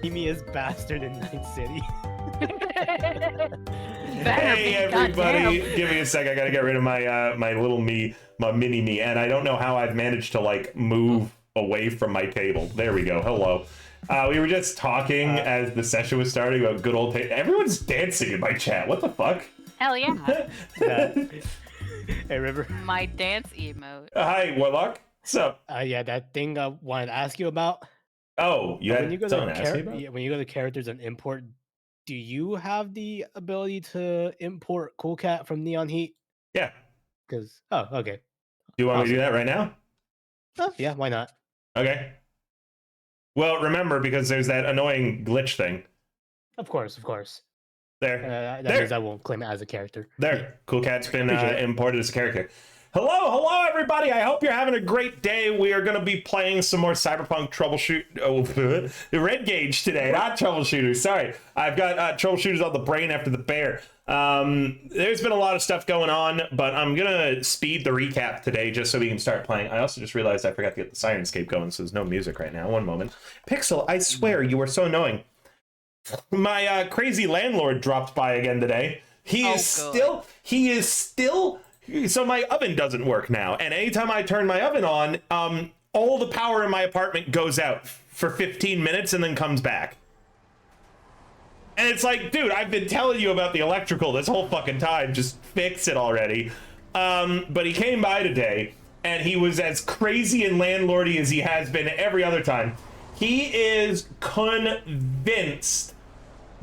Meaniest bastard in Night City. Hey everybody, give me a sec. I gotta get rid of my my little me, my mini me, and I don't know how I've managed to like move away from my table. There we go. Hello. We were just talking as the session was starting about good old everyone's dancing in my chat. What the fuck? Hell yeah. Hey River. My dance emote. Hi Warlock. What's up? Yeah, that thing I wanted to ask you about. Oh, you had someone ask me about? When you go to characters and import, do you have the ability to import Cool Cat from Neon Heat? Yeah. Because okay. Do you want me to do that right now? Oh, yeah, why not? Okay. Well, remember, because there's that annoying glitch thing. Of course. There. That means I won't claim it as a character. There. Cool Cat's been imported as a character. Hello, everybody. I hope you're having a great day. We are going to be playing some more Cyberpunk Red Gauge today, not Troubleshooters. Sorry. I've got Troubleshooters on the brain after the bear. There's been a lot of stuff going on, but I'm going to speed the recap today just so we can start playing. I also just realized I forgot to get the Sirenscape going, so there's no music right now. One moment. Pixel, I swear, you are so annoying. My crazy landlord dropped by again today. He is still so my oven doesn't work now, and anytime I turn my oven on, all the power in my apartment goes out for 15 minutes and then comes back. And it's like, dude, I've been telling you about the electrical this whole fucking time. Just fix it already. But he came by today, and he was as crazy and landlordy as he has been every other time. He is convinced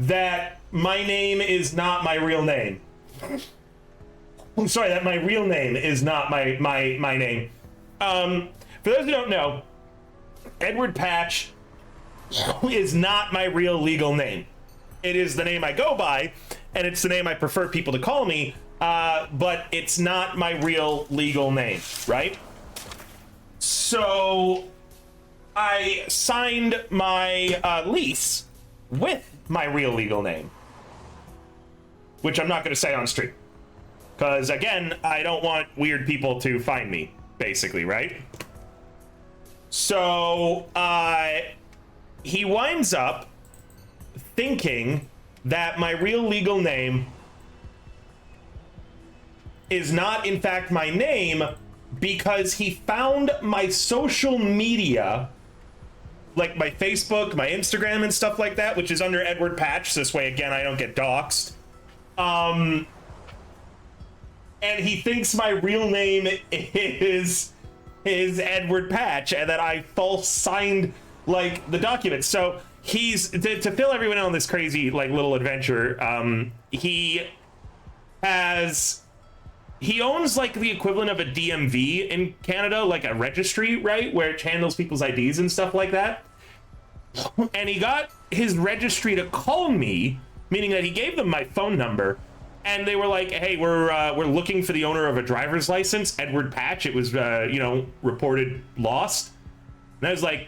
that my name is not my real name. I'm sorry, that my real name is not my name. For those who don't know, Edward Patch is not my real legal name. It is the name I go by, and it's the name I prefer people to call me, but it's not my real legal name, right? So I signed my lease with my real legal name, which I'm not going to say on stream. Because, again, I don't want weird people to find me, basically, right? So, he winds up thinking that my real legal name is not, in fact, my name because he found my social media, like my Facebook, my Instagram, and stuff like that, which is under Edward Patch. This way, again, I don't get doxxed. And he thinks my real name is Edward Patch, and that I false signed like the document. So he's to fill everyone in on this crazy like little adventure. He owns like the equivalent of a DMV in Canada, like a registry, right, where it handles people's IDs and stuff like that. And he got his registry to call me, meaning that he gave them my phone number. And they were like, hey, we're looking for the owner of a driver's license, Edward Patch. It was, reported lost. And I was like,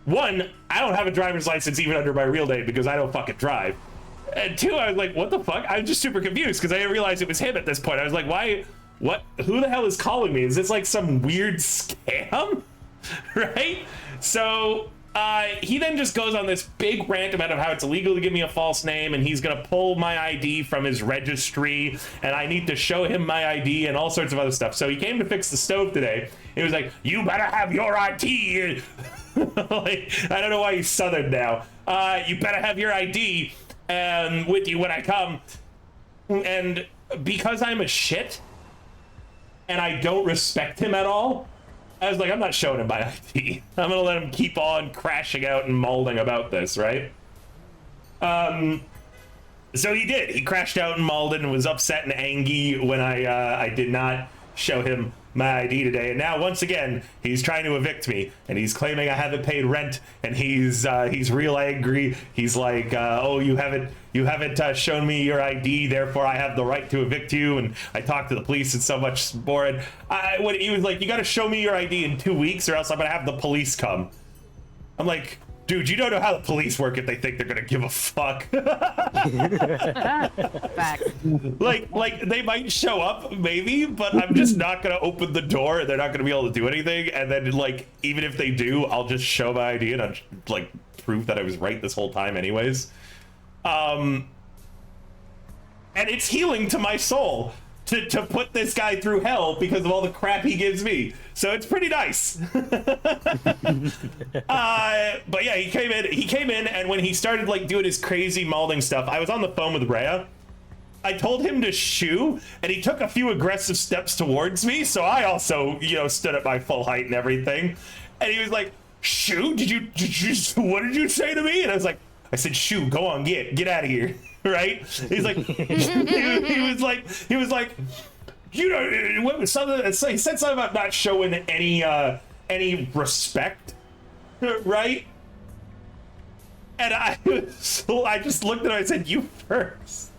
one, I don't have a driver's license even under my real name because I don't fucking drive. And two, I was like, what the fuck? I was just super confused because I didn't realize it was him at this point. I was like, who the hell is calling me? Is this like some weird scam? Right? So he then just goes on this big rant about how it's illegal to give me a false name, and he's gonna pull my ID from his registry, and I need to show him my ID and all sorts of other stuff. So he came to fix the stove today. He was like, you better have your ID. Like, I don't know why he's Southern now. You better have your ID with you when I come. And because I'm a shit and I don't respect him at all, I was like, I'm not showing him my ID. I'm gonna let him keep on crashing out and mauling about this, right? So he did. He crashed out and mauled and was upset and angry when I did not show him my ID today. And now once again, he's trying to evict me, and he's claiming I haven't paid rent, and he's real angry. He's like, oh, you haven't shown me your ID, therefore I have the right to evict you. And I talked to the police and so much more. And he was like, you got to show me your ID in 2 weeks, or else I'm gonna have the police come. I'm like, dude, you don't know how the police work if they think they're gonna give a fuck. Facts. like they might show up maybe, but I'm just not gonna open the door, and they're not gonna be able to do anything. And then like, even if they do, I'll just show my ID and I'll like prove that I was right this whole time anyways. And it's healing to my soul to put this guy through hell because of all the crap he gives me. So it's pretty nice. But yeah, he came in, and when he started like doing his crazy mauling stuff, I was on the phone with Rhea. I told him to shoo, and he took a few aggressive steps towards me, so I also, stood at my full height and everything. And he was like, shoo? Did you what did you say to me? And I said, shoo, go on, get out of here. Right? He's like, he was like, what, something. He said something about not showing any respect, right? And I just looked at him and I said, you first.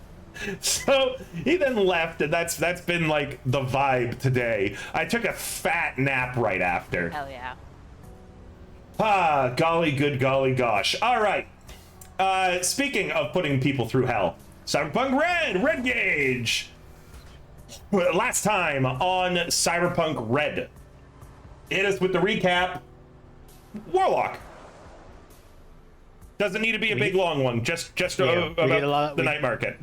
So he then left, and that's been like the vibe today. I took a fat nap right after. Hell yeah. Golly good golly gosh. All right. Speaking of putting people through hell, Cyberpunk Red Gauge. Last time on Cyberpunk Red, hit us with the recap. Warlock. Doesn't need to be a big long one. Just about the night market.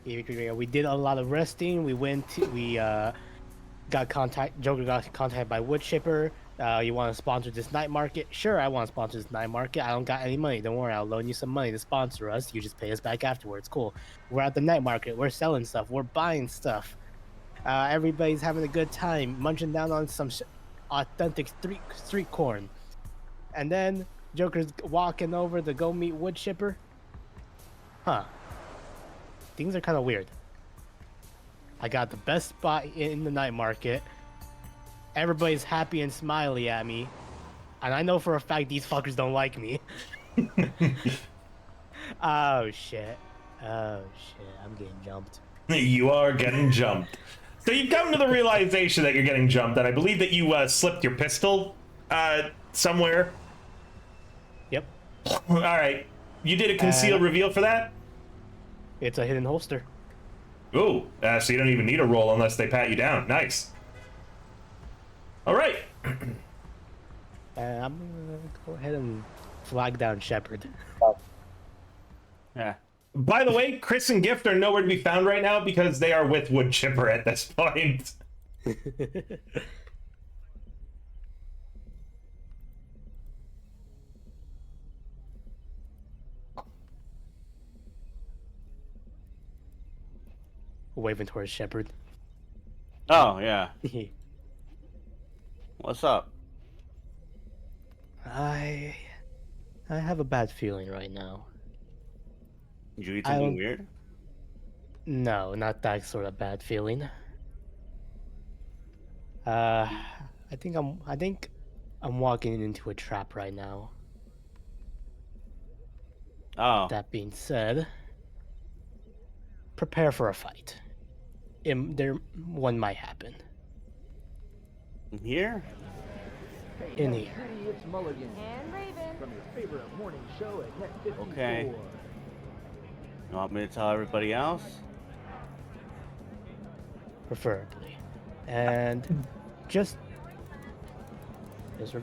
We did a lot of resting. Joker got contacted by Wood Chipper. You want to sponsor this night market? Sure, I want to sponsor this night market. I don't got any money. Don't worry, I'll loan you some money to sponsor us. You just pay us back afterwards. Cool. We're at the night market. We're selling stuff. We're buying stuff. Everybody's having a good time, munching down on some authentic street corn. And then Joker's walking over to go meet Wood Chipper. Huh. Things are kind of weird. I got the best spot in the night market. Everybody's happy and smiley at me, and I know for a fact these fuckers don't like me. Oh shit, I'm getting jumped. You are getting jumped. So you've come to the realization that you're getting jumped, and I believe that you slipped your pistol somewhere. Yep. All right. You did a conceal reveal for that? It's a hidden holster. Ooh, so you don't even need a roll unless they pat you down. Nice. All right. I'm gonna go ahead and flag down Shepard. Yeah. By the way, Chris and Gift are nowhere to be found right now because they are with Wood Chipper at this point. Waving towards Shepard. Oh, yeah. What's up? I have a bad feeling right now. Did you eat something weird? No, not that sort of bad feeling. I think I'm walking into a trap right now. Oh. That being said, prepare for a fight. One might happen. Here? In here. It's Mulligan And Raven. from your favorite morning show at Net 54. Okay. You want me to tell everybody else? Preferably. And just... Yes, sir?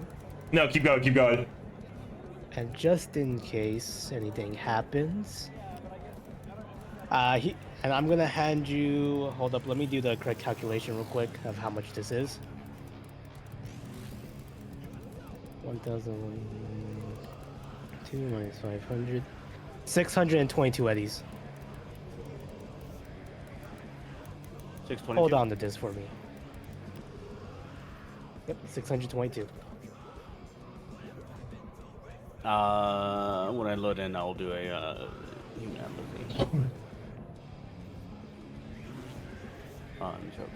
No, keep going, keep going. And just in case anything happens... and I'm gonna hand you... Hold up, let me do the correct calculation real quick of how much this is. 1,002 minus 500. 622 eddies. 622. Hold on to this for me. Yep, 622. When I load in, I'll do a human empathy. On Joker.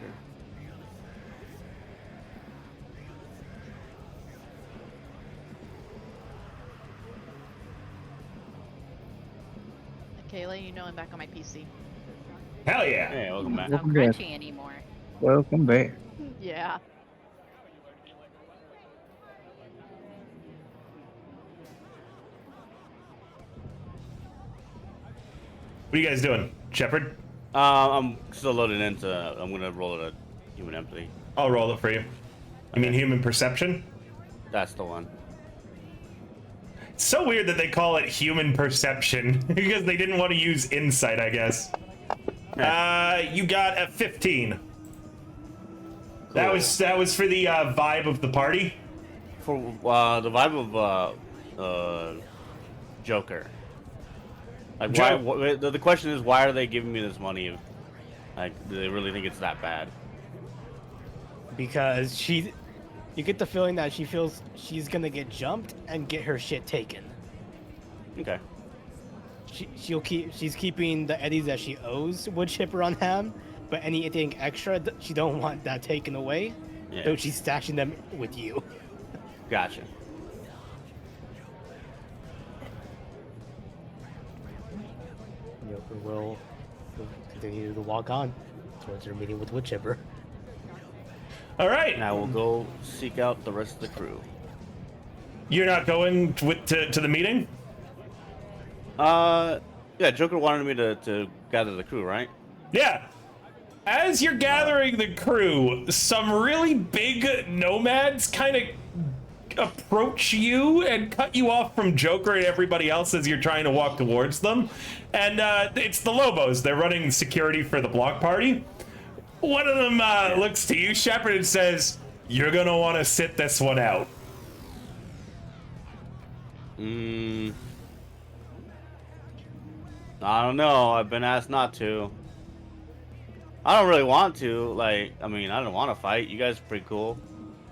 Kayla, you know I'm back on my PC. Hell yeah. Hey, welcome back. Not crunchy anymore. Welcome back. Yeah. What are you guys doing? Shepard? I'm still loading into. I'm gonna roll it a human empathy. I'll roll it for you. You mean human perception? That's the one. It's so weird that they call it human perception because they didn't want to use insight, I guess. You got a 15. That was for the vibe of the party. For the vibe of Joker. Like, why? The question is, why are they giving me this money? If, like, do they really think it's that bad? Because you get the feeling that she feels she's gonna get jumped and get her shit taken. Okay. She's keeping the eddies that she owes Wood Chipper on hand, but anything extra she don't want that taken away. Yeah. So she's stashing them with you. Gotcha. Joker will continue to walk on towards her meeting with Wood Chipper. All right. And I will go seek out the rest of the crew. You're not going to the meeting? Yeah, Joker wanted me to gather the crew, right? Yeah. As you're gathering the crew, some really big nomads kind of approach you and cut you off from Joker and everybody else as you're trying to walk towards them. And it's the Lobos. They're running security for the block party. One of them looks to you, Shepard, and says, "You're gonna want to sit this one out." I don't know. I've been asked not to. I don't really want to. Like, I mean, I don't want to fight. You guys are pretty cool.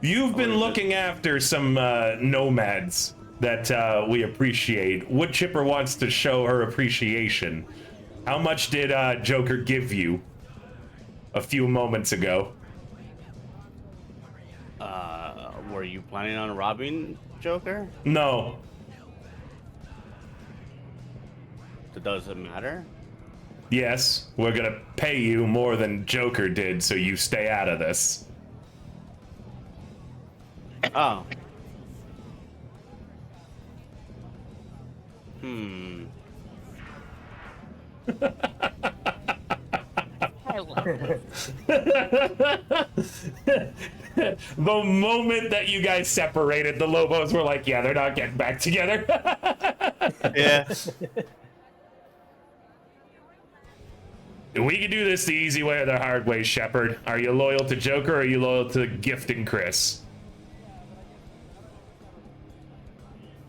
You've been looking after some nomads that we appreciate. Wood Chipper wants to show her appreciation. How much did Joker give you a few moments ago? Were you planning on robbing Joker? No. Does it matter? Yes, we're gonna pay you more than Joker did, so you stay out of this. Oh. I love this. The moment that you guys separated, the Lobos were like, yeah, they're not getting back together. Yeah. We can do this the easy way or the hard way, Shepard. Are you loyal to Joker or are you loyal to Gift and Chris?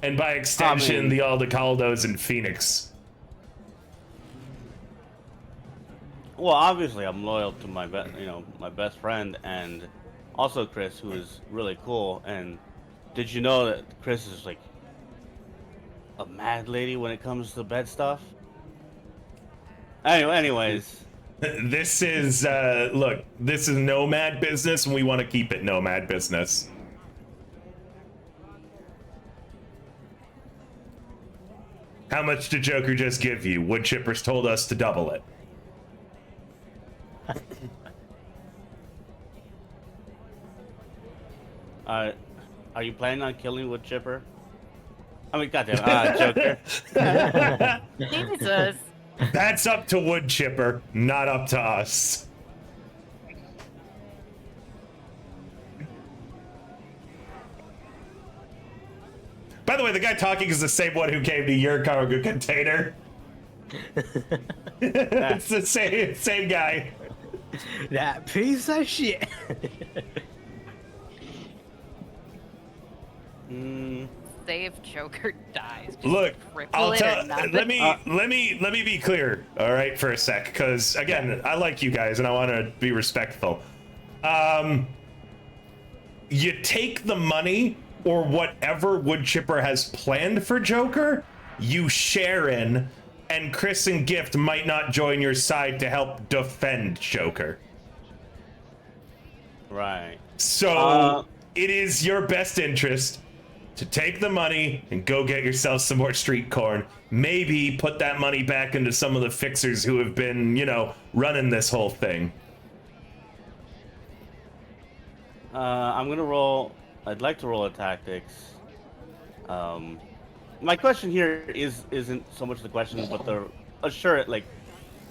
And by extension, the Aldecaldos and Phoenix. Well, obviously, I'm loyal to my my best friend, and also Chris, who is really cool. And did you know that Chris is like a mad lady when it comes to bed stuff? Anyways, This is, look, this is nomad business, and we want to keep it nomad business. How much did Joker just give you? Wood Chippers told us to double it. are you planning on killing Wood Chipper? I mean, goddamn, Joker. Jesus. That's up to Wood Chipper, not up to us. By the way, the guy talking is the same one who came to your cargo container. It's the same guy. That piece of shit. Say if Joker dies. Just Look, cripple I'll it tell. or nothing. Let me be clear. All right, for a sec, because again, I like you guys and I want to be respectful. You take the money or whatever Wood Chipper has planned for Joker, you share in, and Chris and Gift might not join your side to help defend Joker. Right. So it is your best interest to take the money and go get yourself some more street corn. Maybe put that money back into some of the fixers who have been, you know, running this whole thing. I'm gonna roll. I'd like to roll a tactics. My question here isn't so much the question, but the assure like.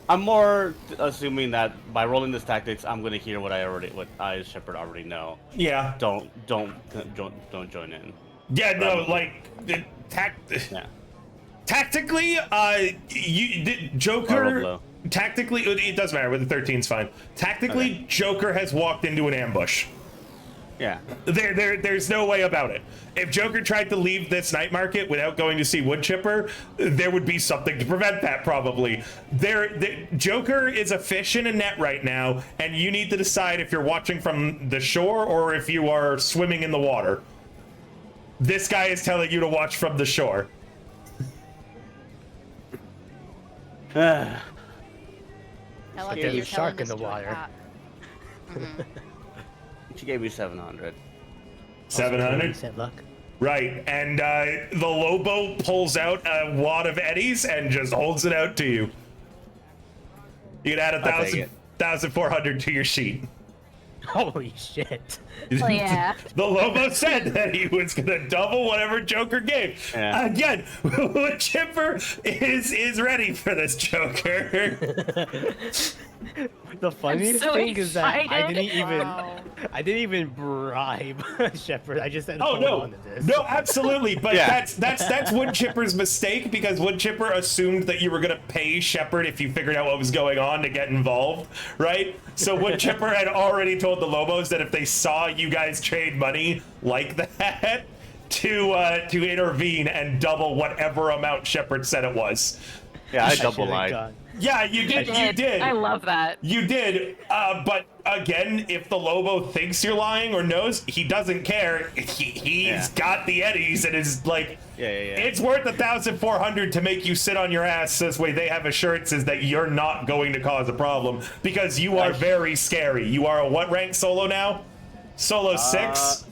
I'm more assuming that by rolling this tactics, I'm gonna hear what I as Shepard already know. Yeah. Don't join in. Yeah, no, Probably. like the Yeah. tactically, Joker. Roll low. Tactically, it doesn't matter. With the 13's fine. Tactically, Okay. Joker has walked into an ambush. Yeah. There's no way about it. If Joker tried to leave this night market without going to see Wood Chipper, there would be something to prevent that, probably. Joker is a fish in a net right now, and you need to decide if you're watching from the shore or if you are swimming in the water. This guy is telling you to watch from the shore. I like There's that a you're shark telling in the this to a water. cat. She gave me 700. 700? Percent luck. Right, and the Lobo pulls out a wad of eddies and just holds it out to you. You can add I'll take it. 1,400 to your sheet. Holy shit. Oh, yeah. The Lobo said that he was gonna double whatever Joker gave. Yeah. Again, Chipper is ready for this Joker. The funniest so thing is that I excited. didn't even Wow. I didn't even bribe Shepard. I just said Oh hold no, on to this. no, absolutely. But Yeah. that's Wood Chipper's mistake, because Wood Chipper assumed that you were gonna pay Shepard if you figured out what was going on to get involved, right? So Wood Chipper had already told the Lobos that if they saw you guys trade money like that, to intervene and double whatever amount Shepard said it was. Yeah, I I double should've lied. gone. Yeah, you did. I love that. You did, but again, if the Lobo thinks you're lying or knows, he doesn't care. He's got the eddies and is like, Yeah. it's worth 1,400 to make you sit on your ass. This way they have assurances that you're not going to cause a problem, because you are very scary. You are a what rank solo now? Solo 6?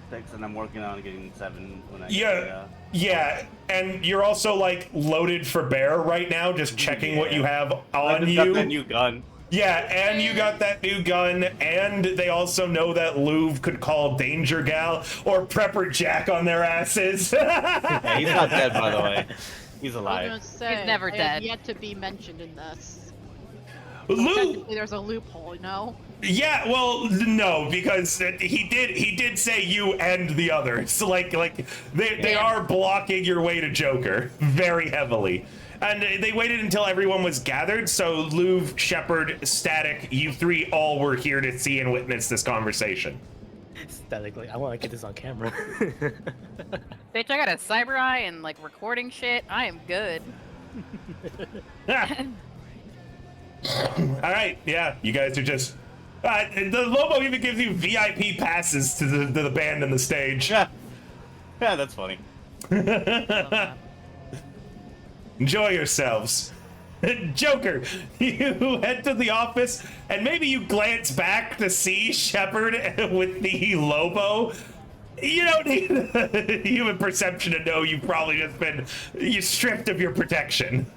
6, and I'm working on getting 7 when I Yeah. get, Yeah, and you're also like loaded for bear right now, just checking what you have I on just you. got that new gun. Yeah, and you got that new gun, and they also know that Louvre could call Danger Gal or Prepper Jack on their asses. Yeah, he's not dead, by the way. He's I was alive. gonna say, He's never I have dead. yet to be mentioned in this. Lou, Technically, there's a loophole, you know? yeah, well, no, because he did say you and the others. Like they Damn. are blocking your way to Joker very heavily. And they waited until everyone was gathered, so Louvre, Shepard, Static, you three all were here to see and witness this conversation. Aesthetically, I want to get this on camera. Bitch, I got a cyber eye and like recording shit. I am good. All right, yeah, you guys are just. The Lobo even gives you VIP passes to the band and the stage. Yeah, yeah, that's funny. Enjoy yourselves. Joker, you head to the office and maybe you glance back to see Shepard with the Lobo. You don't need human perception to know you've probably just been stripped of your protection.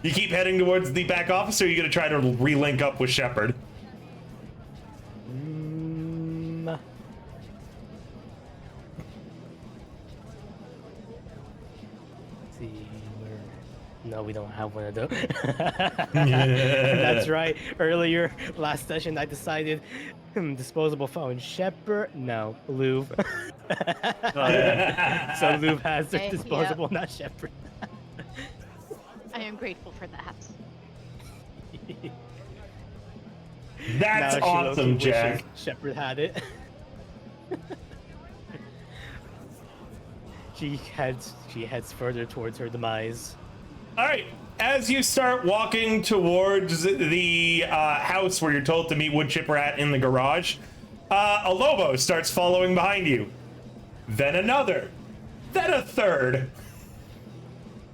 You keep heading towards the back office, or are you going to try to relink up with Shepard? See, no, we don't have one of those. That's right. Earlier, last session, I decided disposable phone. Shepard, no, Louvre. So Louvre has the Hey, disposable, not Shepard. I am grateful for that. That's awesome, Jack. Shepard had it. She heads further towards her demise. All right. As you start walking towards the house where you're told to meet Wood Chipper at in the garage, a Lobo starts following behind you. Then another. Then a third.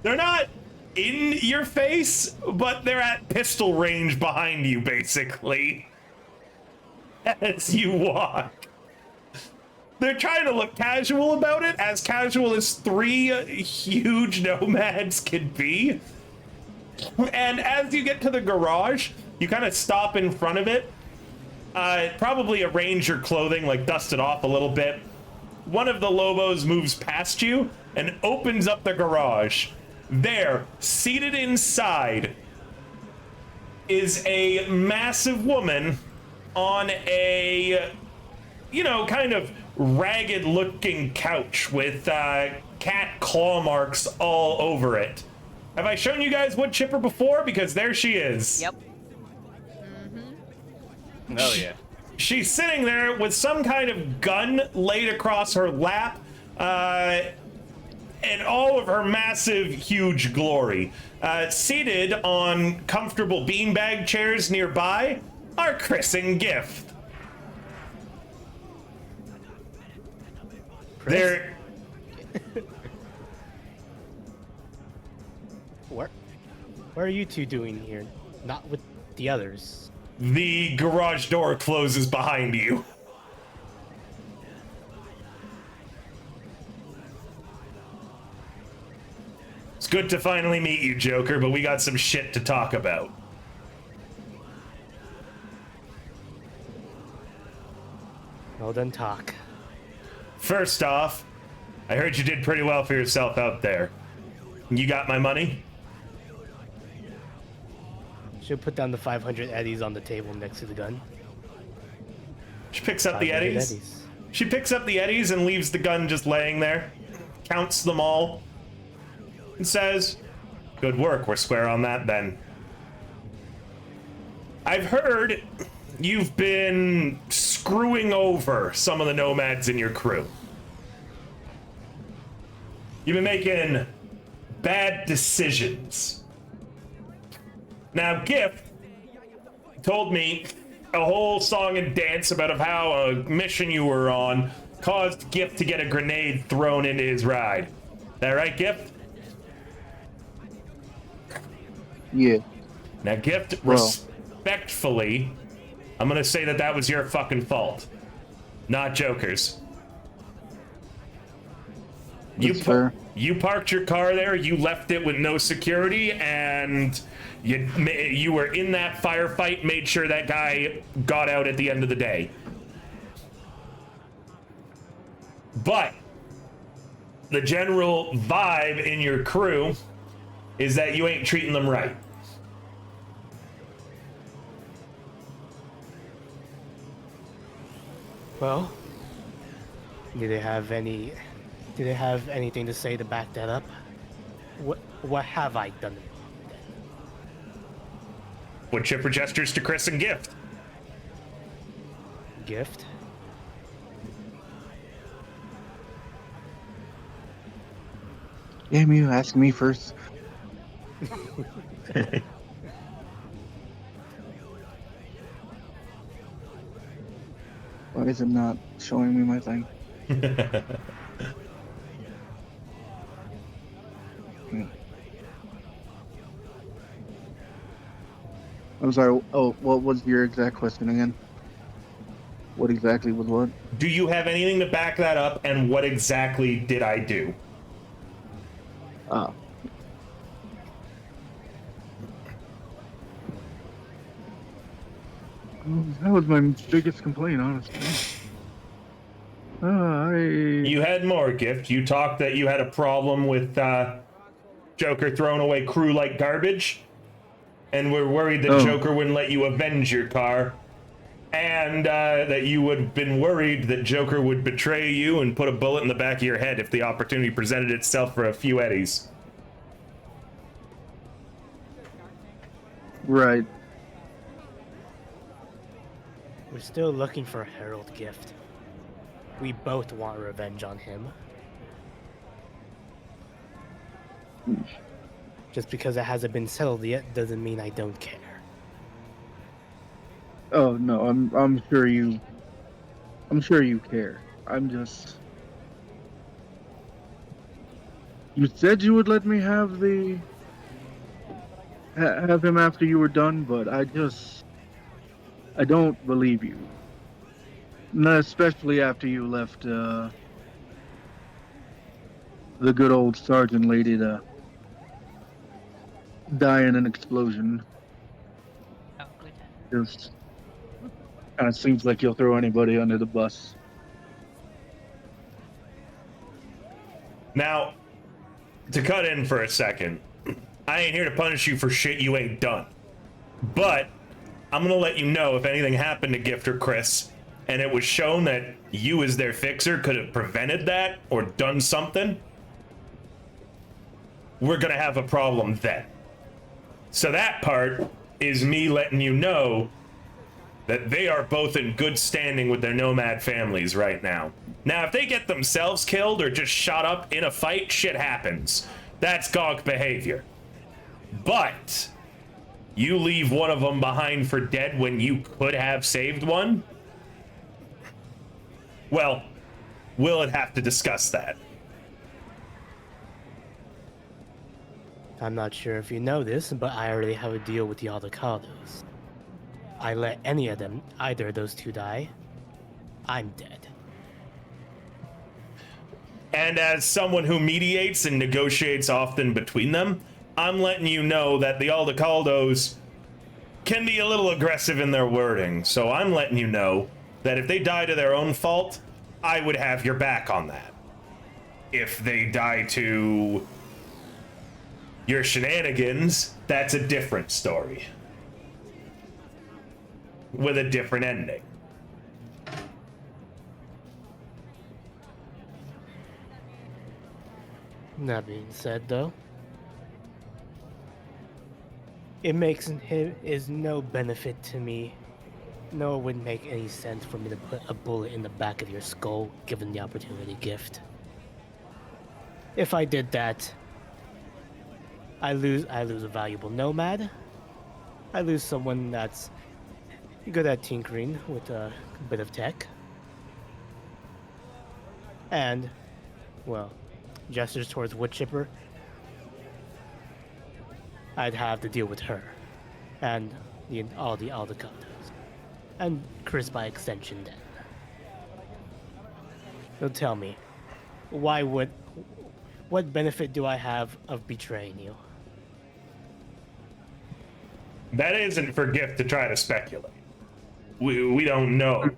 They're not in your face, but they're at pistol range behind you, basically. As you walk. They're trying to look casual about it, as casual as three huge nomads could be. And as you get to the garage, you kind of stop in front of it. Probably arrange your clothing, like dust it off a little bit. One of the Lobos moves past you and opens up the garage. There, seated inside, is a massive woman on a, kind of ragged looking couch with cat claw marks all over it. Have I shown you guys Wood Chipper before? Because there she is. Yep. Oh yeah. She's sitting there with some kind of gun laid across her lap, and all of her massive, huge glory. Seated on comfortable beanbag chairs nearby are Chris and Gift. They're What are you two doing here? Not with the others. The garage door closes behind you. It's good to finally meet you, Joker, but we got some shit to talk about. Well done, talk. First off, I heard you did pretty well for yourself out there. You got my money? Should put down the 500 eddies on the table next to the gun. She picks up the 500 eddies. She picks up the eddies and leaves the gun just laying there. Counts them all. And says, "Good work, we're square on that then. I've heard you've been screwing over some of the nomads in your crew. You've been making bad decisions. Now, Gift told me a whole song and dance about how a mission you were on caused Gift to get a grenade thrown into his ride. That right, Gift?" Yeah. Now, Gift, respectfully, I'm gonna say that that was your fucking fault, not Joker's. You parked your car there, you left it with no security, and you were in that firefight, made sure that guy got out at the end of the day. But the general vibe in your crew is that you ain't treating them right. Well, do they have anything to say to back that up? What have I done? Wood chipper gestures to Chris and Gift. Gift? Damn you, ask me first. Why is it not showing me my thing? I'm sorry. Oh, what was your exact question again? What exactly was what? Do you have anything to back that up, and what exactly did I do? That was my biggest complaint, honestly. You had more, Gift. You talked that you had a problem with Joker throwing away crew like garbage, and were worried that Joker wouldn't let you avenge your car, and that you would have been worried that Joker would betray you and put a bullet in the back of your head if the opportunity presented itself for a few eddies. Right. We're still looking for Harold Gift. We both want revenge on him. Just because it hasn't been settled yet doesn't mean I don't care. Oh no, I'm sure you care. I'm just. You said you would let me have have him after you were done, but I don't believe you. Not especially after you left the good old sergeant lady to die in an explosion. Oh, good. Just kind of seems like you'll throw anybody under the bus. Now, to cut in for a second, I ain't here to punish you for shit you ain't done. But I'm gonna let you know if anything happened to Gift or Chris, and it was shown that you as their fixer could have prevented that or done something, we're gonna have a problem then. So that part is me letting you know that they are both in good standing with their nomad families right now. Now, if they get themselves killed or just shot up in a fight, shit happens. That's gonk behavior. But you leave one of them behind for dead when you could have saved one? Well, we'll have to discuss that. I'm not sure if you know this, but I already have a deal with the Aldecados. I let any of them, either of those two die, I'm dead. And as someone who mediates and negotiates often between them, I'm letting you know that the Aldecados can be a little aggressive in their wording. So I'm letting you know that if they die to their own fault, I would have your back on that. If they die to your shenanigans, that's a different story. With a different ending. That being said, though, it is no benefit to me. No, it wouldn't make any sense for me to put a bullet in the back of your skull, given the opportunity Gift. If I did that, I lose a valuable nomad. I lose someone that's good at tinkering with a bit of tech. And, well, gestures towards wood chipper, I'd have to deal with her. and all the captains, and Chris by extension. Then, so tell me, what benefit do I have of betraying you? That isn't for Gift to try to speculate. We don't know.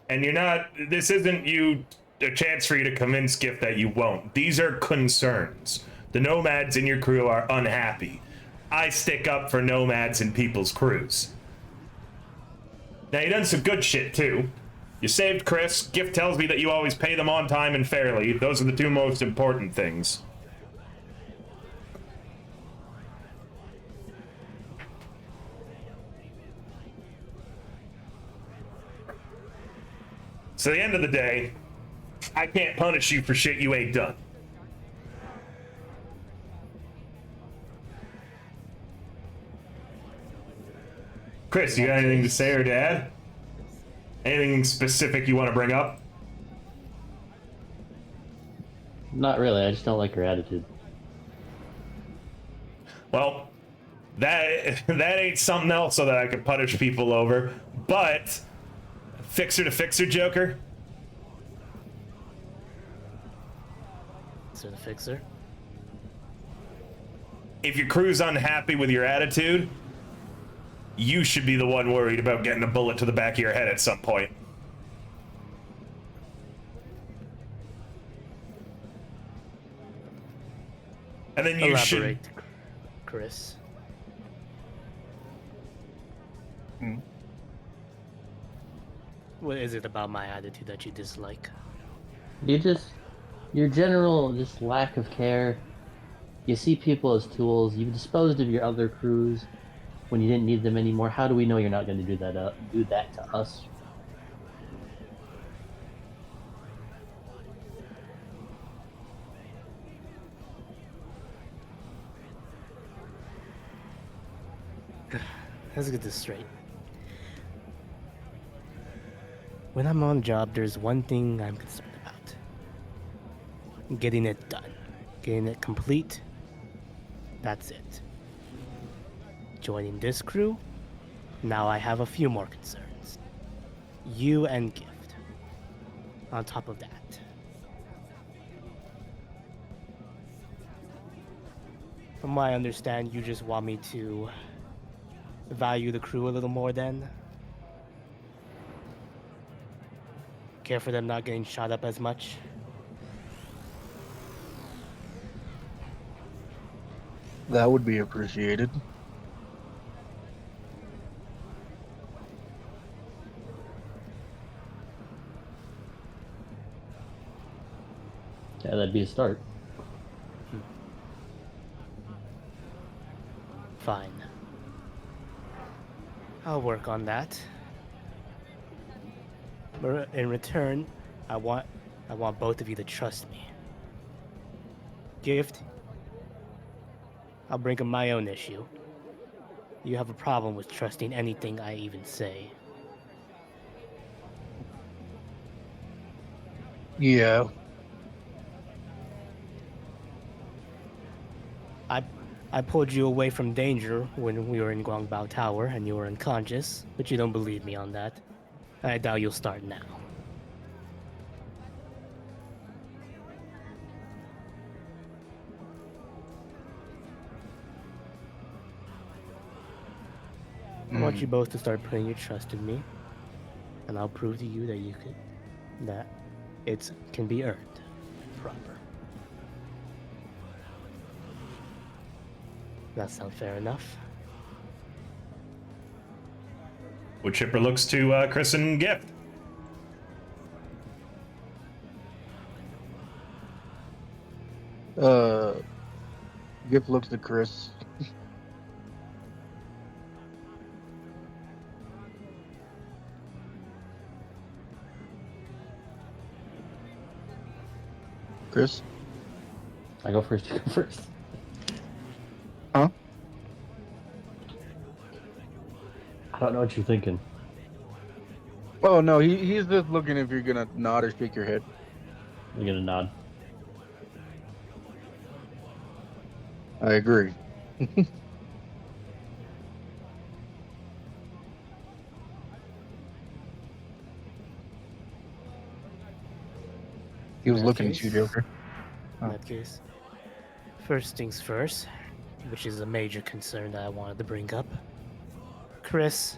And you're not, this isn't a chance for you to convince Gift that you won't. These are concerns. The nomads in your crew are unhappy. I stick up for nomads in people's crews. Now, you done some good shit, too. You saved Chris. Gift tells me that you always pay them on time and fairly. Those are the two most important things. So at the end of the day, I can't punish you for shit you ain't done. Chris, you got anything to say or to add? Anything specific you want to bring up? Not really. I just don't like her attitude. Well, that ain't something else so that I could punish people over. But fixer to fixer, Joker. So the fixer. If your crew's unhappy with your attitude, you should be the one worried about getting a bullet to the back of your head at some point. And then you Elaborate, should... Chris. What is it about my attitude that you dislike? Your general just lack of care. You see people as tools. You've disposed of your other crews when you didn't need them anymore. How do we know you're not going to do that to us? Let's get this straight. When I'm on job, there's one thing I'm concerned about. Getting it done. Getting it complete. That's it. Joining this crew, now I have a few more concerns. You and Gift. On top of that. From what I understand, you just want me to value the crew a little more then? Care for them not getting shot up as much? That would be appreciated. Yeah, that'd be a start. Fine. I'll work on that. But in return, I want both of you to trust me. Gift, I'll bring up my own issue. You have a problem with trusting anything I even say. Yeah. I pulled you away from danger when we were in Guangbao Tower and you were unconscious, but you don't believe me on that. I doubt you'll start now. I want you both to start putting your trust in me, and I'll prove to you that it can be earned proper. That sound fair enough? Wood Chipper looks to Chris and Gift. Gift looks at Chris. Chris? I go first. You go first. Huh? I don't know what you're thinking. Oh no, he's just looking if you're gonna nod or shake your head. I'm gonna nod. I agree. He was In that looking at you, case- Joker. In that case, first things first, which is a major concern that I wanted to bring up. Chris,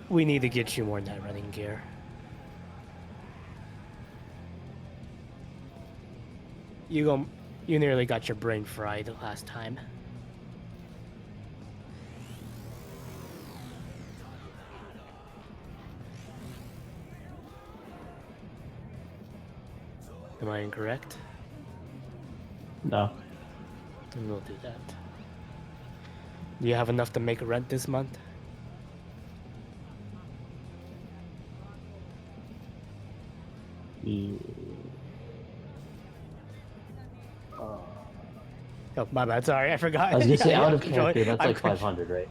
we need to get you more net running gear. You nearly got your brain fried last time. Am I incorrect? No. Then we'll do that. Do you have enough to make rent this month? Yeah. Oh, my bad. Sorry, I forgot. I was gonna say Yeah, out of control- character, that's I'm like 500, right?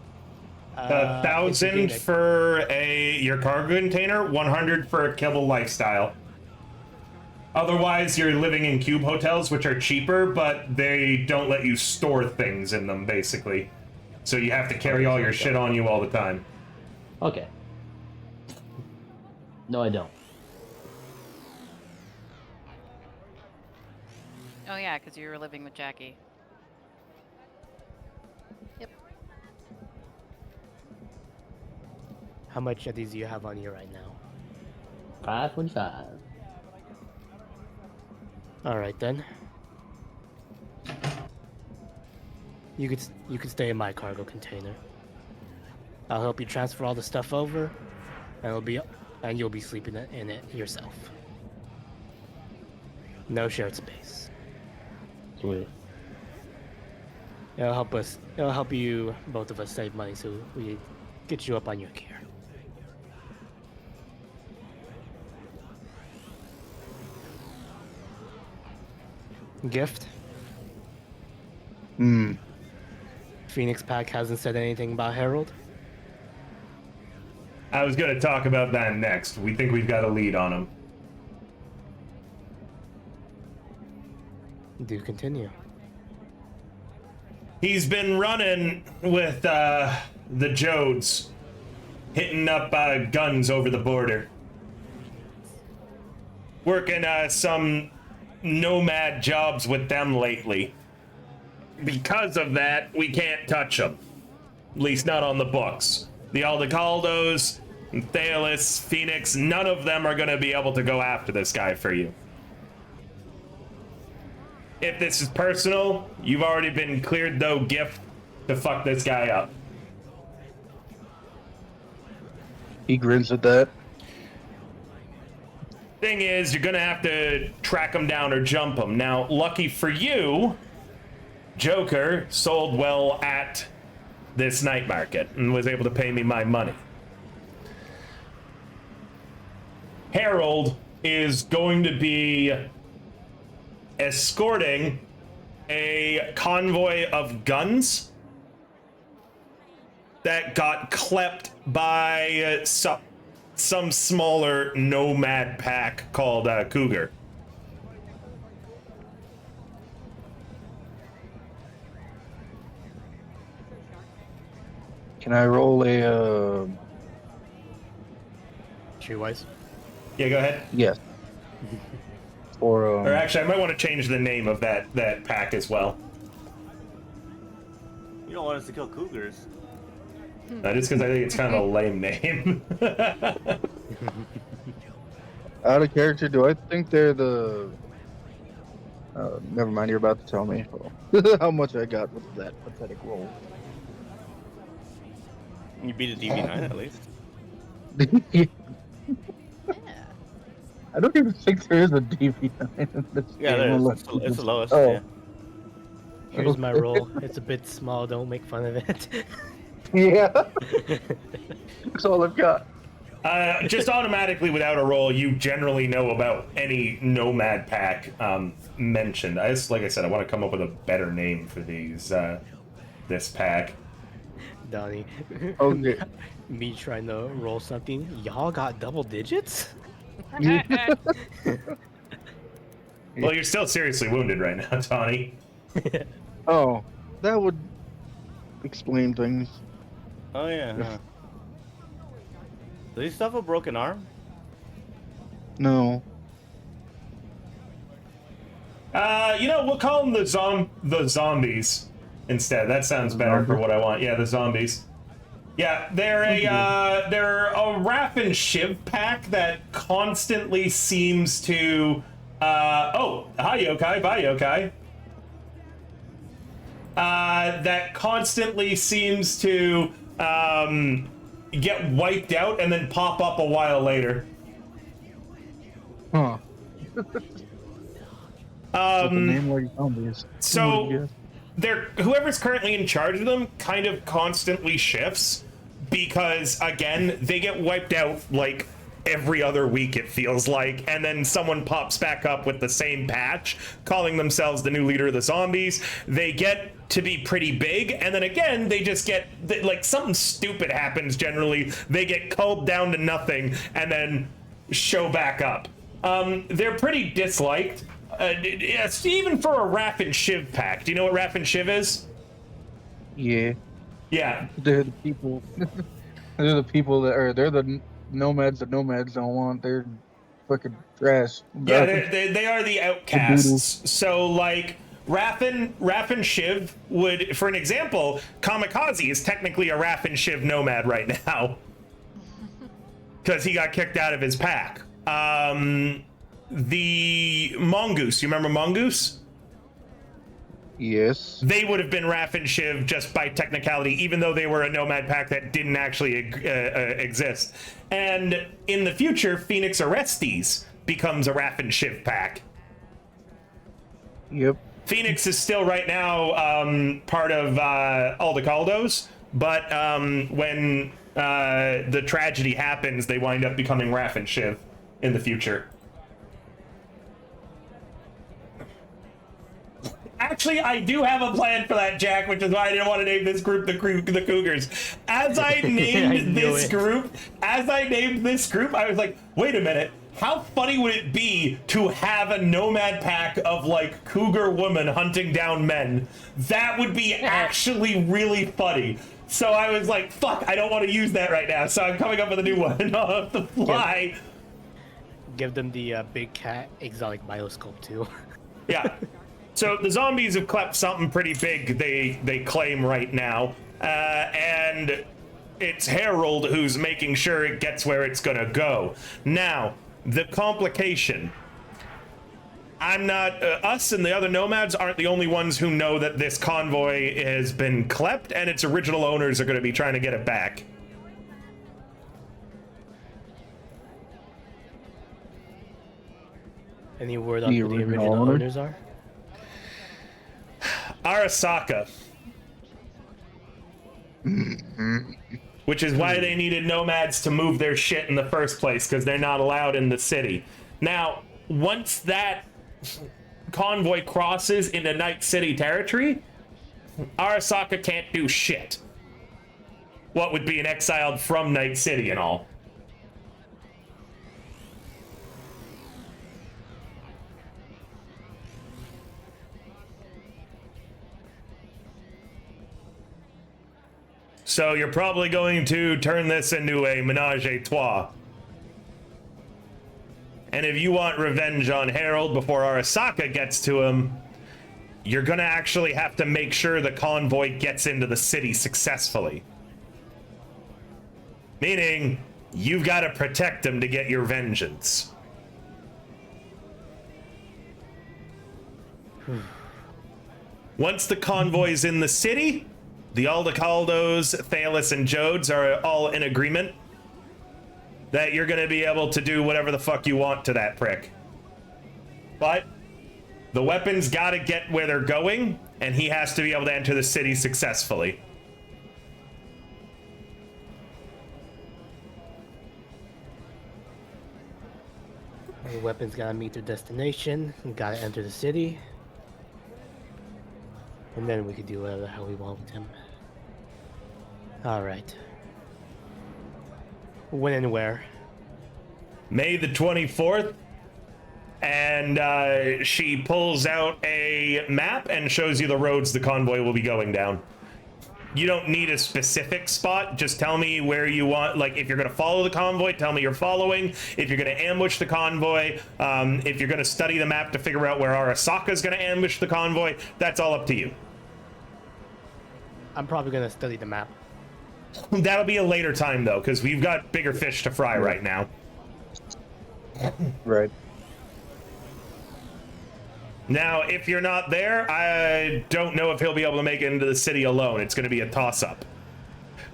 1,000 it's a for your cargo container, 100 for a kibble lifestyle. Otherwise, you're living in cube hotels, which are cheaper, but they don't let you store things in them, basically. So you have to carry all your shit on you all the time. Okay. No, I don't. Oh yeah, because you were living with Jackie. How much of these do you have on you right now? 525. All right then. You could stay in my cargo container. I'll help you transfer all the stuff over, and you'll be sleeping in it yourself. No shared space. Sweet. It'll help you, both of us, save money, so we get you up on your gear. Gift? Hmm. Phoenix Pack hasn't said anything about Harold? I was going to talk about that next. We think we've got a lead on him. Do continue. He's been running with the Jodes, hitting up guns over the border. Working some nomad jobs with them lately. Because of that, we can't touch them. At least not on the books. The Aldecaldos, Theolis, Phoenix, none of them are going to be able to go after this guy for you. If this is personal, you've already been cleared, though, gift to fuck this guy up. He grins at that. Thing is, you're gonna have to track him down or jump him. Now, lucky for you, Joker sold well at this night market and was able to pay me my money. Harold is going to be escorting a convoy of guns that got klept by some smaller nomad pack called Cougar. Can I roll a? Streetwise? Yeah, go ahead. Yes. Or Or actually, I might want to change the name of that pack as well. You don't want us to kill cougars. Just because I think it's kind of a lame name. out of character, do I think they're the? Never mind. You're about to tell me how much I got with that pathetic roll. You beat a DV9 at least. I don't even think there is a DV9 in this Yeah, game. there is. It's the lowest. Oh. Yeah. Here's my roll. It's a bit small, don't make fun of it. Yeah. That's all I've got. Just automatically without a roll, you generally know about any nomad pack mentioned. Like I said, I want to come up with a better name for these this pack. Donnie. Okay. Me trying to roll something. Y'all got double digits? Well, you're still seriously wounded right now, Tawny. Oh, that would explain things. Oh yeah. Huh. Does he still have a broken arm? No. We'll call them the zombies instead. That sounds better for what I want. Yeah, the zombies. Yeah, they're a Raff and Shiv pack that constantly seems to. Oh, hi yokai, bye yokai. That constantly seems to get wiped out and then pop up a while later. Huh. The name like zombies. So whoever's currently in charge of them kind of constantly shifts because again they get wiped out like every other week it feels like, and then someone pops back up with the same patch calling themselves the new leader of the zombies. They get to be pretty big, and then again they just get like something stupid happens. Generally they get culled down to nothing and then show back up. They're pretty disliked. Yes, even for a Raff and Shiv pack. Do you know what Raff and Shiv is? Yeah. Yeah. They're the people. They're the people they're the nomads that nomads don't want. They're fucking trash. Yeah, they are the outcasts. So like Raff and Shiv would, for an example, Kamikaze is technically a Raff and Shiv nomad right now because he got kicked out of his pack. The Mongoose, you remember Mongoose? Yes. They would have been Raff and Shiv just by technicality, even though they were a nomad pack that didn't actually exist. And in the future, Phoenix Orestes becomes a Raff and Shiv pack. Yep. Phoenix is still right now part of Aldecaldos, but when the tragedy happens, they wind up becoming Raff and Shiv in the future. Actually, I do have a plan for that, Jack, which is why I didn't want to name this group the Cougars. As I named this group, I was like, wait a minute. How funny would it be to have a nomad pack of like cougar women hunting down men? That would be actually really funny. So I was like, fuck, I don't want to use that right now. So I'm coming up with a new one off the fly. Give them the big cat exotic bioscope too. Yeah. So the zombies have clept something pretty big, they claim right now. And it's Harold who's making sure it gets where it's gonna go. Now, the complication. I'm not, us and the other nomads aren't the only ones who know that this convoy has been clept and its original owners are gonna be trying to get it back. Any word on who the original owners are? Arasaka. Which is why they needed nomads to move their shit in the first place, because they're not allowed in the city. Now, once that convoy crosses into Night City territory, Arasaka can't do shit. What with being exiled from Night City and all. So you're probably going to turn this into a menage a trois. And if you want revenge on Harold before Arasaka gets to him, you're gonna actually have to make sure the convoy gets into the city successfully. Meaning, you've got to protect him to get your vengeance. Once the convoy's in the city, the Aldecaldos, Thalos, and Jodes are all in agreement that you're going to be able to do whatever the fuck you want to that prick. But the weapons got to get where they're going, and he has to be able to enter the city successfully. The weapons gotta meet their destination, gotta enter the city. And then we could do whatever the hell we want with him. Alright. When and where? May the 24th. And she pulls out a map and shows you the roads the convoy will be going down. you don't need a specific spot. Just tell me where you want. Like, if you're gonna follow the convoy, tell me you're following. If you're gonna ambush the convoy, if you're gonna study the map to figure out where Arasaka's gonna ambush the convoy, that's all up to you. I'm probably gonna study the map. That'll be a later time though, because we've got bigger fish to fry right now. Right. Now, if you're not there, I don't know if he'll be able to make it into the city alone. It's going to be a toss-up.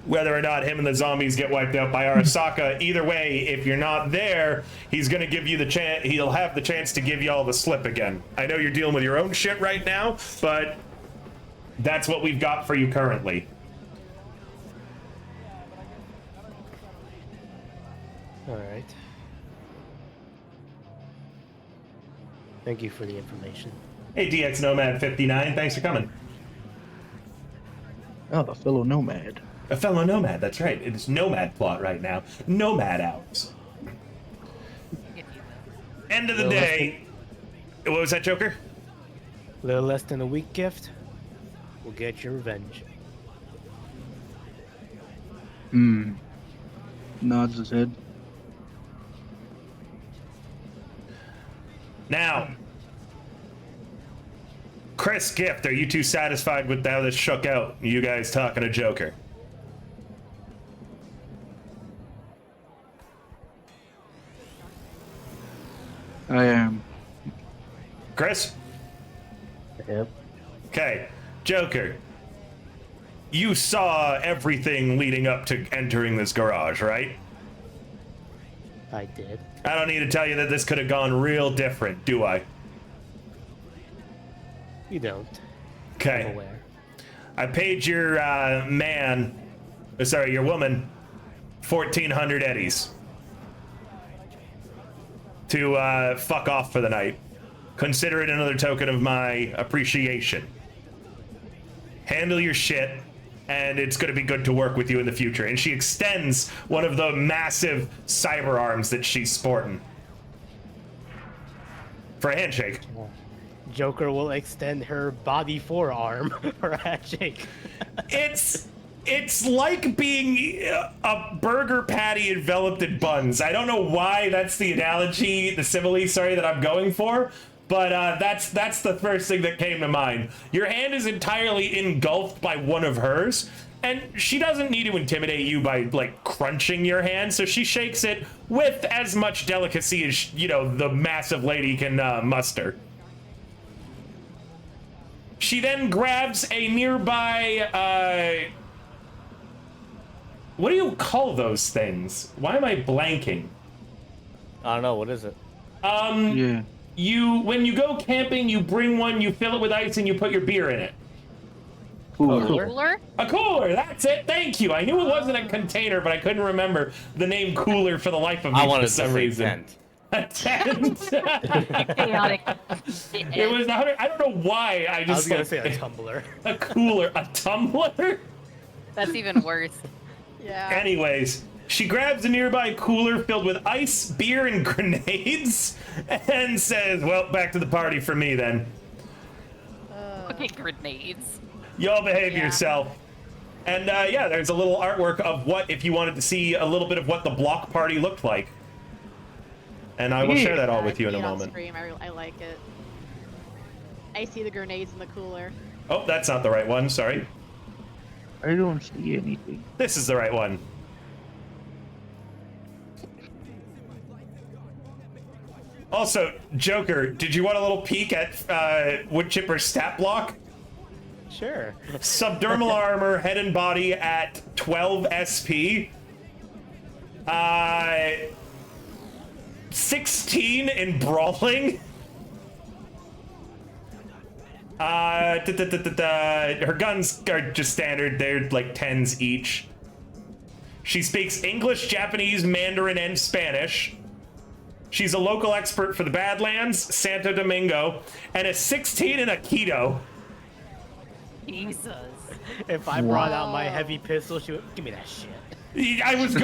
Whether or not him and the zombies get wiped out by Arasaka, either way, if you're not there, he's going to give you the chance. He'll have the chance to give you all the slip again. I know you're dealing with your own shit right now, but that's what we've got for you currently. All right. Thank you for the information. Hey, DX Nomad 59, thanks for coming. Oh, a fellow nomad. A fellow nomad, that's right. It's nomad plot right now. Nomad hours. End of the day. What was that, Joker? A little less than a week gift. We'll get your revenge. Nods his head. Now, Chris, Gift, are you two satisfied with how this shook out? You guys talking to Joker? I am. Chris? Yep. Okay, Joker. You saw everything leading up to entering this garage, right? I did. I don't need to tell you that this could have gone real different, do I? You don't. I'm Okay. aware. I paid your your woman, 1,400 eddies to fuck off for the night. Consider it another token of my appreciation. Handle your shit, and it's going to be good to work with you in the future. And she extends one of the massive cyber arms that she's sporting for a handshake. Joker will extend her body forearm for a handshake. It's like being a burger patty enveloped in buns. I don't know why that's the analogy, the simile, sorry, that I'm going for, but that's the first thing that came to mind. Your hand is entirely engulfed by one of hers, and she doesn't need to intimidate you by, like, crunching your hand, so she shakes it with as much delicacy as, you know, the massive lady can muster. She then grabs a nearby, what do you call those things? Why am I blanking? I don't know. What is it? Yeah. When you go camping, you bring one, you fill it with ice, and you put your beer in it. Cooler. Cooler? A cooler, that's it, thank you. I knew it wasn't a container, but I couldn't remember the name cooler for the life of me I for wanted to some say reason. tent. A tent. Chaotic. It was 100, I don't know why, I I was just gonna like, say a tumbler. a cooler, a tumbler? That's even worse. Yeah. Anyways, she grabs a nearby cooler filled with ice, beer, and grenades, and says, well, back to the party for me then. Okay, grenades. Y'all behave Yeah. yourself. And yeah, there's a little artwork of what, if you wanted to see a little bit of what the block party looked like. And I will share that all with you in a See it on moment. Stream. I like it. I see the grenades in the cooler. Oh, that's not the right one, sorry. I don't see anything. This is the right one. Also, Joker, did you want a little peek at Wood Chipper's stat block? Sure. Subdermal armor, head and body at 12 SP. 16 in brawling. Her guns are just standard. They're like 10s each. She speaks English, Japanese, Mandarin, and Spanish. She's a local expert for the Badlands, Santo Domingo, and a 16 in Aikido. Jesus. If I brought out my heavy pistol, she would give me that shit. I was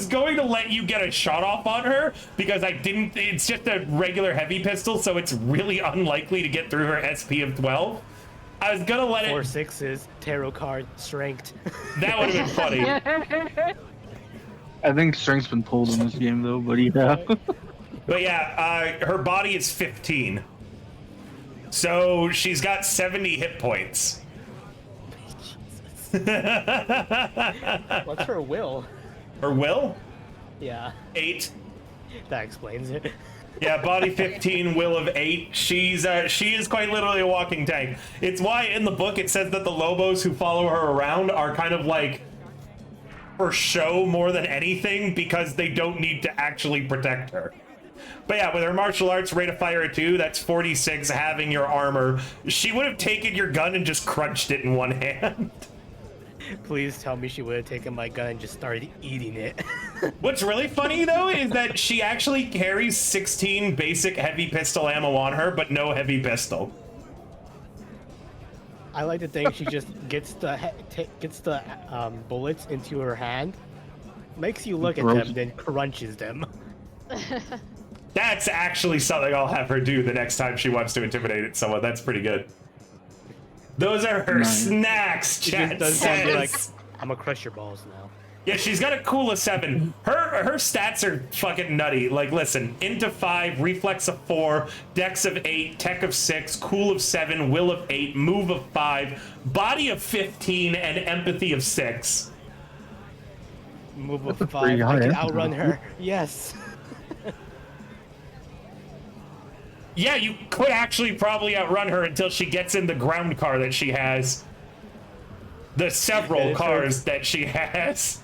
going to let you get a shot off on her because I didn't. It's just a regular heavy pistol, so it's really unlikely to get through her SP of 12. I was gonna let 4 it. 6s, tarot card, strength. That would have been funny. I think strength's been pulled in this game though, but yeah. But yeah, her body is 15. So she's got 70 hit points. What's her will? Her will? Yeah, 8. that explains it. Yeah, body 15, will of 8. She is quite literally a walking tank. It's why in the book it says that the Lobos who follow her around are kind of like for show more than anything because they don't need to actually protect her. But yeah, with her martial arts rate of fire at 2, that's 46 having your armor. She would have taken your gun and just crunched it in one hand. Please tell me she would have taken my gun and just started eating it. What's really funny though is that she actually carries 16 basic heavy pistol ammo on her, but no heavy pistol. I like to think she just gets the bullets into her hand, makes you look at them, then crunches them. That's actually something I'll have her do the next time she wants to intimidate someone. That's pretty good. Those are her snacks, She chat just does that and be like, says. I'm gonna crush your balls now. Yeah, she's got a cool of 7. Her stats are fucking nutty. Like, listen, int of 5, reflex of 4, dex of 8, tech of 6, cool of 7, will of 8, move of 5, body of 15, and empathy of 6. Move of That's 5, pretty I high can effort. outrun her. Yes. Yeah, you could actually probably outrun her until she gets in the ground car that she has. The several cars that she has.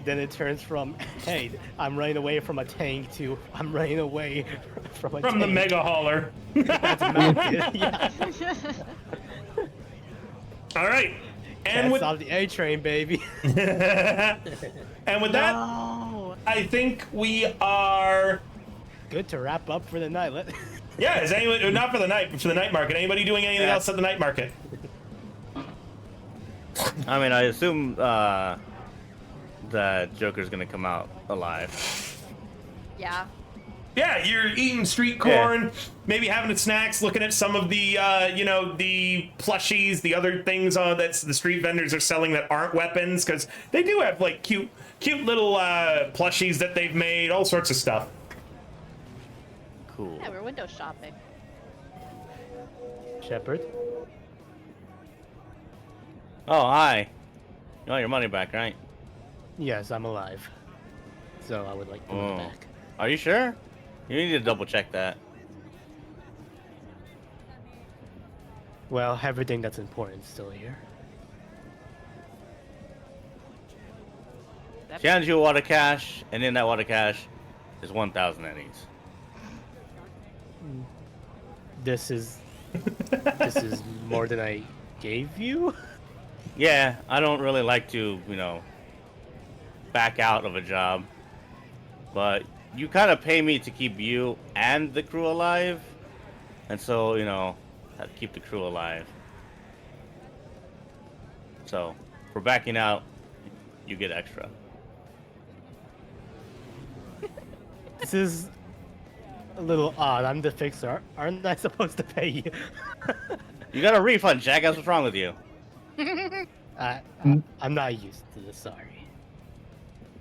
Then it turns from, hey, I'm running away from a tank to I'm running away from a tank. From the mega hauler. That's mounted. Yeah. All right. And Can't with, stop the A train, baby. and with that, No. I think we are... Good to wrap up for the night. Yeah, is anyone, not for the night, but for the night market. Anybody doing anything else at the night market? I mean, I assume that Joker's gonna come out alive. Yeah. Yeah, you're eating street corn, maybe having snacks, looking at some of the, the plushies, the other things that the street vendors are selling that aren't weapons, because they do have, like, cute little plushies that they've made, all sorts of stuff. Cool. Yeah, we're window shopping. Shepard. Oh, hi. You want your money back, right? Yes, I'm alive. So I would like to Oh. go back. Are you sure? You need to double check that. Well, everything that's important is still here. She hands you a wad of cash, and in that wad of cash is 1,000 pennies. This is more than I gave you. Yeah, I don't really like to, back out of a job. But you kind of pay me to keep you and the crew alive. And so, have to keep the crew alive. So, for backing out, you get extra. This is a little odd. I'm the fixer. Aren't I supposed to pay you? You got a refund, jackass. What's wrong with you? I'm not used to this. Sorry.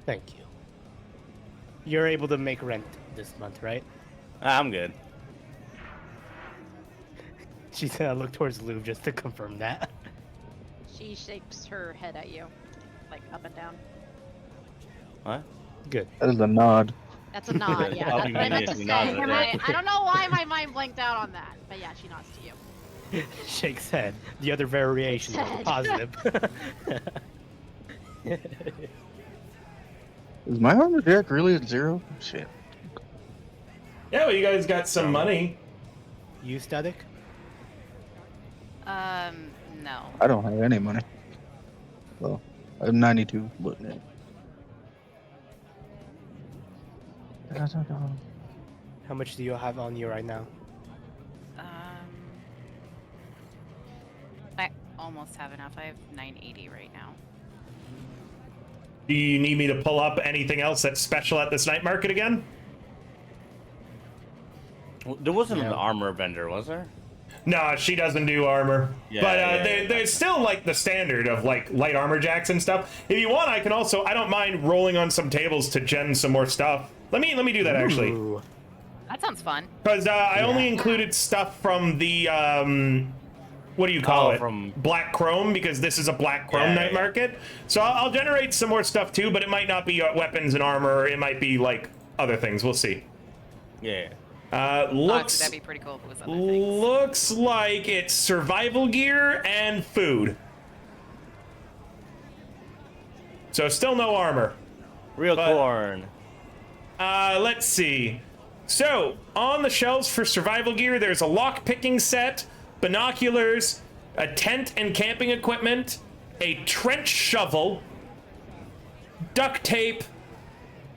Thank you. You're able to make rent this month, right? I'm good. She's gonna look towards Lou just to confirm that. She shakes her head at you, like up and down. What? Good. That is a nod. That's a nod, yeah. Oh, That's you what I meant to immediately say. nodded there. I don't know why my mind blanked out on that, but yeah, she nods to you. Shakes head. The other variation of the Head. positive. Is my armor deck really at 0? Shit. Yeah, well, you guys got some money. You static? No. I don't have any money. Well, I have 92, but yeah. How much do you have on you right now? I almost have enough. I have 980 right now. Do you need me to pull up anything else that's special at this night market again? There wasn't an No. armor vendor, was there? No, she doesn't do armor. Yeah, But yeah. there's still like the standard of like light armor jacks and stuff. If you want, I can also, I don't mind rolling on some tables to gen some more stuff. Let me do that actually. Ooh. That sounds fun. Because I only included stuff from the, what do you call it? From Black Chrome, because this is a Black Chrome Yeah, night yeah. market. So I'll generate some more stuff too, but it might not be weapons and armor, or it might be like other things. We'll see. Yeah. Looks That'd be pretty cool if it was other things. looks like it's survival gear and food. So still no armor. Real But- corn. Let's see. So, on the shelves for survival gear, there's a lock picking set, binoculars, a tent and camping equipment, a trench shovel, duct tape,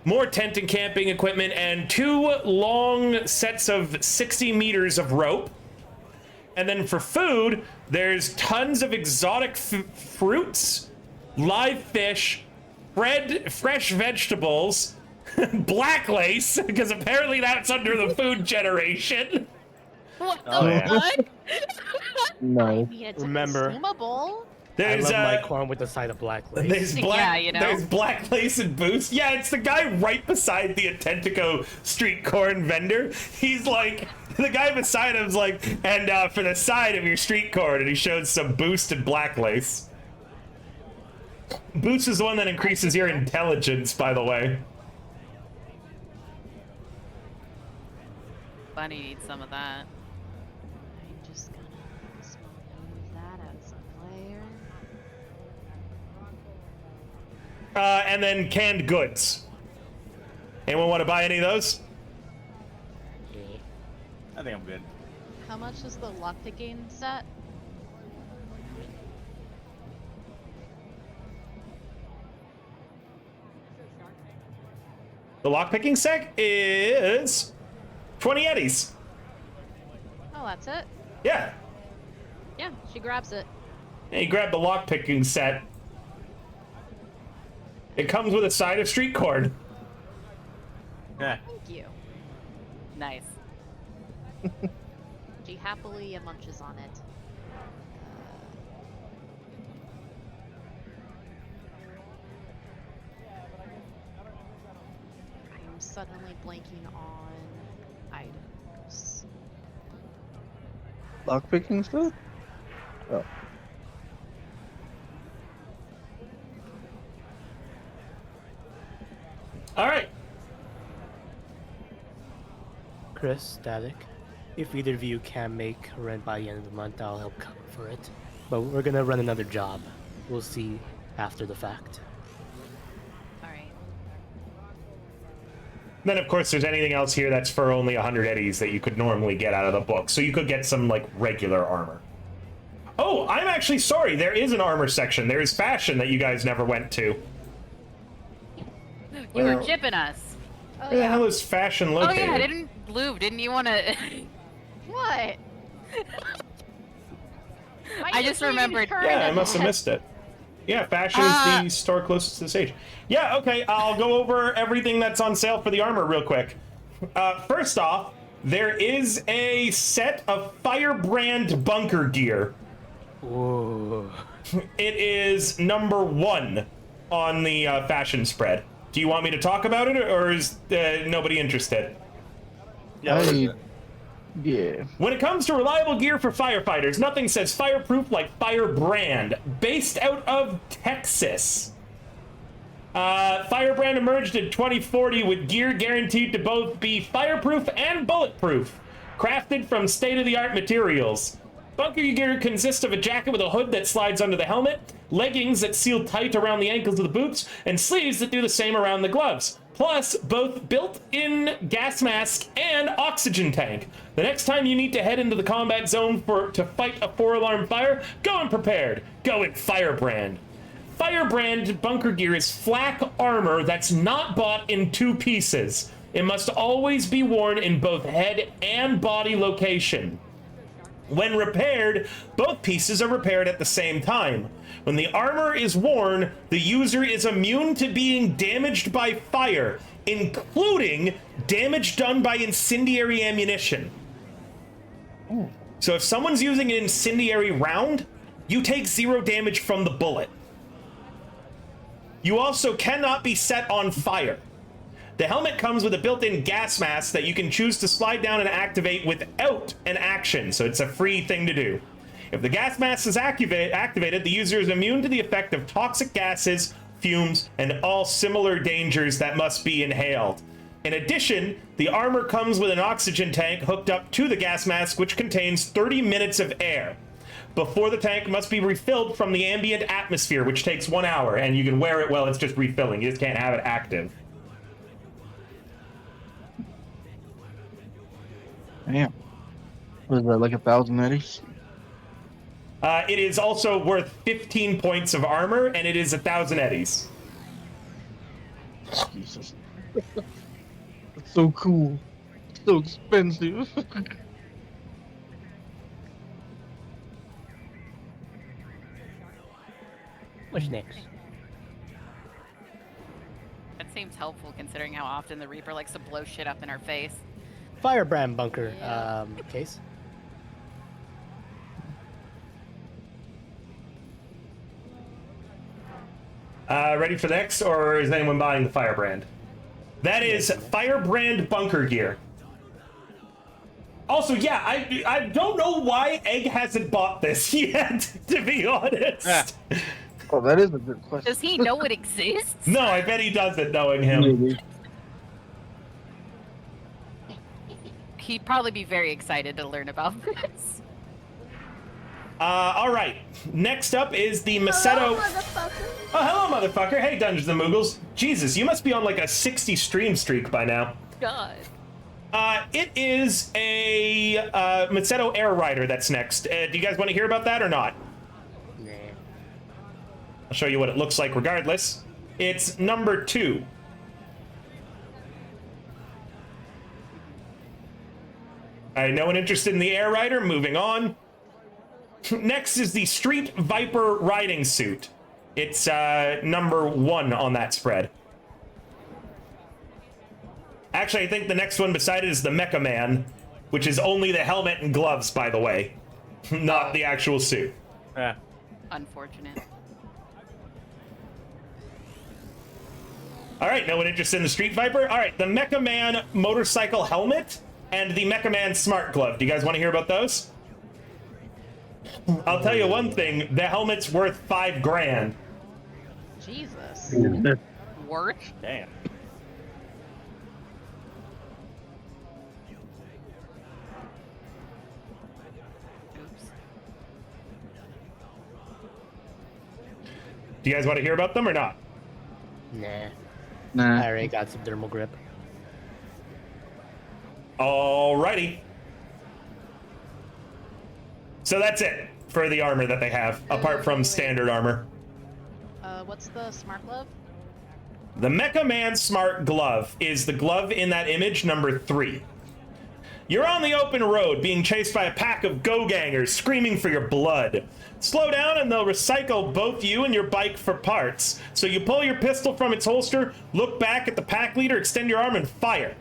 more tent and camping equipment, and 2 long sets of 60 meters of rope. And then for food, there's tons of exotic fruits, live fish, fresh vegetables, black lace, because apparently that's under the food generation. What the Oh, yeah. fuck? Nice. I mean, it's Remember- a consumable. I There's love my corn with the side of black lace. There's black, Yeah, you know. there's black lace and boots. Yeah, it's the guy right beside the Atentico street corn vendor. He's like, the guy beside him's like, and for the side of your street corn, and he shows some boost and black lace. Boost is the one that increases your intelligence, by the way. Bunny needs some of that. I'm just gonna remove that as a player. And then canned goods. Anyone want to buy any of those? I think I'm good. How much is the lockpicking set? The lockpicking set is 20 eddies. Oh, that's it? Yeah. Yeah, she grabs it. Hey, grab the lockpicking set. It comes with a side of street corn. Yeah. Thank you. Nice. She happily munches on it. I am suddenly blanking on items. Lockpicking stuff? Oh. All right. Chris, Static, if either of you can make rent by the end of the month, I'll help cover for it. But we're gonna run another job. We'll see after the fact. Alright. Then, of course, there's anything else here that's for only 100 eddies that you could normally get out of the book. So you could get some, like, regular armor. Oh, I'm actually sorry. There is an armor section. There is fashion that you guys never went to. You were Well- chipping us. Oh, Where the hell is fashion Oh located? yeah, didn't you want to? What? I just remembered. Yeah, I must have missed it. Yeah, fashion is the store closest to the stage. Yeah, okay, I'll go over everything that's on sale for the armor real quick. First off, there is a set of firebrand bunker gear. Whoa. It is number 1 on the fashion spread. Do you want me to talk about it, or is nobody interested? Yeah. When it comes to reliable gear for firefighters, nothing says fireproof like Firebrand, based out of Texas. Firebrand emerged in 2040 with gear guaranteed to both be fireproof and bulletproof, crafted from state-of-the-art materials. Bunker gear consists of a jacket with a hood that slides under the helmet, leggings that seal tight around the ankles of the boots, and sleeves that do the same around the gloves. Plus, both built-in gas mask and oxygen tank. The next time you need to head into the combat zone to fight a 4-alarm fire, go in prepared. Go in Firebrand. Firebrand bunker gear is flak armor that's not bought in 2 pieces. It must always be worn in both head and body location. When repaired, both pieces are repaired at the same time. When the armor is worn, the user is immune to being damaged by fire, including damage done by incendiary ammunition. So if someone's using an incendiary round, you take 0 damage from the bullet. You also cannot be set on fire. The helmet comes with a built-in gas mask that you can choose to slide down and activate without an action, so it's a free thing to do. If the gas mask is activated, the user is immune to the effect of toxic gases, fumes, and all similar dangers that must be inhaled. In addition, the armor comes with an oxygen tank hooked up to the gas mask, which contains 30 minutes of air. Before the tank must be refilled from the ambient atmosphere, which takes 1 hour, and you can wear it while it's just refilling. You just can't have it active. Damn. What is that, like 1,000 eddies? It is also worth 15 points of armor, and it is 1,000 eddies. Jesus. That's so cool. So expensive. What's next? That seems helpful considering how often the Reaper likes to blow shit up in our face. Firebrand bunker case. Ready for the next, or is anyone buying the Firebrand? That is Firebrand bunker gear. Also, yeah, I don't know why Egg hasn't bought this yet, to be honest. Oh, that is a good question. Does he know it exists? No, I bet he doesn't, knowing him. Maybe. He'd probably be very excited to learn about this. All right. Next up is the Macedo. Oh, hello, motherfucker. Hey, Dungeons and Moogles. Jesus, you must be on like a 60 stream streak by now. God. It is a Macedo Air Rider that's next. Do you guys want to hear about that or not? Nah. I'll show you what it looks like regardless. It's number 2. All right, no one interested in the Air Rider? Moving on. Next is the Street Viper riding suit. It's number 1 on that spread. Actually, I think the next one beside it is the Mecha Man, which is only the helmet and gloves, by the way, not the actual suit. Yeah. Unfortunate. All right, no one interested in the Street Viper? All right, the Mecha Man motorcycle helmet and the Mecha Man smart glove. Do you guys want to hear about those? I'll tell you one thing, the helmet's worth $5,000. Jesus. Worth? Damn. Oops. Do you guys want to hear about them or not? Nah. I Nah. already got some thermal grip. Alrighty. So that's it for the armor that they have, apart from standard armor. What's the smart glove? The Mecha Man Smart Glove is the glove in that image, number 3. You're on the open road, being chased by a pack of go-gangers screaming for your blood. Slow down and they'll recycle both you and your bike for parts. So you pull your pistol from its holster, look back at the pack leader, extend your arm, and fire.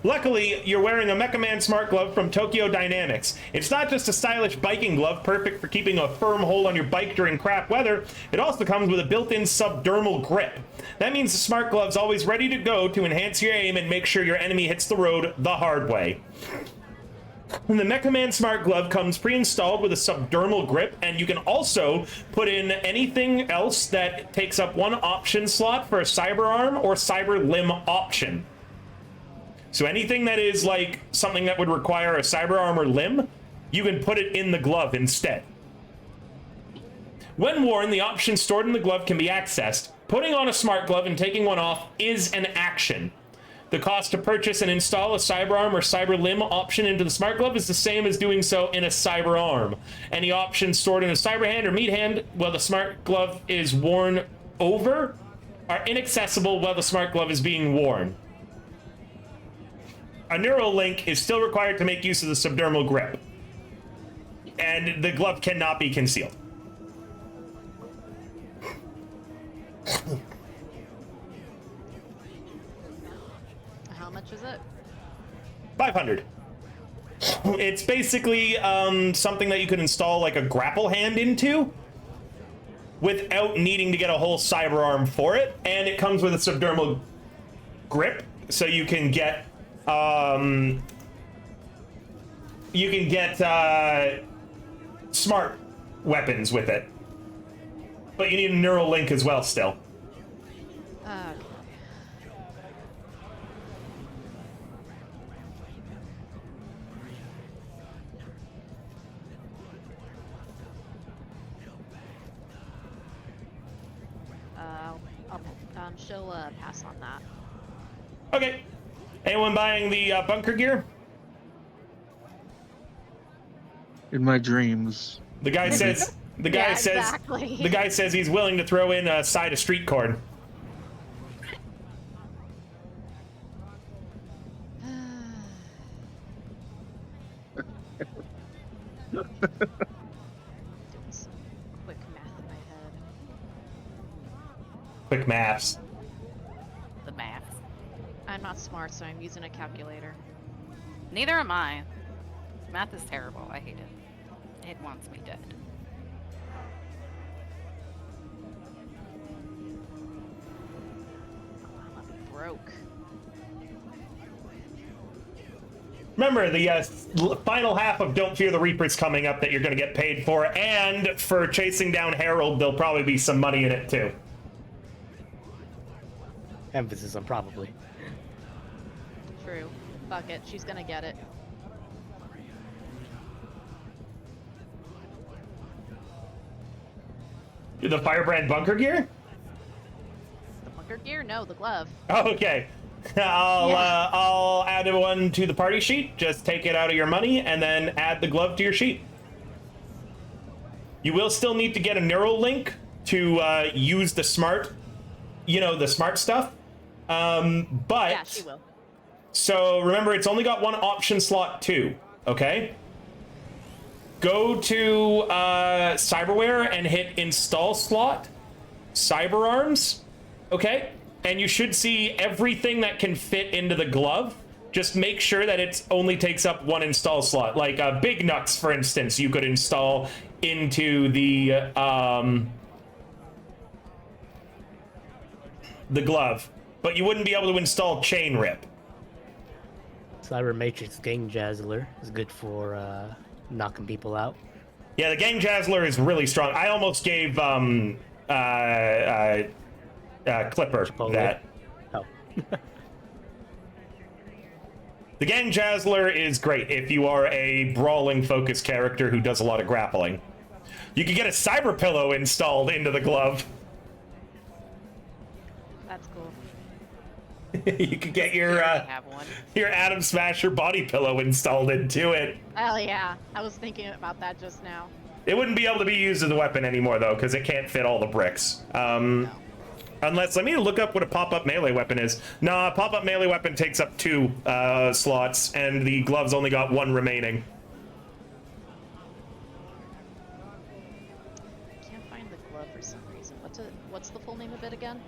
Luckily, you're wearing a Mecha Man Smart Glove from Tokyo Dynamics. It's not just a stylish biking glove, perfect for keeping a firm hold on your bike during crap weather. It also comes with a built-in subdermal grip. That means the Smart Glove's always ready to go to enhance your aim and make sure your enemy hits the road the hard way. The Mecha Man Smart Glove comes pre-installed with a subdermal grip, and you can also put in anything else that takes up one option slot for a cyber arm or cyber limb option. So anything that is like something that would require a cyber arm or limb, you can put it in the glove instead. When worn, the options stored in the glove can be accessed. Putting on a smart glove and taking one off is an action. The cost to purchase and install a cyber arm or cyber limb option into the smart glove is the same as doing so in a cyber arm. Any options stored in a cyber hand or meat hand while the smart glove is worn over are inaccessible while the smart glove is being worn. A neural link is still required to make use of the subdermal grip, and the glove cannot be concealed. How much much is it? 500. It's basically something that you could install like a grapple hand into without needing to get a whole cyber arm for it, and it comes with a subdermal grip, so you can get smart weapons with it. But you need a neural link as well still. Okay. She'll pass on that. Okay. Anyone buying the bunker gear? In my dreams. The guy says. The guy Yeah, says. exactly. The guy says he's willing to throw in a side of street corn. Doing some quick math in my head. Quick maths. The math. I'm not smart, so I'm using a calculator. Neither am I. Math is terrible. I hate it. It wants me dead. I'm gonna be broke. Remember, the final half of Don't Fear the Reaper's coming up that you're going to get paid for, and for chasing down Harold, there'll probably be some money in it too. Emphasis on probably. True. Fuck it. She's gonna get it. The Firebrand bunker gear? The bunker gear? No, the glove. Oh, okay. I'll add one to the party sheet. Just take it out of your money and then add the glove to your sheet. You will still need to get a neural link to use the smart, the smart stuff. But Yeah, she will. so remember, it's only got one option slot too. Okay. Go to Cyberware and hit install slot, Cyber Arms, okay? And you should see everything that can fit into the glove. Just make sure that it only takes up one install slot. Like Big Nuts, for instance, you could install into the glove, but you wouldn't be able to install Chain Rip. Cyber Matrix Gang Jazzler is good for knocking people out. Yeah, the Gang Jazzler is really strong. I almost gave Clipper Chipotle. that. Oh. The Gang Jazzler is great if you are a brawling focused character who does a lot of grappling. You can get a cyber pillow installed into the glove. That's cool. You could get your Have one. Atom Smasher body pillow installed into it. Hell yeah. I was thinking about that just now. It wouldn't be able to be used as a weapon anymore though, because it can't fit all the bricks. No. Unless, let me look up what a pop-up melee weapon is. Nah, a pop-up melee weapon takes up 2 slots, and the glove's only got 1 remaining. I can't find the glove for some reason. What's the full name of it again?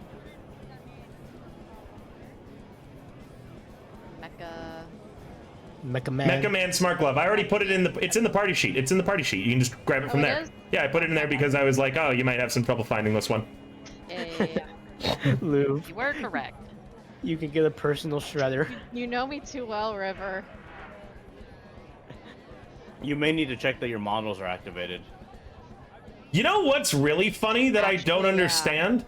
Mecha Man. Mecha Man Smart Glove. I already put it in it's in the party sheet. It's in the party sheet. You can just grab it from Oh, it there. is? Yeah, I put it in there because I was like, oh, you might have some trouble finding this one. Yeah. Lou, You were correct. you can get a personal shredder. You know me too well, River. You may need to check that your models are activated. You know what's really funny that I don't Actually, yeah. understand?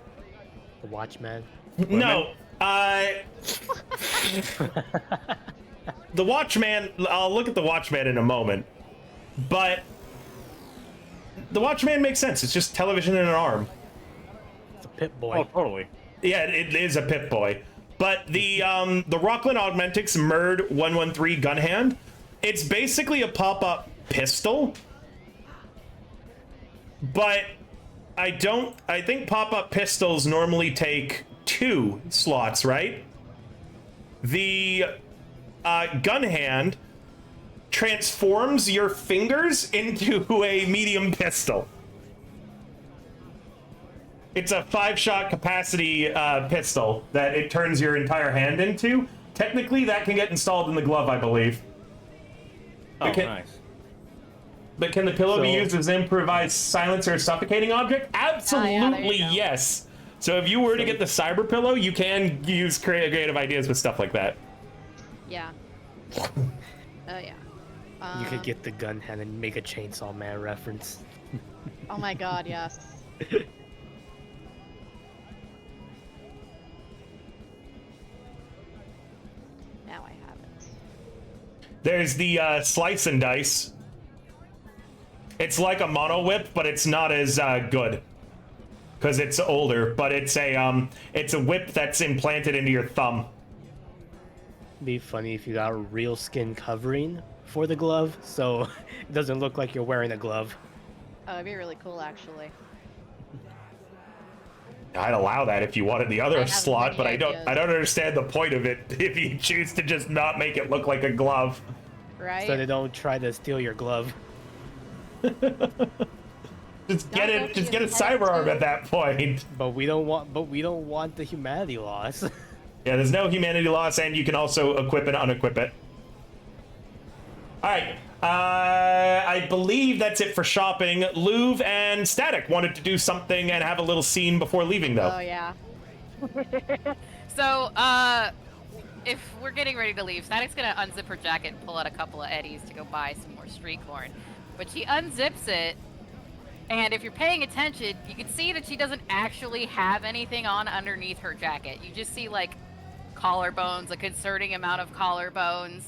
The Watchman. No. The Watchman, I'll look at the Watchman in a moment. But the Watchman makes sense. It's just television and an arm. It's a Pip Boy. Oh, totally. Yeah, it is a Pip Boy. But the Rockland Augmentics Murd 113 gun hand, it's basically a pop-up pistol. But I think pop-up pistols normally take 2 slots, right? The gun hand transforms your fingers into a medium pistol. It's a 5-shot capacity pistol that it turns your entire hand into. Technically, that can get installed in the glove, I believe. Oh, Okay. nice. But can the pillow be So- used as improvised silencer or suffocating object? Absolutely go. yes. So if you were to get the cyber pillow, you can use creative ideas with stuff like that. Yeah. Yeah. You could get the gun hand and make a Chainsaw Man reference. Oh my god, yes. Now I have it. There's the slice and dice. It's like a mono whip, but it's not as good because it's older. But it's a whip that's implanted into your thumb. Be funny if you got real skin covering for the glove, so it doesn't look like you're wearing a glove. Oh, it'd be really cool, actually. I'd allow that if you wanted the I other have slot, many but ideas. I don't understand the point of it if you choose to just not make it look like a glove. Right? So they don't try to steal your glove. Just get Don't it, just be get a entitled cyber arm to- at that point. But we don't want the humanity loss. Yeah, there's no humanity loss, and you can also equip and unequip it. All right, I believe that's it for shopping. Louv and Static wanted to do something and have a little scene before leaving, though. Oh, yeah. So, if we're getting ready to leave, Static's gonna unzip her jacket and pull out a couple of eddies to go buy some more street corn. But she unzips it, and if you're paying attention, you can see that she doesn't actually have anything on underneath her jacket. You just see, like, collarbones, a concerning amount of collarbones,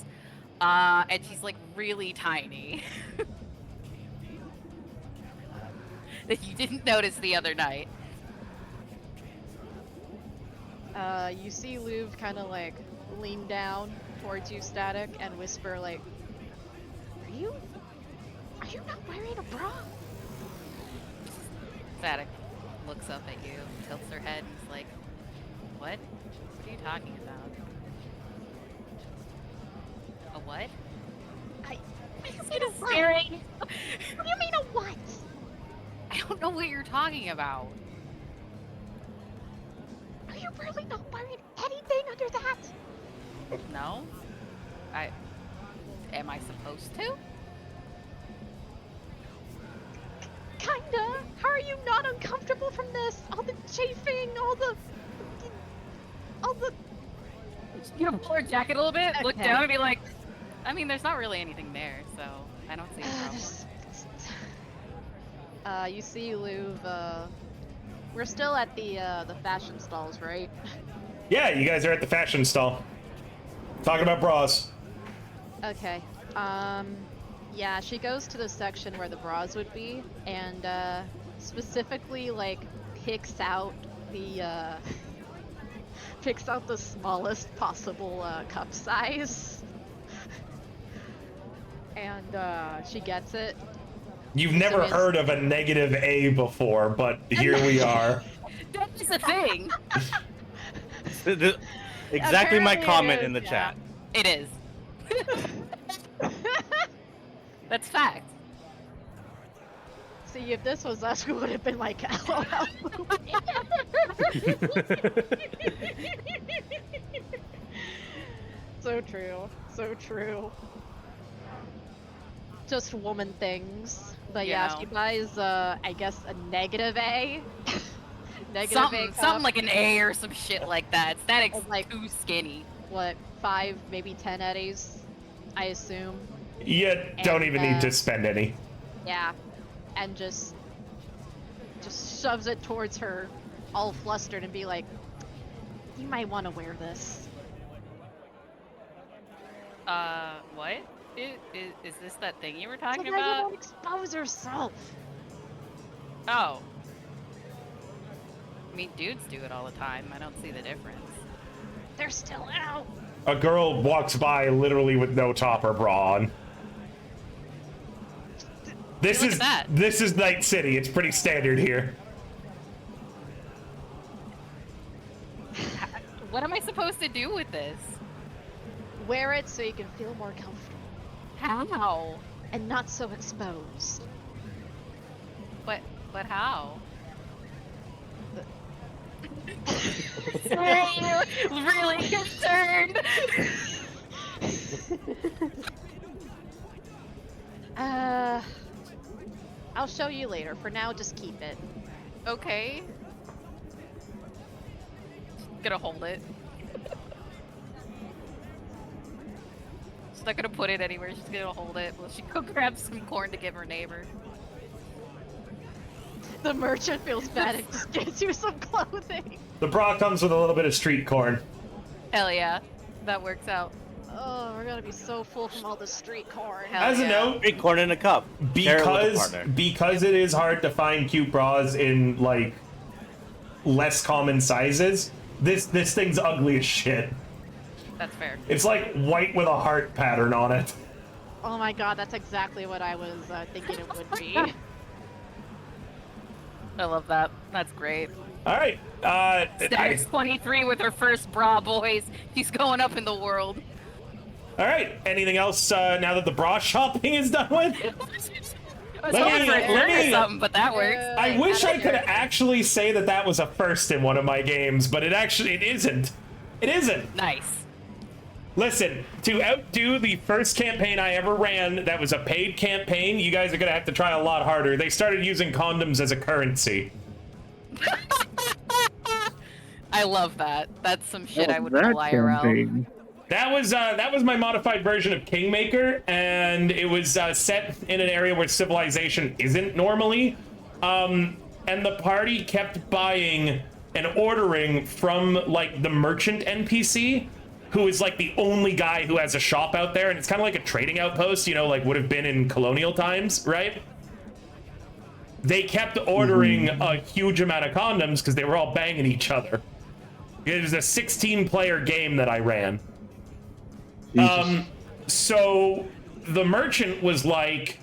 and she's, like, really tiny. That you didn't notice the other night. You see Louv kind of like lean down towards you, Static, and whisper like, Are you not wearing a bra? Static looks up at you, tilts her head, and is like, What? What are you talking about? A what? What Staring. do you mean a what? I don't know what you're talking about. Are you really not wearing anything under that? No? Am I supposed to? Kinda. How are you not uncomfortable from this? All the chafing, all the... You know, pull her jacket a little bit, look Okay. down, and be like, I mean, there's not really anything there, so I don't see a problem. You see Louv, we're still at the fashion stalls, right? Yeah, you guys are at the fashion stall. Talking about bras. Okay. Yeah, she goes to the section where the bras would be, and specifically like picks out the smallest possible cup size, and she gets it. You've never it's- heard of a negative A before, but here we are. That's the thing. Exactly my Apparently it comment is, in the yeah. chat. It is. That's fact. See, if this was us, we would have been like, LOL. So true. So true. Just woman things. But You yeah, know. she buys, I guess, a negative A. Negative Something, A cup. something like an A or some shit like that. Static's It's like- too skinny. What, 5, maybe 10 eddies, I assume. You don't And, even need to spend any. Yeah. And just shoves it towards her, all flustered, and be like, you might want to wear this. What? Is this that thing you were So talking that you about? won't expose yourself. Oh. I mean, dudes do it all the time. I don't see the difference. They're still out. A girl walks by literally with no top or bra on. This Look is at that. this is Night City. It's pretty standard here. What am I supposed to do with this? Wear it so you can feel more comfortable How? and not so exposed. But how? really concerned. I'll show you later. For now, just keep it. Okay. Gonna hold it. She's not gonna put it anywhere. She's gonna hold it. Well, she go grab some corn to give her neighbor. The merchant feels bad and just gets you some clothing. The bra comes with a little bit of street corn. Hell yeah, that works out. Oh, we're gonna be so full from all the street corn. Hell As a yeah. note, Big corn in a cup. Share it with a because partner. it is hard to find cute bras in like less common sizes, this thing's ugly as shit. That's fair. It's like white with a heart pattern on it. Oh my god, that's exactly what I was thinking it would be. I love that. That's great. All right. Static's 23 with her first bra, boys. She's going up in the world. All right. Anything else now that the bra shopping is done with? I was Let hoping me- for a let third or me- something, but that works. I wish I could actually say that that was a first in one of my games, but it isn't. It isn't. Nice. Listen, to outdo the first campaign I ever ran that was a paid campaign, you guys are going to have to try a lot harder. They started using condoms as a currency. I love that. That's some shit I would That pull IRL. campaign. That was my modified version of Kingmaker, and it was set in an area where civilization isn't normally. And the party kept buying and ordering from like the merchant NPC, who is like the only guy who has a shop out there, and it's kind of like a trading outpost, you know, like would have been in colonial times, right? They kept ordering a huge amount of condoms because they were all banging each other. It was a 16-player game that I ran. So the merchant was like,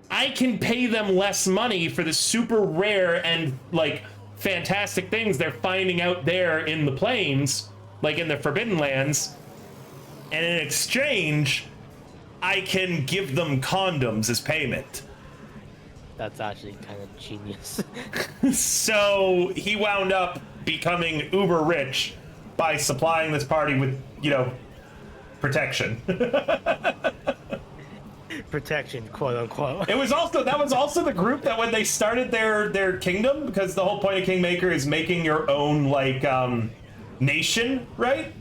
I can pay them less money for the super rare and like fantastic things they're finding out there in the plains, like in the Forbidden Lands, and in exchange, I can give them condoms as payment. That's actually kind of genius. So he wound up becoming uber rich by supplying this party with, you know, protection. Protection, quote unquote. That was also the group that when they started their kingdom, because the whole point of Kingmaker is making your own like nation, right?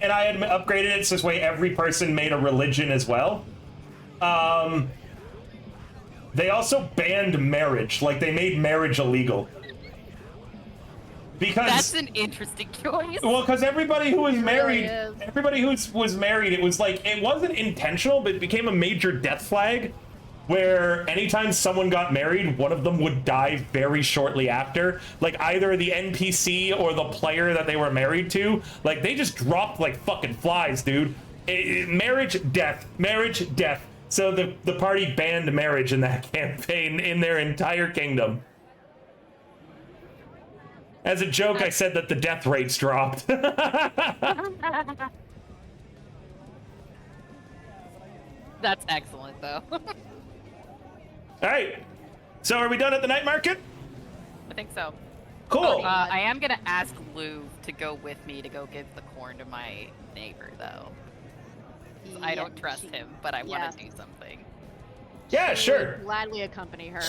And I had upgraded it so this way every person made a religion as well. They also banned marriage, like they made marriage illegal. Because That's an interesting choice. well, because everybody who was married, is. everybody who was married, it was like it wasn't intentional, but it became a major death flag. Where anytime someone got married, one of them would die very shortly after. Like either the NPC or the player that they were married to. Like they just dropped like fucking flies, dude. Marriage, death, marriage, death. So the party banned marriage in that campaign in their entire kingdom. As a joke, I said that the death rates dropped. That's excellent, though. All right. So are we done at the night market? I think so. Cool. I am gonna ask Lou to go with me to go give the corn to my neighbor, though. I don't trust him, but I want to do something. Yeah, She sure. would gladly accompany her.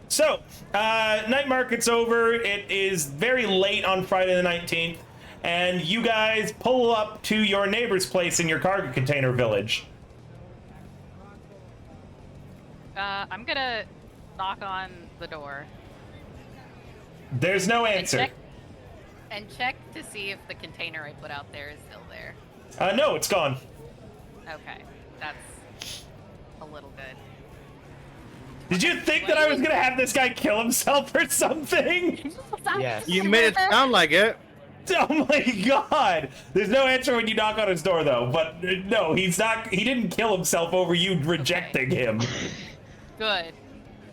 So, night market's over. It is very late on Friday the 19th, and you guys pull up to your neighbor's place in your cargo container village. I'm gonna knock on the door. There's no answer. And check to see if the container I put out there is still there. No, it's gone. Okay, that's a little good. Did you think that I was gonna have this guy kill himself or something? Yes. You made it sound like it. Oh my god! There's no answer when you knock on his door, though. But no, he's not. He didn't kill himself over you rejecting him. Good.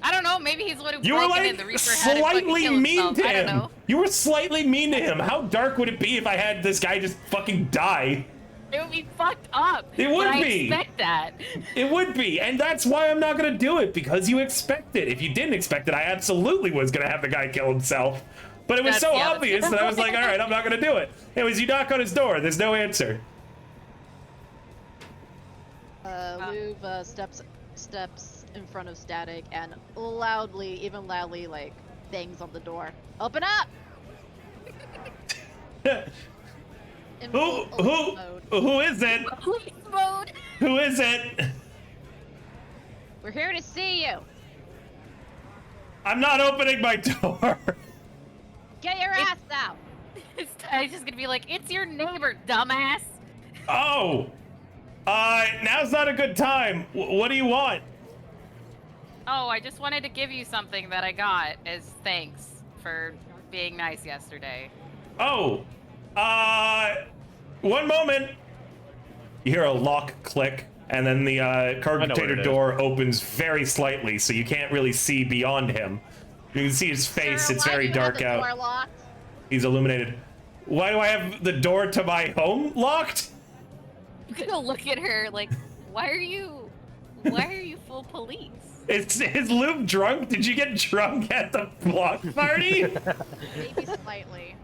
I don't know. Maybe he's the one who You were broke it like and the Reaper had him fucking slightly kill mean himself. to I don't him. know. You were slightly mean to him. How dark would it be if I had this guy just fucking die? It would be fucked up. It would but be. I expect that. It would be, and that's why I'm not gonna do it, because you expect it. If you didn't expect it, I absolutely was gonna have the guy kill himself. But it was so That's obvious that I was like, all right, I'm not gonna do it. It was you knock on his door. There's no answer. Luve steps in front of Static and loudly, even loudly, like bangs on the door. Open up! In full police mode. Who is it? Police mode. Who is it? We're here to see you. I'm not opening my door. Get your ass out. I was just gonna be like, it's your neighbor, dumbass. Oh, now's not a good time. What do you want? Oh, I just wanted to give you something that I got as thanks for being nice yesterday. Oh, one moment. You hear a lock click, and then the cargo container door opens very slightly, so you can't really see beyond him. You can see his face. Sir, It's why very do you have dark the out. door locked? He's illuminated. Why do I have the door to my home locked? I'm gonna look at her like, why are you full police? Is Luke drunk? Did you get drunk at the block party? Maybe slightly.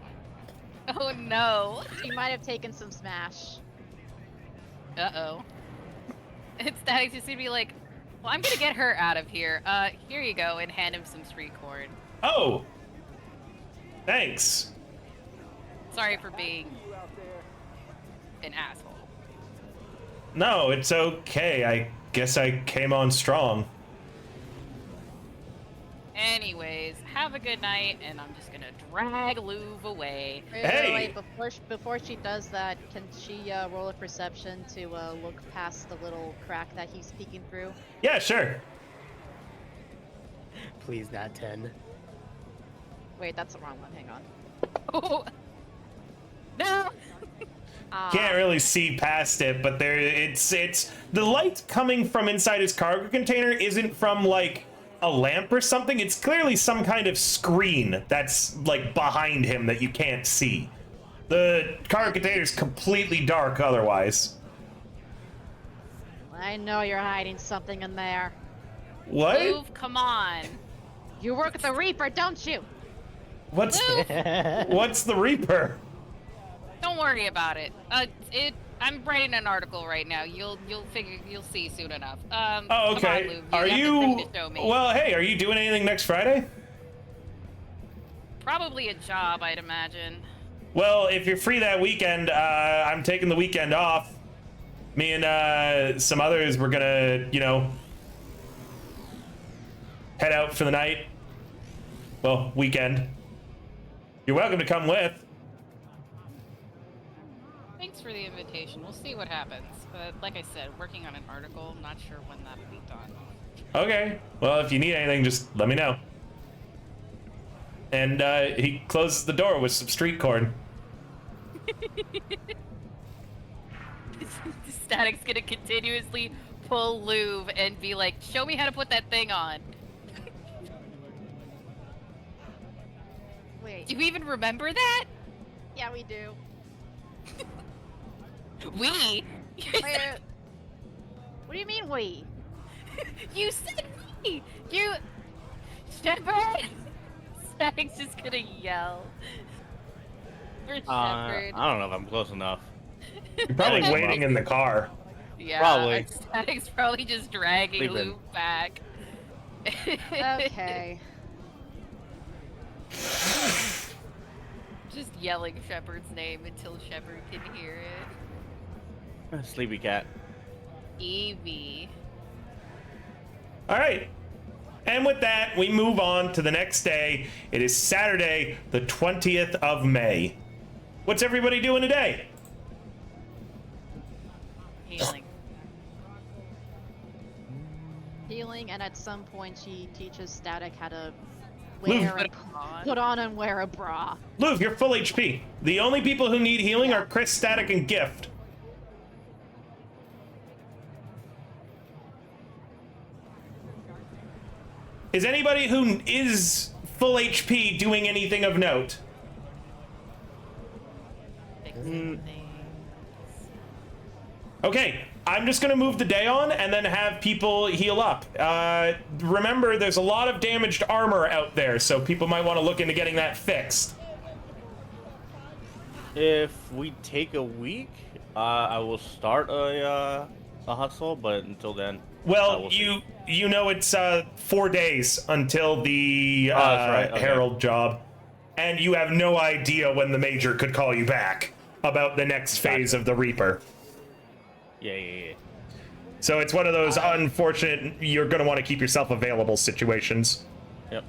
Oh no. You might have taken some smash. Uh-oh. It's Static's just gonna be like, well, I'm gonna get her out of here. Here you go, and hand him some street corn. Oh. Thanks. Sorry for being an asshole. No, it's okay. I guess I came on strong. Anyways, have a good night, and I'm just gonna drag Luve away. Hey! Wait, before she does that, can she roll a perception to look past the little crack that he's peeking through? Yeah, sure. Please, not 10. Wait, that's the wrong one. Hang on. Oh. No! Can't really see past it, but it's the light coming from inside his cargo container isn't from like a lamp or something. It's clearly some kind of screen that's like behind him that you can't see. The cargo container is completely dark otherwise. I know you're hiding something in there. What? Luve, come on. You work at the Reaper, don't you? What's the Reaper? Don't worry about it. I'm writing an article right now. You'll see soon enough. Oh, okay. Come on, Luve. Are have you? this thing to show me. Well, hey, are you doing anything next Friday? Probably a job, I'd imagine. Well, if you're free that weekend, I'm taking the weekend off. Me and some others, we're gonna, head out for the night. Well, weekend. You're welcome to come with. Thanks for the invitation. We'll see what happens. But like I said, working on an article. I'm not sure when that'll be done. Okay. Well, if you need anything, just let me know. And he closes the door with some street corn. Static's gonna continuously pull Luve and be like, show me how to put that thing on. Wait. Do you even remember that? Yeah, we do. We? Wait, what do you mean we? You said we! You... Shepard! Static's just gonna yell. For Shepard. I don't know if I'm close enough. You're probably waiting in the car. Yeah, Probably. Static's probably just dragging Sleeping. Luve back. Okay. Just yelling Shepard's name until Shepard can hear it. Sleepy cat. Evie. All right. And with that, we move on to the next day. It is Saturday, the 20th of May. What's everybody doing today? Healing. Healing, and at some point she teaches Static how to Luve. put on and wear a bra. Luve, you're full HP. The only people who need healing are Chris, Static, and Gift. Is anybody who is full HP doing anything of note? Fixing things. Okay, I'm just gonna move the day on and then have people heal up. Remember, there's a lot of damaged armor out there, so people might want to look into getting that fixed. If we take a week, I will start a hustle, but until then. Well, we'll see. you know it's 4 days until the that's right. Okay. Herald job, and you have no idea when the Major could call you back about the next phase of the Reaper. Yeah. So it's one of those unfortunate, you're going to want to keep yourself available situations. Yep.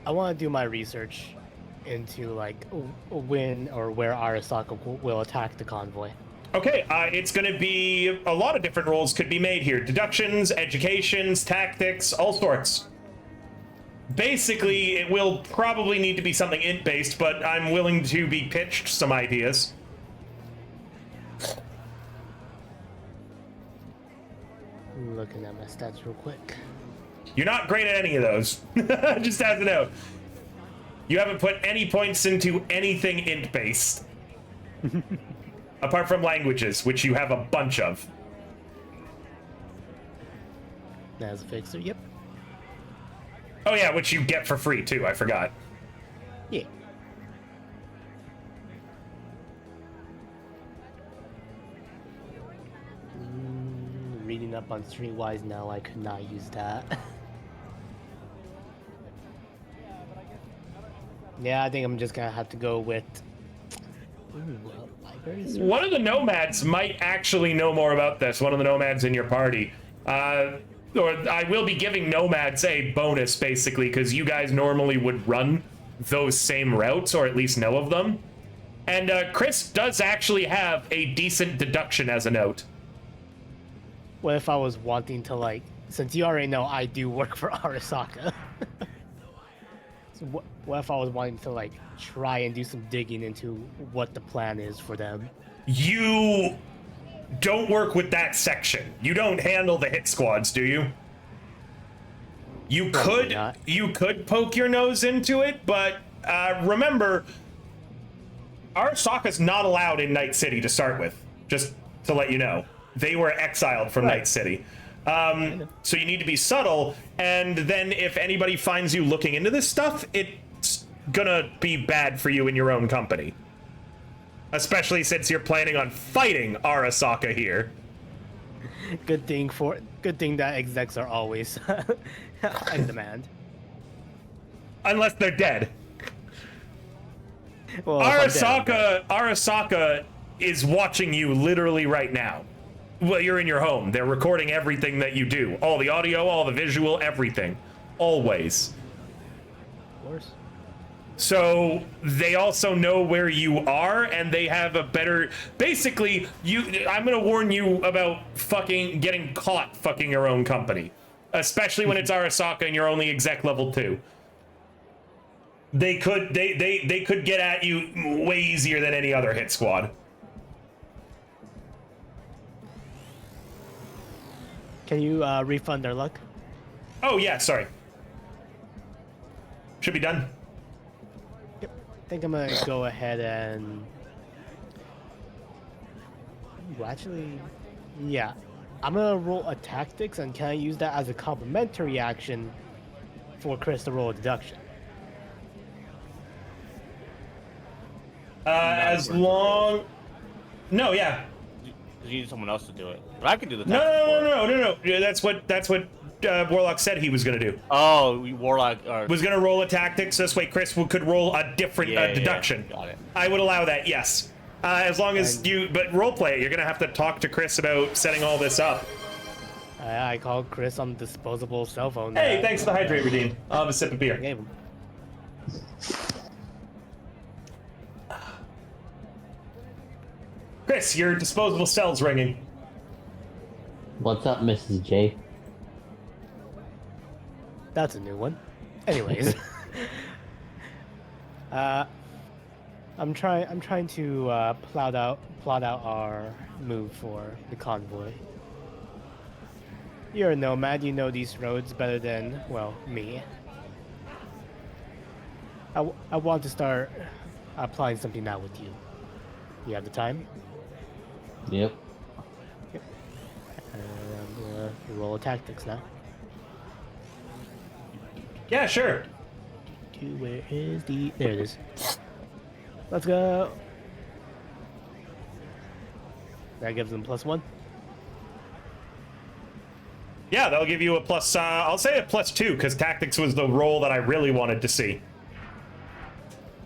I want to do my research into like when or where Arasaka will attack the convoy. Okay, it's going to be a lot of different roles could be made here. Deductions, educations, tactics, all sorts. Basically, it will probably need to be something int-based, but I'm willing to be pitched some ideas. Looking at my stats real quick. You're not great at any of those. Just as a note. You haven't put any points into anything int-based. Apart from languages, which you have a bunch of. As a fixer, yep. Oh yeah, which you get for free too, I forgot. Yeah. Reading up on Streetwise now, I could not use that. Yeah, I think I'm just gonna have to go with... libraries? One of the nomads might actually know more about this, one of the nomads in your party. Or I will be giving nomads a bonus, basically, because you guys normally would run those same routes, or at least know of them. And Chris does actually have a decent deduction as a note. What if I was wanting to, like, since you already know I do work for Arasaka, so what if I was wanting to, like, try and do some digging into what the plan is for them? You don't work with that section. You don't handle the hit squads, do you? You could poke your nose into it, but remember, Arasaka's not allowed in Night City to start with, just to let you know. They were exiled from Night City. So you need to be subtle, and then if anybody finds you looking into this stuff, it's gonna be bad for you in your own company. Especially since you're planning on fighting Arasaka here. Good thing that execs are always in demand. Unless they're dead. Well, if I'm dead, Arasaka is watching you literally right now. Well, you're in your home. They're recording everything that you do. All the audio, all the visual, everything. Always. of course. So they also know where you are, and they have a better... Basically, I'm gonna warn you about fucking getting caught fucking your own company. Especially when it's Arasaka and you're only exec level 2. They could get at you way easier than any other hit squad. Can you refund their luck? Oh yeah, sorry. Should be done. Yep. I think I'm gonna go ahead and... Ooh, actually, yeah. I'm gonna roll a tactics, and can I use that as a complementary action for Chris to roll a deduction? As long... No, yeah. You need someone else to do it. But I can do the No. Yeah, that's what Warlock said he was gonna do. Oh, Warlock Was gonna roll a tactics. This way, Chris could roll a different deduction. Got it. I would allow that. Yes, as long as but roleplay it. You're gonna have to talk to Chris about setting all this up. I called Chris on disposable cell phone. Hey, thanks for the hydrate, Redeem. I'll have a sip of beer. I gave him. Chris, your disposable cell's ringing. What's up, Mrs. J? That's a new one. Anyways, I'm trying to plot out our move for the convoy. You're a nomad. You know these roads better than, well, me. I want to start applying something out with you. You have the time? Yep. Yep. And I'm gonna roll tactics now. Yeah, sure. Where is the... There it is. Let's go. That gives them +1. Yeah, that'll give you a plus, I'll say a +2, because tactics was the role that I really wanted to see.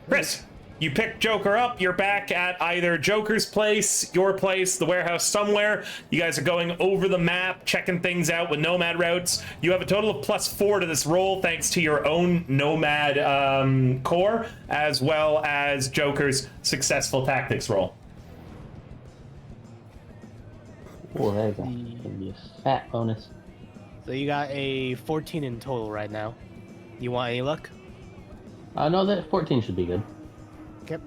Chris, you pick Joker up, you're back at either Joker's place, your place, the warehouse somewhere. You guys are going over the map, checking things out with nomad routes. You have a total of +4 to this roll, thanks to your own nomad core, as well as Joker's successful tactics roll. Oh, that's gonna be a fat bonus. So you got a 14 in total right now. You want any luck? No, that 14 should be good. Yep.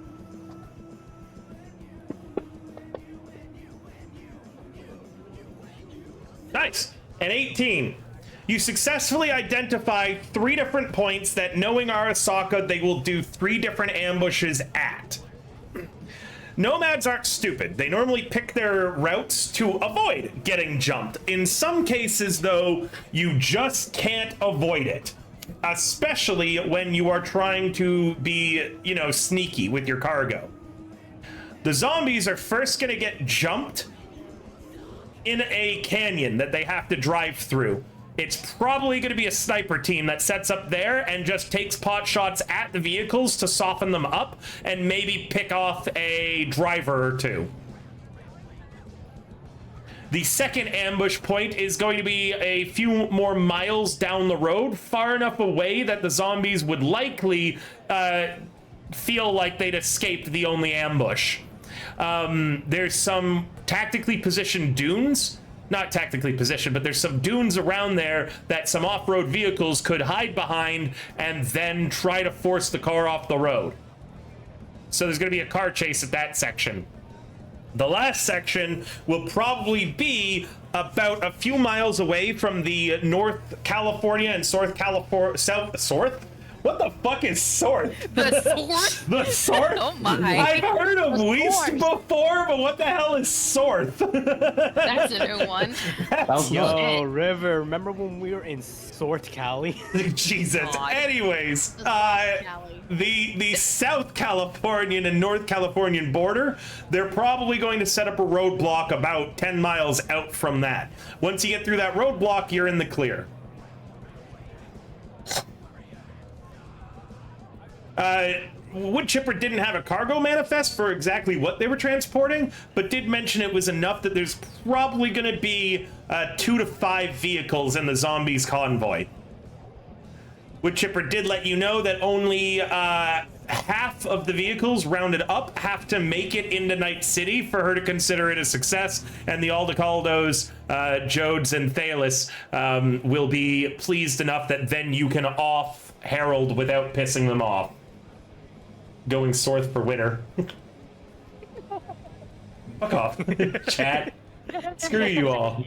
Nice. An 18. You successfully identify 3 different points that, knowing Arasaka, they will do 3 different ambushes at. Nomads aren't stupid. They normally pick their routes to avoid getting jumped. In some cases, though, you just can't avoid it. Especially when you are trying to be, you know, sneaky with your cargo. The zombies are first gonna get jumped in a canyon that they have to drive through. It's probably going to be a sniper team that sets up there and just takes pot shots at the vehicles to soften them up and maybe pick off a driver or 2. The second ambush point is going to be a few more miles down the road, far enough away that the zombies would likely feel like they'd escaped the only ambush. There's some tactically positioned dunes. Not tactically positioned, but there's some dunes around there that some off-road vehicles could hide behind and then try to force the car off the road. So there's going to be a car chase at that section. The last section will probably be about a few miles away from the North California and South California... South? What the fuck is Sorth? The Sorth? The Sorth? Oh my. I've heard of Weast before, but what the hell is Sorth? That's a new one. Sounds Yo, good. River, remember when we were in Sort Cali? Jesus. God. Anyways, Cali. the South Californian and North Californian border, they're probably going to set up a roadblock about 10 miles out from that. Once you get through that roadblock, you're in the clear. Wood Chipper didn't have a cargo manifest for exactly what they were transporting, but did mention it was enough that there's probably going to be 2 to 5 vehicles in the zombies convoy. Wood Chipper did let you know that only half of the vehicles, rounded up, have to make it into Night City for her to consider it a success, and the Aldecaldos, Jodes, and Thalis will be pleased enough that then you can off Herald without pissing them off. Going Sorth for winner. Fuck off. Chat. Screw you all.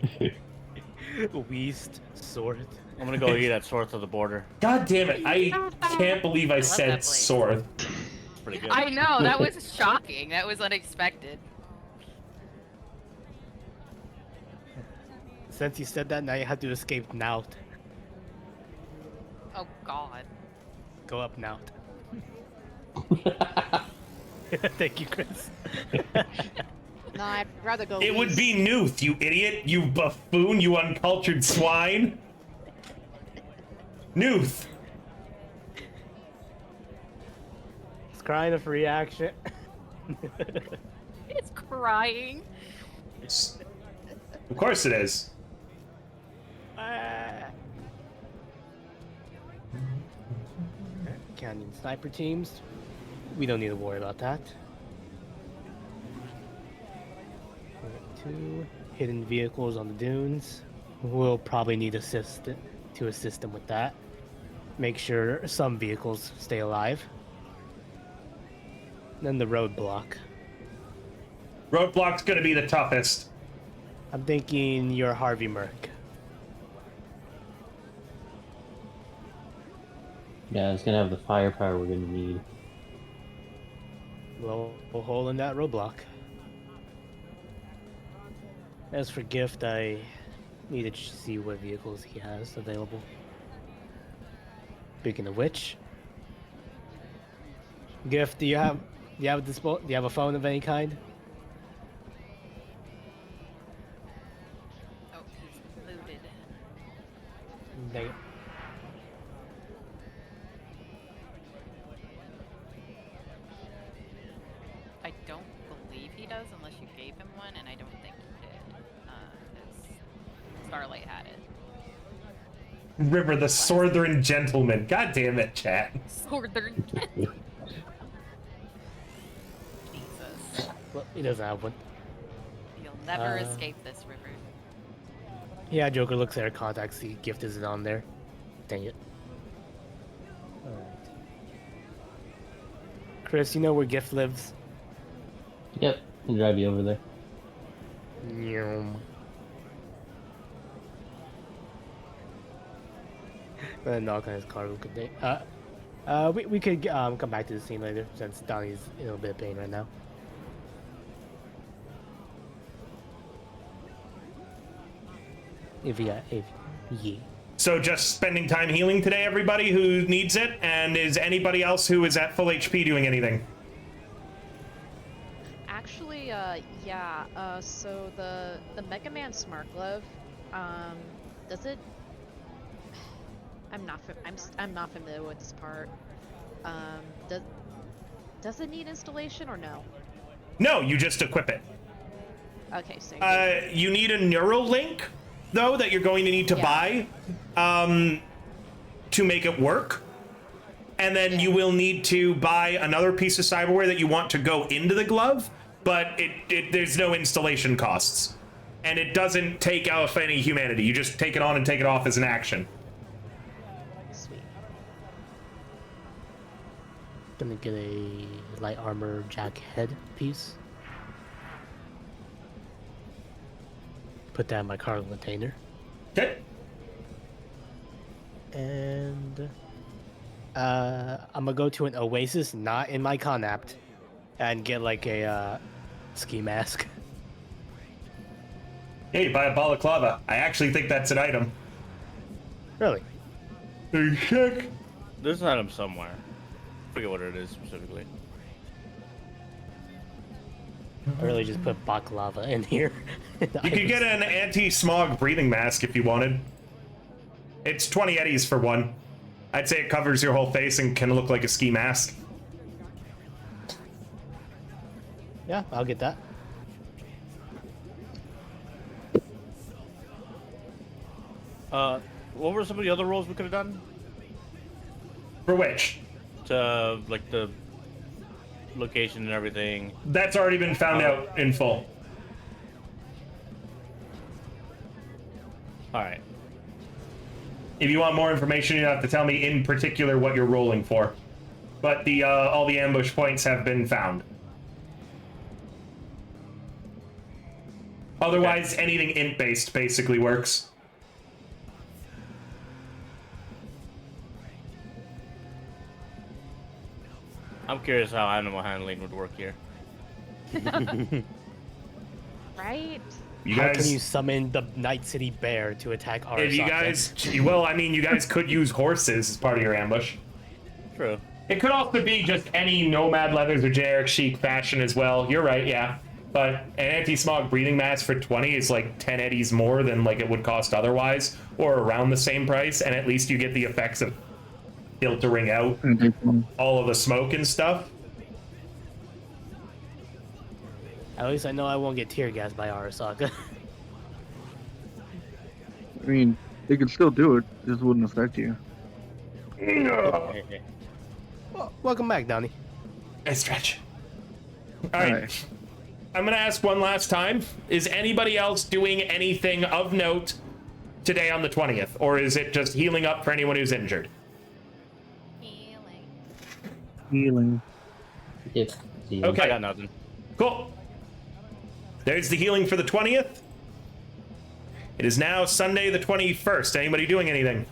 Weast, Sort. I'm gonna go eat at Sorth of the Border. God damn it. I can't believe I love said that place. Sorth. It's pretty good. I know, that was shocking. That was unexpected. Since you said that, now you have to escape Nout. Oh god. Go up Nout. Thank you, Chris. No, I'd rather go. It would east. be Nuth, you idiot, you buffoon, you uncultured swine. Nuth. It's crying for reaction. It's crying. Of course it is. Canyon sniper teams. We don't need to worry about that. 2 hidden vehicles on the dunes. We'll probably need to assist them with that. Make sure some vehicles stay alive. Then the roadblock. Roadblock's gonna be the toughest. I'm thinking you're Harvey Merck. Yeah, it's gonna have the firepower we're gonna need. Blow a hole in that roadblock. As for gift, I Need to see what vehicles he has available. Speaking of which, Gift, do you have a phone of any kind? Oh, he's looted. Dang it. I don't believe he does unless you gave him one, and I don't think you did. 'Cause Starlight had it. River, the Northern Gentleman. God damn it, chat. Northern. Jesus. Well, he doesn't have one. You'll never escape this, River. Yeah, Joker looks at her contacts. See, Gift isn't on there. Dang it. Alright. Chris, you know where Gift lives? Yep, I'll drive you over there. Yum. Knock on his car real quick. We could come back to the scene later since Donnie's in a little bit of pain right now. Yeah. So just spending time healing today, everybody who needs it, and is anybody else who is at full HP doing anything? Actually, yeah. So the Mega Man Smart Glove, does it? I'm not familiar with this part. Does it need installation or no? No, you just equip it. Okay, so You need a neural link, though, that you're going to need to buy to make it work. And then you will need to buy another piece of cyberware that you want to go into the glove, but there's no installation costs. And it doesn't take off any humanity. You just take it on and take it off as an action. Sweet. Gonna get a light armor jack head piece. Put that in my cargo container. Okay. And I'm gonna go to an oasis not in my Conapt and get like a ski mask. Hey, buy a balaclava. I actually think that's an item. Really? Hey, check. There's an item somewhere. I forget what it is specifically. I really just put baklava in here. You could get an anti-smog breathing mask if you wanted. It's 20 eddies for one. I'd say it covers your whole face and can look like a ski mask. Yeah, I'll get that. What were some of the other roles we could have done? For which? To like the location and everything. That's already been found out in full. All right. If you want more information, you have to tell me in particular what you're rolling for. But the all the ambush points have been found. Otherwise, anything int-based basically works. I'm curious how animal handling would work here. Right? You How guys, can you summon the Night City Bear to attack our if you guys, well, I mean, you guys could use horses as part of your ambush. True. It could also be just any nomad leathers or generic chic fashion as well. You're right, yeah. But an anti-smog breathing mask for 20 is like 10 eddies more than like it would cost otherwise, or around the same price, and at least you get the effects of filtering out all of the smoke and stuff. At least I know I won't get tear gassed by Arasaka. I mean, they could still do it, just wouldn't affect you. Well, welcome back, Donnie. I stretch. All right. I'm gonna ask one last time. Is anybody else doing anything of note today on the 20th? Or is it just healing up for anyone who's injured? Healing. Yep. See, Okay. I got nothing. Cool. There's the healing for the 20th. It is now Sunday the 21st. Anybody doing anything?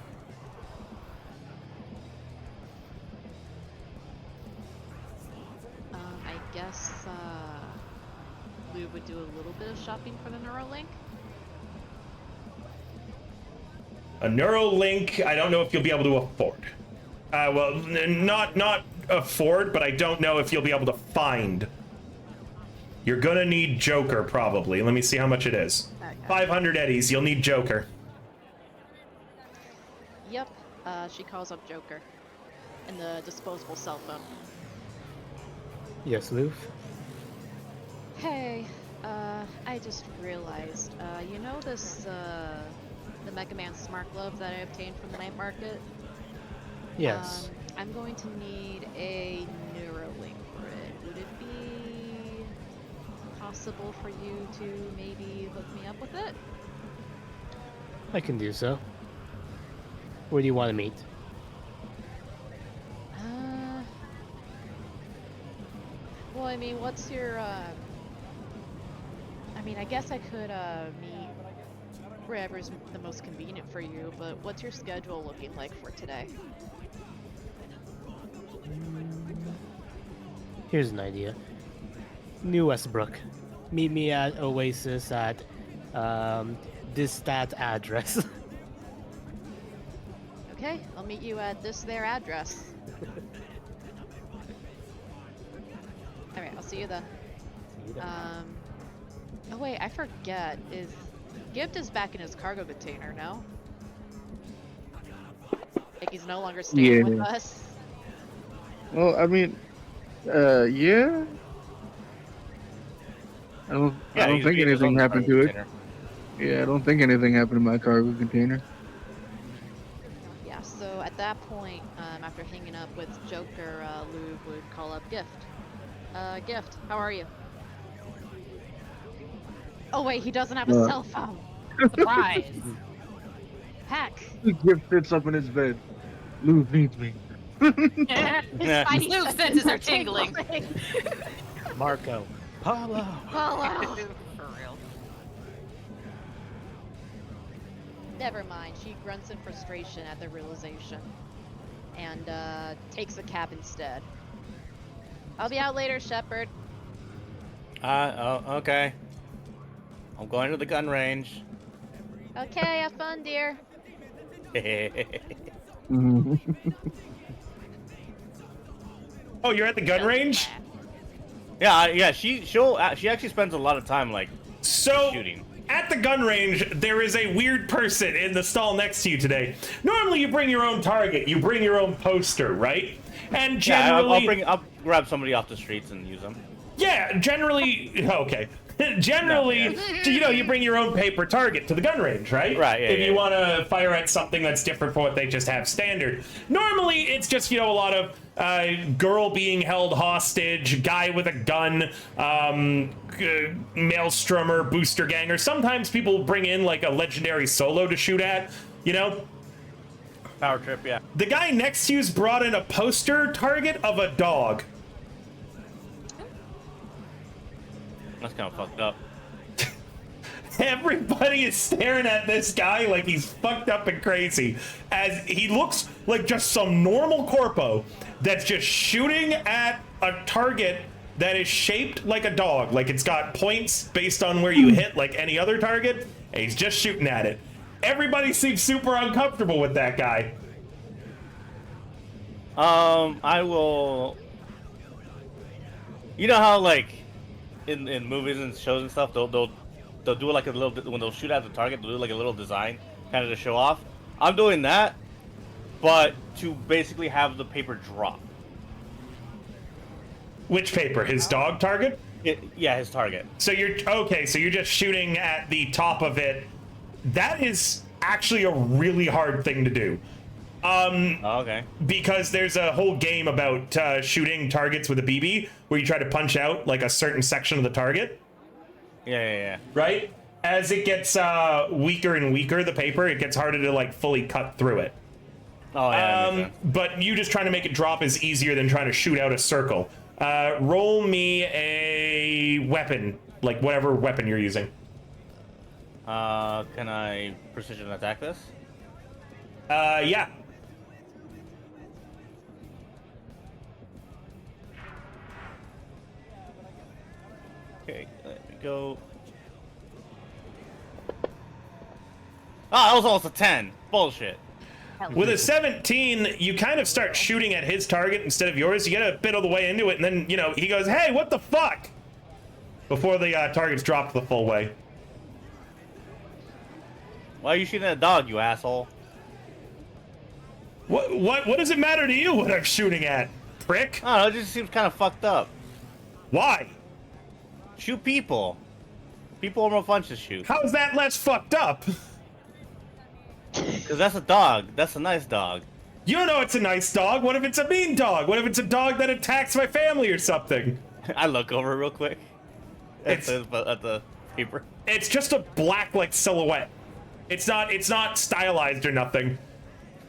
I guess we would do a little bit of shopping for the Neuralink. A Neuralink, I don't know if you'll be able to afford. Well, not afford, but I don't know if you'll be able to find. You're gonna need Joker, probably. Let me see how much it is. Okay. 500 eddies, you'll need Joker. Yep. She calls up Joker in the disposable cell phone. Yes, Loof. Hey, I just realized, you know this, the Mega Man Smart Glove that I obtained from the night market? Yes. I'm going to need a Neuralink for it. Would it be possible for you to maybe hook me up with it? I can do so. Where do you want to meet? Well, I mean, what's your, I mean, I guess I could, meet wherever's the most convenient for you, but what's your schedule looking like for today? Here's an idea. New Westbrook. Meet me at Oasis at that address. Okay, I'll meet you at their address. Alright, I'll see you then. Oh wait, I forget. Gift is back in his cargo container, no? Like he's no longer staying with us. Well, I mean, yeah. I don't think anything happened to it. Yeah, I don't think anything happened to my cargo container. Yeah, so at that point, after hanging up with Joker, Lou would call up Gift. Gift, how are you? Oh wait, he doesn't have a cell phone. Surprise. Heck. Gift sits up in his bed. Lou needs me. His spidey Luke's senses are tingling. Marco. Paulo. Paulo. For real. Never mind. She grunts in frustration at the realization and takes a cab instead. I'll be out later, Shepard. Oh, okay. I'm going to the gun range. Okay, have fun, dear. Oh, you're at the gun range? Yeah. She actually spends a lot of time like shooting. At the gun range, there is a weird person in the stall next to you today. Normally, you bring your own target, you bring your own poster, right? And generally, I'll grab somebody off the streets and use them. Yeah, generally, okay. Generally, you bring your own paper target to the gun range, right? Right, yeah, If you want to fire at something that's different from what they just have standard. Normally, it's just, a lot of girl being held hostage, guy with a gun, maelstrommer, booster ganger. Sometimes people bring in, like, a legendary solo to shoot at, Power trip, yeah. The guy next to you's brought in a poster target of a dog. That's kind of fucked up. Everybody is staring at this guy like he's fucked up and crazy, as he looks like just some normal corpo that's just shooting at a target that is shaped like a dog, like it's got points based on where you hit like any other target, and he's just shooting at it. Everybody seems super uncomfortable with that guy. I will. You know how like in movies and shows and stuff, they'll do like a little, when they'll shoot at the target, they'll do like a little design kind of to show off. I'm doing that, but to basically have the paper drop. Which paper? His dog target? Yeah, his target. So you're just shooting at the top of it. That is actually a really hard thing to do. Okay. Because there's a whole game about shooting targets with a BB where you try to punch out like a certain section of the target. Yeah. Right? As it gets weaker and weaker, the paper, it gets harder to like fully cut through it. Oh yeah. That makes sense. But you just trying to make it drop is easier than trying to shoot out a circle. Roll me a weapon, like whatever weapon you're using. Can I precision attack this? Yeah. Okay, let me go. Ah, that was almost a 10. Bullshit. With a 17, you kind of start shooting at his target instead of yours. You get a bit of the way into it, and then, you know, he goes, hey, what the fuck? Before the target's dropped the full way. Why are you shooting at a dog, you asshole? What does it matter to you what I'm shooting at, prick? I don't know, it just seems kind of fucked up. Why? Shoot people. People are more fun to shoot. How is that less fucked up? Because that's a dog. That's a nice dog. You know it's a nice dog. What if it's a mean dog? What if it's a dog that attacks my family or something? I look over real quick at It's- the paper. It's just a black, like, silhouette. It's not stylized or nothing.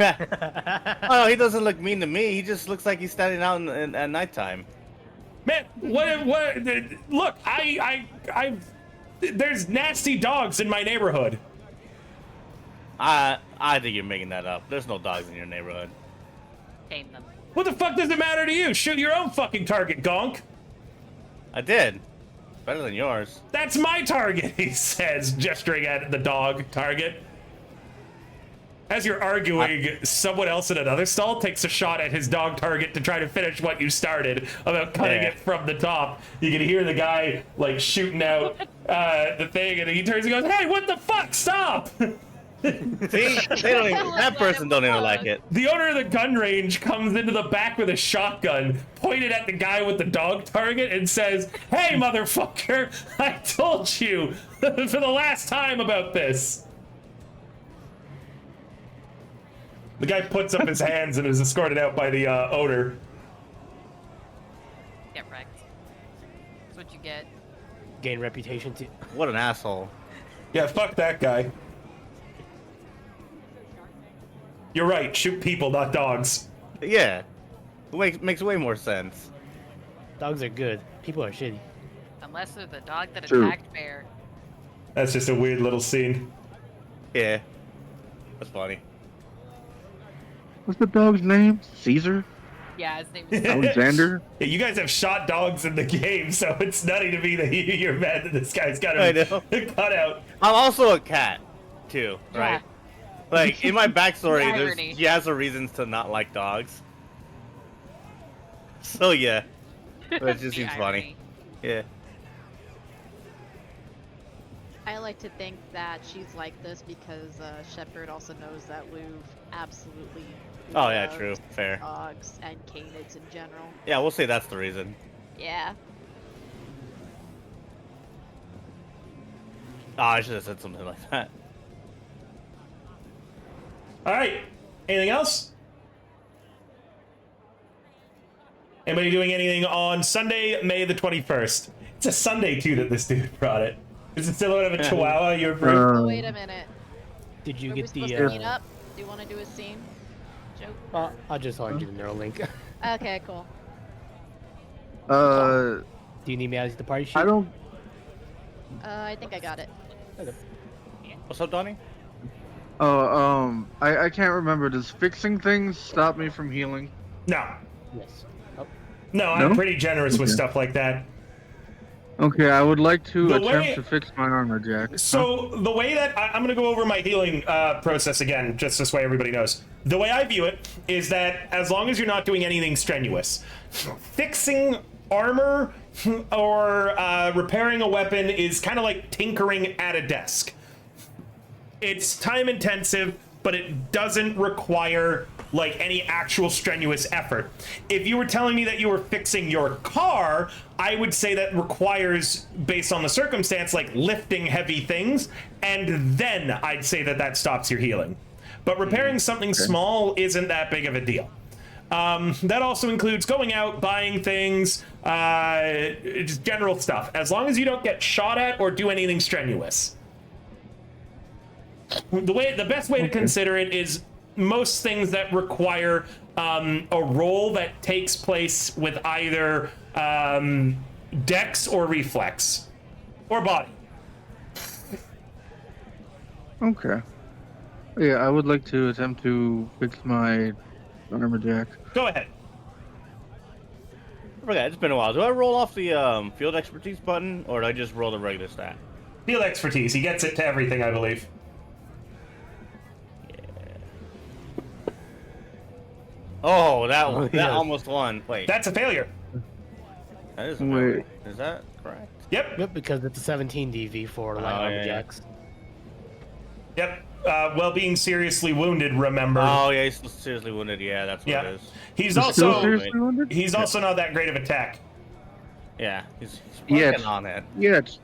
Oh, he doesn't look mean to me. He just looks like he's standing out at nighttime. Man, what? Look, there's nasty dogs in my neighborhood. I think you're making that up. There's no dogs in your neighborhood. Tame them. What the fuck does it matter to you? Shoot your own fucking target, gonk. I did. Better than yours. That's my target, he says, gesturing at the dog target. As you're arguing, someone else in another stall takes a shot at his dog target to try to finish what you started about cutting it from the top. You can hear the guy, like, shooting out the thing, and he turns and goes, hey, what the fuck? Stop! See? They don't even, that person don't even like it. The owner of the gun range comes into the back with a shotgun, pointed at the guy with the dog target, and says, hey, motherfucker, I told you for the last time about this. The guy puts up his hands and is escorted out by the owner. Get wrecked. That's what you get. Gain reputation too. What an asshole. Yeah, fuck that guy. You're right, shoot people, not dogs. Yeah. Makes way more sense. Dogs are good. People are shitty. Unless they're the dog that True. attacked Bear. That's just a weird little scene. Yeah. That's funny. What's the dog's name? Caesar? Yeah, his name is Alexander? Yeah, you guys have shot dogs in the game, so it's nutty to me that you're mad that this guy's got I him know. cut out. I'm also a cat, too, right? Yeah. Like, in my backstory, Irony. he has a reasons to not like dogs. So, yeah. But it just The seems funny. irony. Yeah. I like to think that she's like this because Shepard also knows that Luv absolutely Oh, yeah, loves true. Fair. dogs and canids in general. Yeah, we'll say that's the reason. Yeah. Oh, I should have said something like that. All right. Anything else? Anybody doing anything on Sunday, May the 21st? It's a Sunday, too, that this dude brought it. Is it still out of a chihuahua you're afraid? Oh, wait a minute. Did you Are we get supposed the? to meet up? Do you want to do a scene? Joke? I'll just send you the neural link. Okay, cool. Do you need me as the party sheet? I don't. I think I got it. What's up, Donnie? I can't remember. Does fixing things stop me from healing? No. Yes. Oh, No, I'm No? pretty generous with Okay. stuff like that. Okay, I would like to The attempt way- to fix my armor, Jack. So the way that I'm going to go over my healing process again, just this way everybody knows. The way I view it is that as long as you're not doing anything strenuous, fixing armor or repairing a weapon is kind of like tinkering at a desk. It's time intensive, but it doesn't require like any actual strenuous effort. If you were telling me that you were fixing your car, I would say that requires, based on the circumstance, like lifting heavy things, and then I'd say that that stops your healing. But repairing something small isn't that big of a deal. That also includes going out, buying things, just general stuff, as long as you don't get shot at or do anything strenuous. The best way to consider it is most things that require a roll that takes place with either dex or reflex or body. Okay. Yeah, I would like to attempt to fix my armor, Jack. Go ahead. Okay, it's been a while. Do I roll off the field expertise button, or do I just roll the regular stat? Field expertise. He gets it to everything, I believe. Oh, that Oh, that yeah. almost won. Wait, That's a failure. that is a Wait. failure. Is that correct? Yep. Yep, because it's a 17 DV for light Oh, armor yeah. jacks. Yep. Well, being seriously wounded, remember. Oh yeah, he's still seriously wounded. Yeah, that's what Yeah. it is. He's Still also seriously wounded? he's also not that great of a tech. Yeah, he's working Yes. on it. Yes.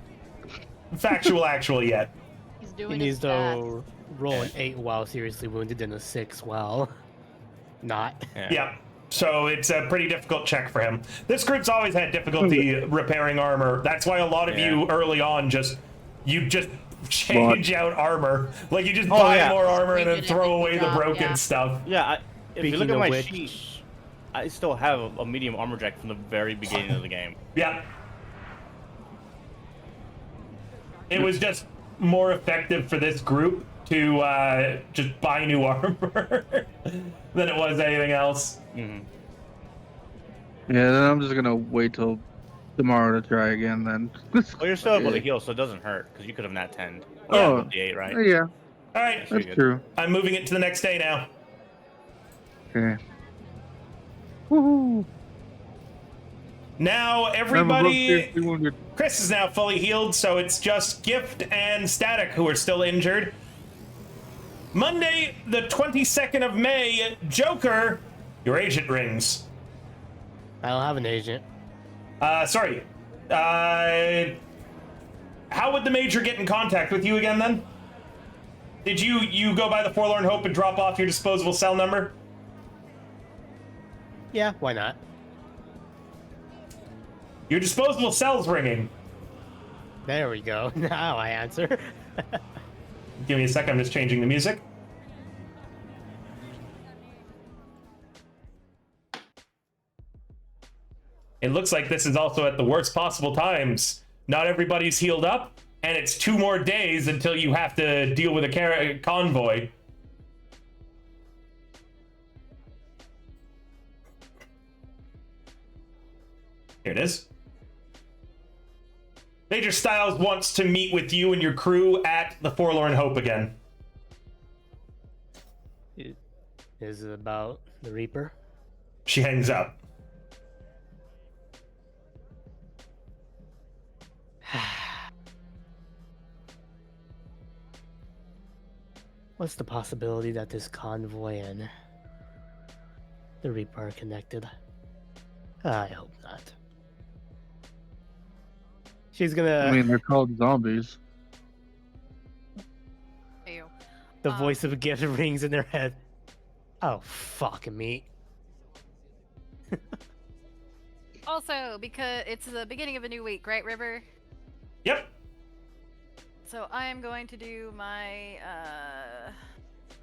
Factual, actual yet. He's He doing needs his best. to roll an 8 while seriously wounded and a 6 while not. Yeah. Yeah. So it's a pretty difficult check for him. This group's always had difficulty repairing armor. That's why a lot of you early on just change out armor. Like you just Oh, buy yeah. more armor and then Leave it throw in away the the drop, broken yeah. stuff. Yeah, if you look Speaking at of my which- sheet, I still have a medium armor jack from the very beginning of the game. Yeah. It was just more effective for this group to just buy new armor than it was anything else. Mm-hmm. Yeah, then I'm just gonna wait till tomorrow to try again then. Well, you're still able to heal, so it doesn't hurt because you could have nat 10. Oh. With the 8, right? Yeah, All right. Pretty that's good. true. I'm moving it to the next day now. Okay. Woohoo! Now I'm above everybody, seriously wounded. Chris is now fully healed, so it's just Gift and Static who are still injured. Monday, the 22nd of May, Joker, your agent rings. I don't have an agent. Sorry. How would the Major get in contact with you again then? Did you go by the Forlorn Hope and drop off your disposable cell number? Yeah, why not? Your disposable cell's ringing. There we go. Now I answer. Give me a sec, I'm just changing the music. It looks like this is also at the worst possible times. Not everybody's healed up, and it's 2 more days until you have to deal with a convoy. Here it is. Major Styles wants to meet with you and your crew at the Forlorn Hope again. Is it about the Reaper? She hangs up. What's the possibility that this convoy and the Reaper are connected? I hope not. She's gonna. I mean, they're called zombies. Ew. the voice of a gift rings in their head. Oh, fuck me. Also, because it's the beginning of a new week, right, River? Yep. So I am going to do my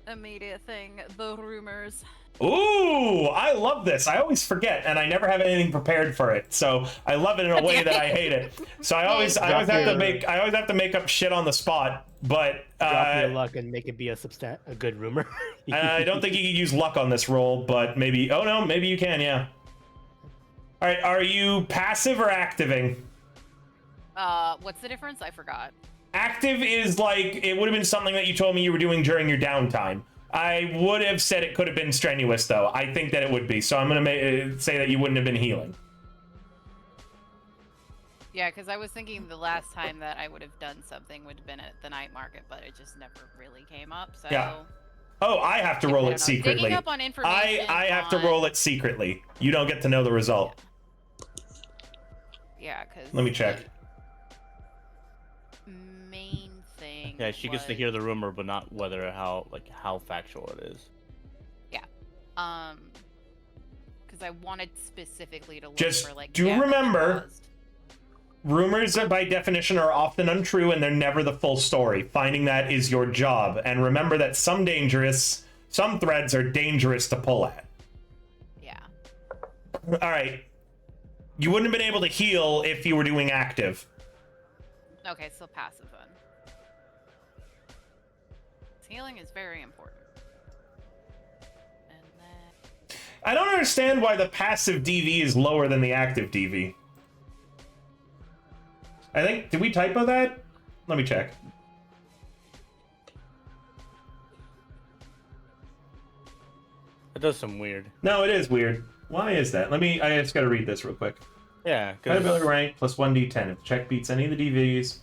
immediate thing, the rumors. Ooh, I love this. I always forget, and I never have anything prepared for it. So I love it in a way that I hate it. So I always have to make up shit on the spot. But Drop your luck and make it be a good rumor. I don't think you can use luck on this roll, but maybe. Oh no, maybe you can. Yeah. All right. Are you passive or activing? What's the difference? I forgot. Active is like, it would have been something that you told me you were doing during your downtime. I would have said it could have been strenuous, though. I think that it would be. So I'm going to say that you wouldn't have been healing. Yeah, because I was thinking the last time that I would have done something would have been at the night market, but it just never really came up. So Yeah. Oh, I have to roll it secretly. Digging up on information I have to roll it secretly. You don't get to know the result. Yeah, because Let me check. Main thing. Yeah, she gets to hear the rumor, but not whether how factual it is. Yeah. Because I wanted specifically to look Just for like. do damage remember, caused. rumors by definition are often untrue and they're never the full story. Finding that is your job. And remember that some threads are dangerous to pull at. Yeah. All right. You wouldn't have been able to heal if you were doing active. Okay, so passive then. Healing is very important. And then. I don't understand why the passive DV is lower than the active DV. I think, did we typo that? Let me check. does some weird. No, it is weird. Why is that? I just gotta read this real quick. Yeah, Credibility rank plus 1d10. If the check beats any of the DVs.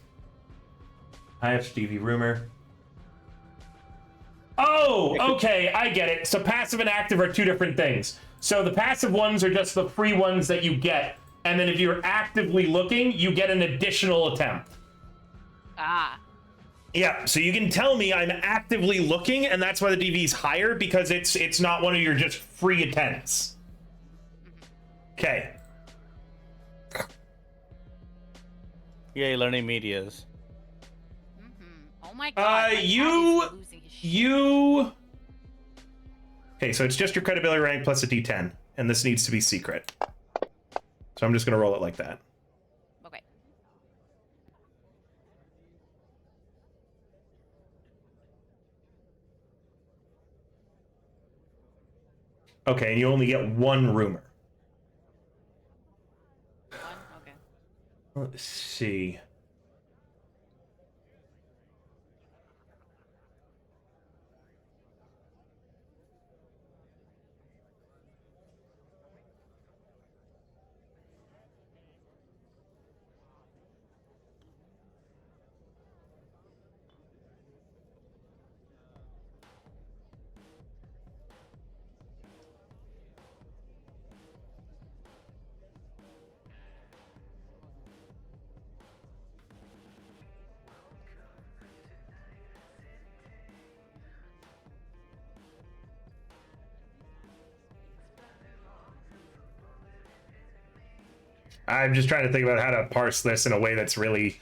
IFDV rumor. Oh, okay, I get it. So passive and active are two different things. So the passive ones are just the free ones that you get. And then if you're actively looking, you get an additional attempt. Ah. Yeah, so you can tell me I'm actively looking, and that's why the DV is higher, because it's not one of your just free attempts. Okay. Yay, learning medias. Oh my god. Okay, so it's just your credibility rank plus a D10, and this needs to be secret. So I'm just gonna roll it like that. Okay. Okay, and you only get one rumor. Okay. Let's see. I'm just trying to think about how to parse this in a way that's really,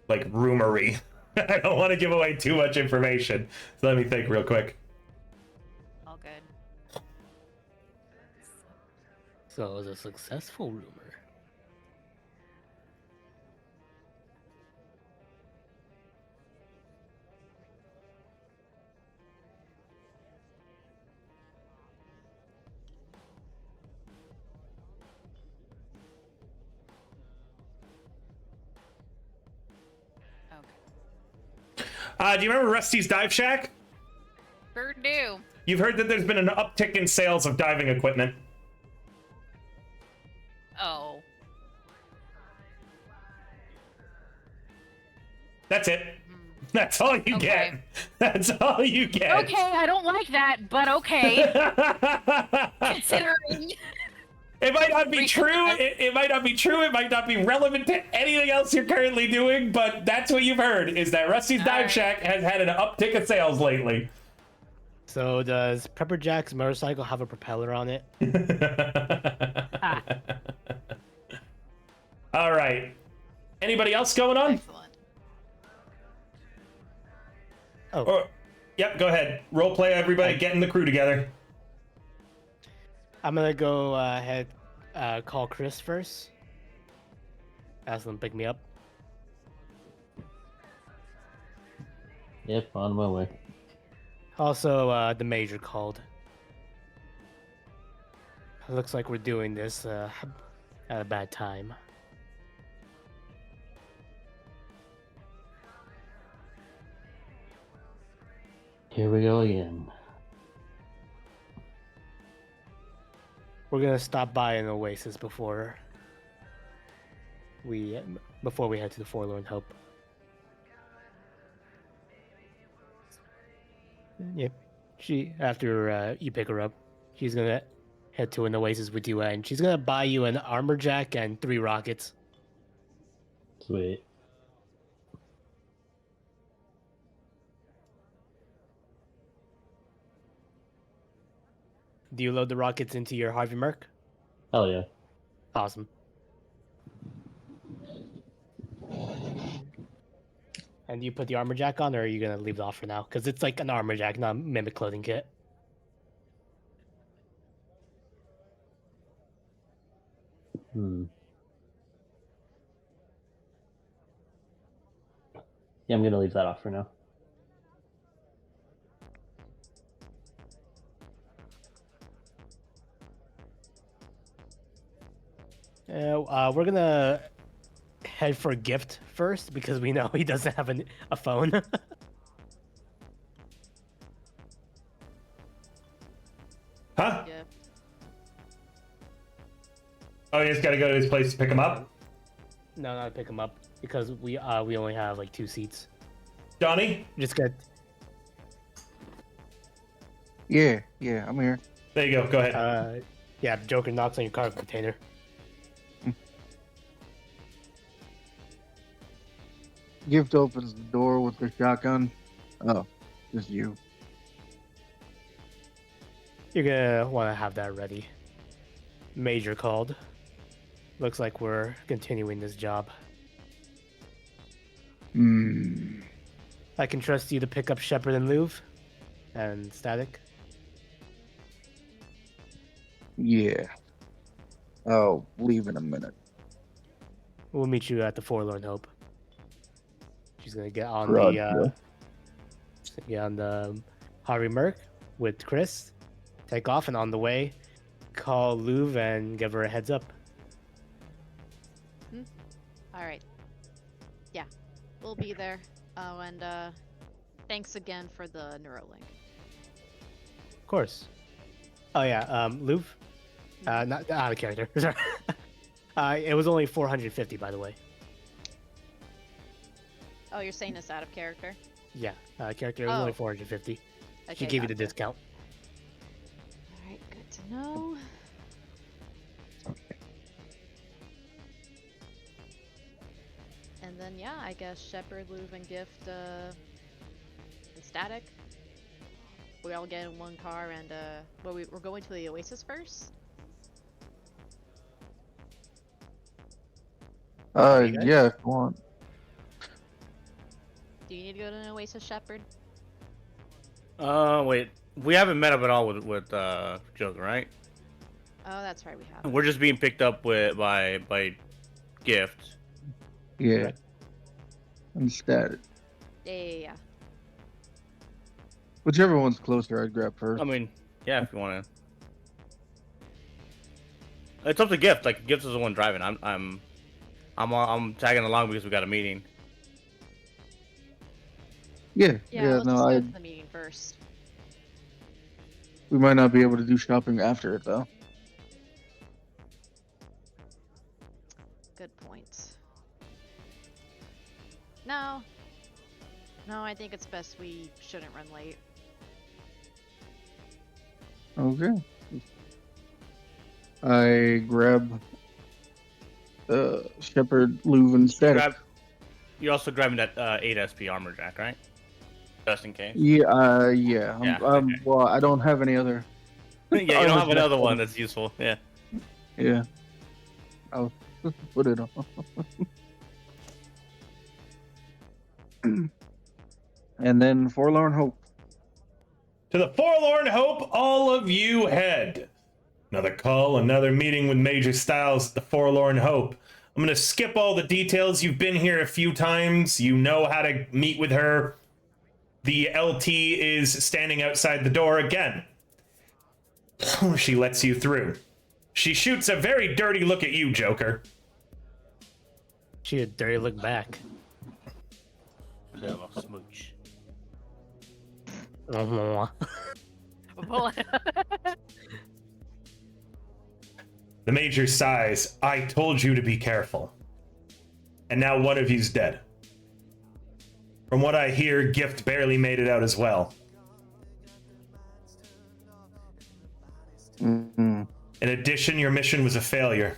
like, rumory. I don't want to give away too much information. So let me think real quick. All good. So it was a successful rumor. Do you remember Rusty's Dive Shack? Sure do. You've heard that there's been an uptick in sales of diving equipment. Oh. That's it. That's all you get. That's all you get. Okay, I don't like that, but okay. Considering. It might not be true. It might not be true. It might not be relevant to anything else you're currently doing, but that's what you've heard, is that Rusty's Dive Shack has had an uptick of sales lately. So does Pepper Jack's motorcycle have a propeller on it? All right. Anybody else going on? Excellent. Oh. Yep, go ahead. Role play, everybody. Getting the crew together. I'm gonna go ahead, call Chris first. Ask him to pick me up. Yep, on my way. Also, the major called. Looks like we're doing this at a bad time. Here we go again. We're gonna stop by an oasis before we head to the Forlorn Hope. Yep. After you pick her up, she's gonna head to an oasis with you, and she's gonna buy you an armor jack and 3 rockets. Sweet. Do you load the rockets into your Harvey Merc? Hell yeah. Awesome. And you put the armor jack on, or are you gonna leave it off for now? Because it's like an armor jack, not a mimic clothing kit. Yeah, I'm gonna leave that off for now. We're gonna head for a gift first because we know he doesn't have a phone. Huh? Antonius got to go to his place to pick him up. No, not to pick him up because we only have like 2 seats. Johnny? Just get. Yeah, I'm here. There you go. Go ahead. Yeah, Joker knocks on your cargo container. Gift opens the door with the shotgun. Oh, just you. You're gonna want to have that ready. Major called. Looks like we're continuing this job. Hmm. I can trust you to pick up Shepard and Louvre and Static. Yeah. I'll leave in a minute. We'll meet you at the Forlorn Hope. She's gonna get on Roger. the Harvey Merc with Chris. Take off, and on the way, call Louvre and give her a heads up. All right. Yeah, we'll be there. Oh, and thanks again for the Neuralink. Of course. Oh yeah, Louvre. Not out of character. Sorry. It was only 450, by the way. Oh, you're saying it's out of character? Yeah, character it was only 450. She gave you the discount. All right, good to know. And then yeah, I guess Shepard, Louvre, and Gift, and Static. We all get in one car, and we're going to the Oasis first. Yeah, if you want. Do you need to go to an Oasis, Shepard? Wait. We haven't met up at all with Joker, right? Oh, that's right, we have. We're just being picked up by Gift. Yeah. And Static. Yeah. Whichever one's closer, I'd grab first. I mean, yeah, if you want to. It's up to Gift. Like Gift is the one driving. I'm tagging along because we got a meeting. Yeah, Let's just no, go to the meeting first. we might not be able to do shopping after it, though. Good point. No, I think it's best we shouldn't run late. Okay. I grab Shepard, Louvre, and Static. You're also grabbing that 8 SP armor jack, right? Just in case. Yeah. Yeah, okay. Well, I don't have any other. Yeah, you don't have another one that's useful. Yeah. Yeah. I'll put it on. And then Forlorn Hope. To the Forlorn Hope, all of you head. Another call, another meeting with Major Styles at the Forlorn Hope. I'm going to skip all the details. You've been here a few times. You know how to meet with her. The LT is standing outside the door again. She lets you through. She shoots a very dirty look at you, Joker. She a dirty look back. Smooch. The Major sighs. I told you to be careful. And now one of you's dead. From what I hear, Gift barely made it out as well. Mm-hmm. In addition, your mission was a failure.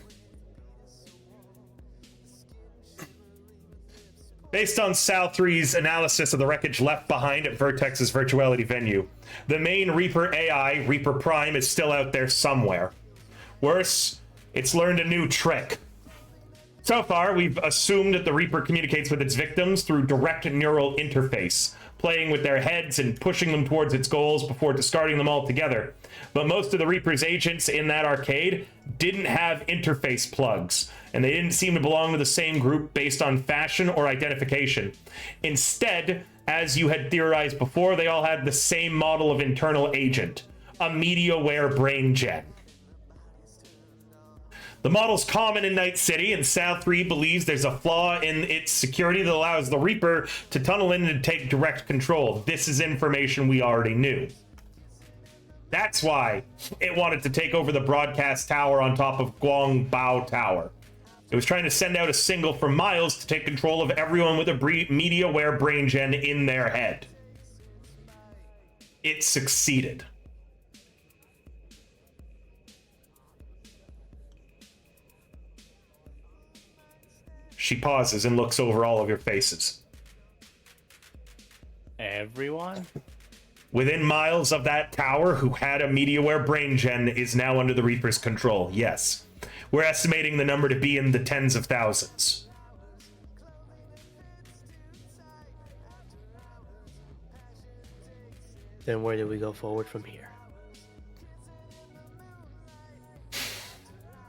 Based on Sal 3's analysis of the wreckage left behind at Vertex's virtuality venue, the main Reaper AI, Reaper Prime, is still out there somewhere. Worse, it's learned a new trick. So far, we've assumed that the Reaper communicates with its victims through direct neural interface, playing with their heads and pushing them towards its goals before discarding them altogether. But most of the Reaper's agents in that arcade didn't have interface plugs, and they didn't seem to belong to the same group based on fashion or identification. Instead, as you had theorized before, they all had the same model of internal agent, a media-aware brain gen. The model's common in Night City, and Sal 3 believes there's a flaw in its security that allows the Reaper to tunnel in and take direct control. This is information we already knew. That's why it wanted to take over the broadcast tower on top of Guangbao Tower. It was trying to send out a signal for Miles to take control of everyone with a media-aware brain gen in their head. It succeeded. She pauses and looks over all of your faces. Everyone? Within miles of that tower, who had a media-aware brain gen is now under the Reaper's control, yes. We're estimating the number to be in the tens of thousands. Then where do we go forward from here?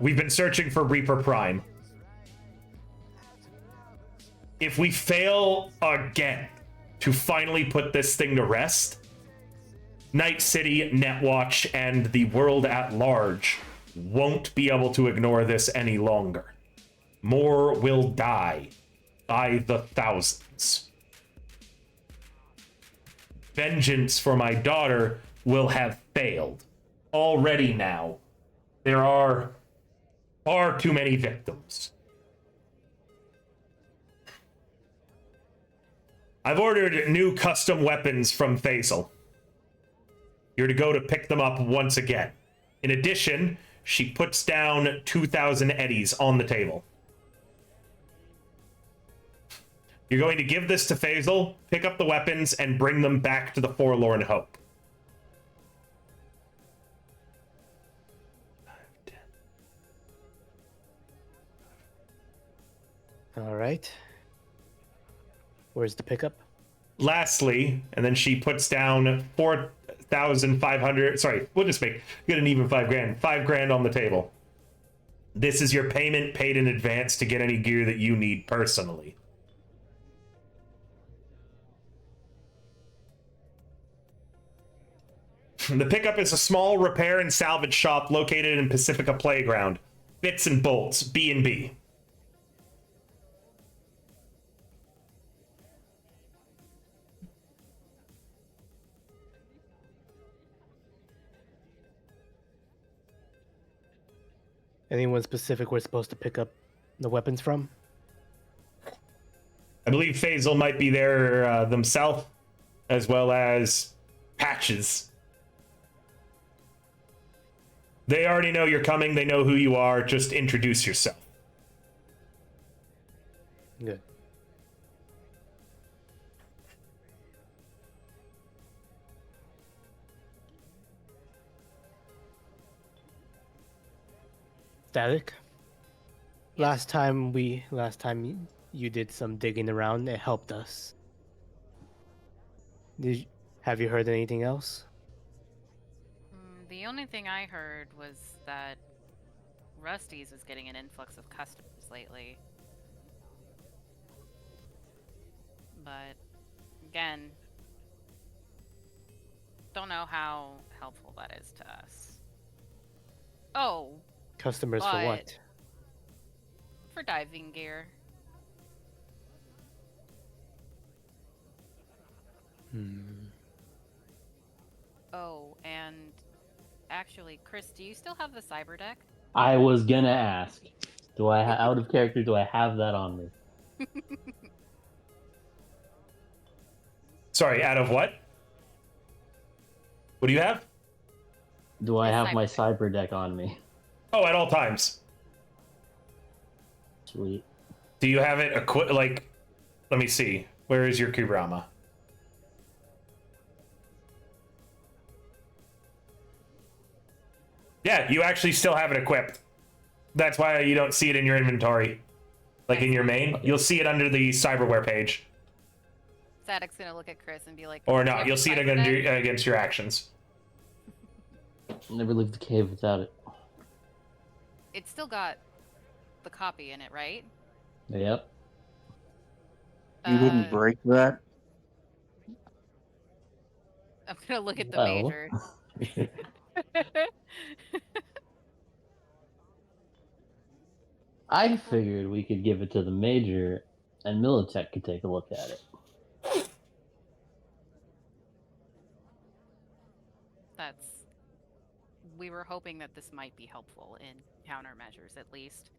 We've been searching for Reaper Prime. If we fail again to finally put this thing to rest, Night City, Netwatch, and the world at large won't be able to ignore this any longer. More will die by the thousands. Vengeance for my daughter will have failed. Already now, there are far too many victims. I've ordered new custom weapons from Faisal. You're to go to pick them up once again. In addition, she puts down 2,000 eddies on the table. You're going to give this to Faisal, pick up the weapons, and bring them back to the Forlorn Hope. All right. Where's the pickup? Lastly, and then she puts down 4,500. Sorry, we'll just get an even 5 grand. 5 grand on the table. This is your payment paid in advance to get any gear that you need personally. The pickup is a small repair and salvage shop located in Pacifica Playground. Bits and bolts, B&B. Anyone specific we're supposed to pick up the weapons from? I believe Faisal might be there themselves, as well as Patches. They already know you're coming. They know who you are. Just introduce yourself. Good. Static. Last time you did some digging around, it helped us. Have you heard anything else? The only thing I heard was that Rusty's was getting an influx of customers lately. But again, don't know how helpful that is to us. Oh, Customers for what? for diving gear. Oh, and actually, Chris, do you still have the cyber deck? I was gonna ask, out of character, do I have that on me? Sorry, out of what? What do you have? Do I The have my cyber cyber deck on me? Oh, at all times. Sweet. Do you have it like, let me see. Where is your Kurama? Yeah, you actually still have it equipped. That's why you don't see it in your inventory. Like in your main. You'll see it under the cyberware page. Static's gonna look at Chris and be like, Or "Do you not. have You'll the see it cyber deck?" against your actions. Never leave the cave without it. It's still got the copy in it, right? Yep. You didn't break that? I'm gonna look at the Well. major. I figured we could give it to the major, and Militech could take a look at it. That's hoping that this might be helpful in countermeasures, at least,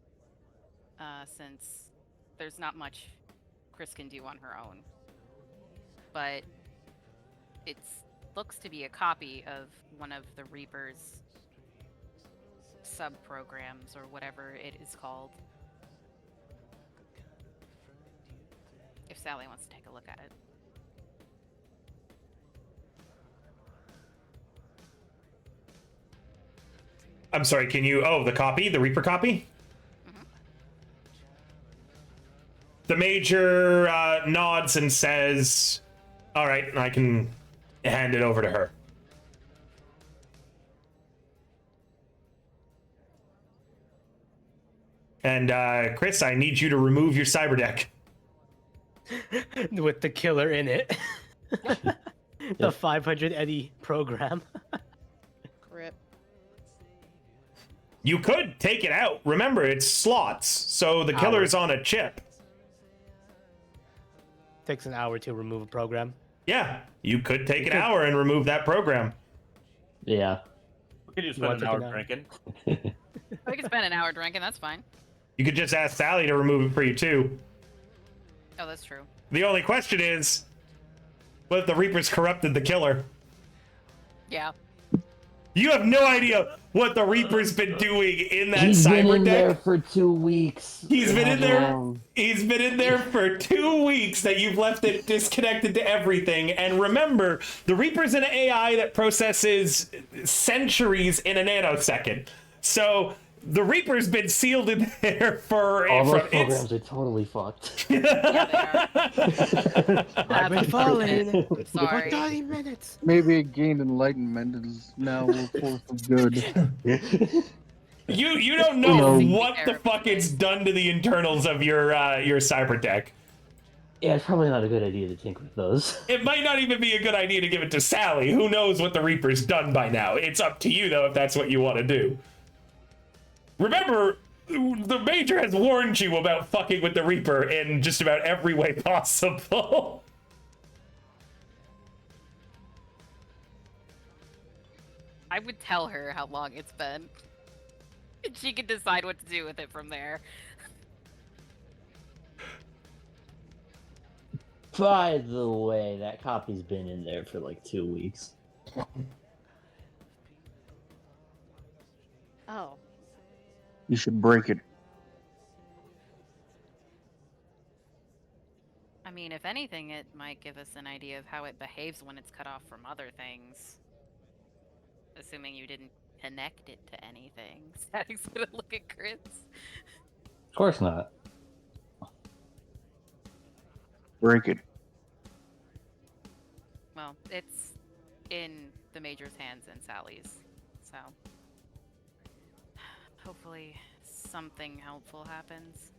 since there's not much Chris can do on her own. But it looks to be a copy of one of the Reaper's sub-programs, or whatever it is called. If Sally wants to take a look at it. I'm sorry, can you... Oh, the copy? The Reaper copy? Mm-hmm. The Major nods and says, all right, I can hand it over to her. And, Chris, I need you to remove your cyber deck. With the killer in it. The 500 Eddie program. Rip. You could take it out. Remember, it's slots, so the killer's on a chip. Takes an hour to remove a program. Yeah, you could take an hour and remove that program. Yeah. We could just You spend wanna an take hour it out? drinking. We can spend an hour drinking, that's fine. You could just ask Sally to remove it for you, too. Oh, that's true. The only question is, what if the Reaper's corrupted the killer? Yeah. You have no idea what the Reaper's been doing in that He's been cyber in there deck. for 2 weeks. He's been in there. Long. He's been in there for 2 weeks that you've left it disconnected to everything. And remember, the Reaper's an AI that processes centuries in a nanosecond. So the Reaper's been sealed in there for All those from programs are totally fucked. Yeah, they are. I've been falling for Sorry. 30 minutes. Maybe it gained enlightenment and is now a force of good. You don't know No. what the fuck it's done to the internals of your cyber deck. Yeah, it's probably not a good idea to tinker with those. It might not even be a good idea to give it to Sally. Who knows what the Reaper's done by now? It's up to you, though, if that's what you want to do. Remember, the Major has warned you about fucking with the Reaper in just about every way possible. I would tell her how long it's been. And she could decide what to do with it from there. By the way, that copy's been in there for like 2 weeks. Oh. You should break it. I mean, if anything, it might give us an idea of how it behaves when it's cut off from other things. Assuming you didn't connect it to anything. Static's gonna look at Chris. Of course not. Break it. Well, it's in the Major's hands and Sally's, so hopefully something helpful happens.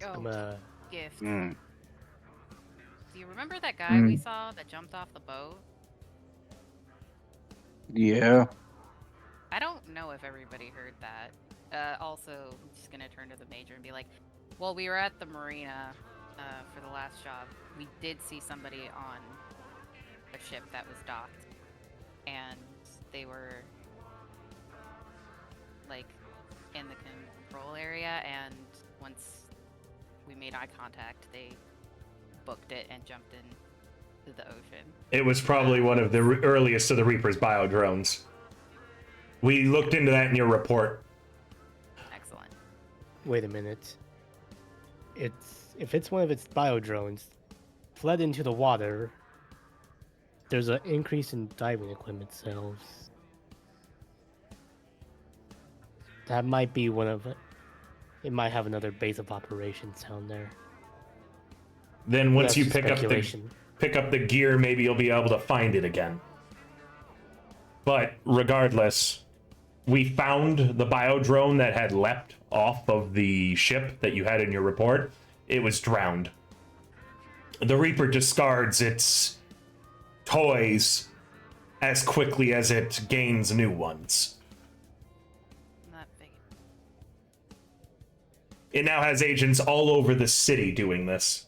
Oh, I'm gift. Mm. Do you remember that guy we saw that jumped off the boat? Yeah. I don't know if everybody heard that. Also, I'm just gonna turn to the Major and be like, well, we were at the marina for the last job. We did see somebody on a ship that was docked, and they were like in the control area, and once we made eye contact, they booked it and jumped into the ocean. It was probably one of the earliest of the Reaper's bio drones. We looked into that in your report. Excellent. Wait a minute. If it's one of its bio drones, fled into the water, there's an increase in diving equipment sales. That might be one of it. It might have another base of operations down there. Then once That's you just pick up the gear, maybe you'll be able to find it again. But regardless, we found the bio drone that had leapt off of the ship that you had in your report. It was drowned. The Reaper discards its toys as quickly as it gains new ones. Not big. It now has agents all over the city doing this.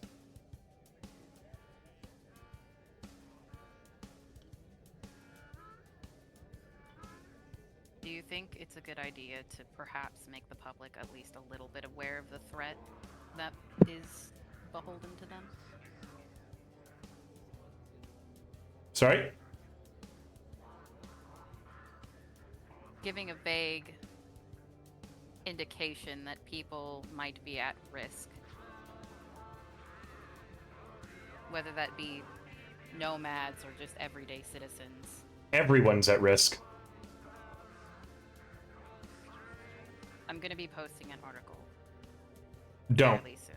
Do you think it's a good idea to perhaps make the public at least a little bit aware of the threat that is beholden to them? Sorry? Giving a vague indication that people might be at risk. Whether that be nomads or just everyday citizens. Everyone's at risk. I'm going to be posting an article Don't. fairly soon.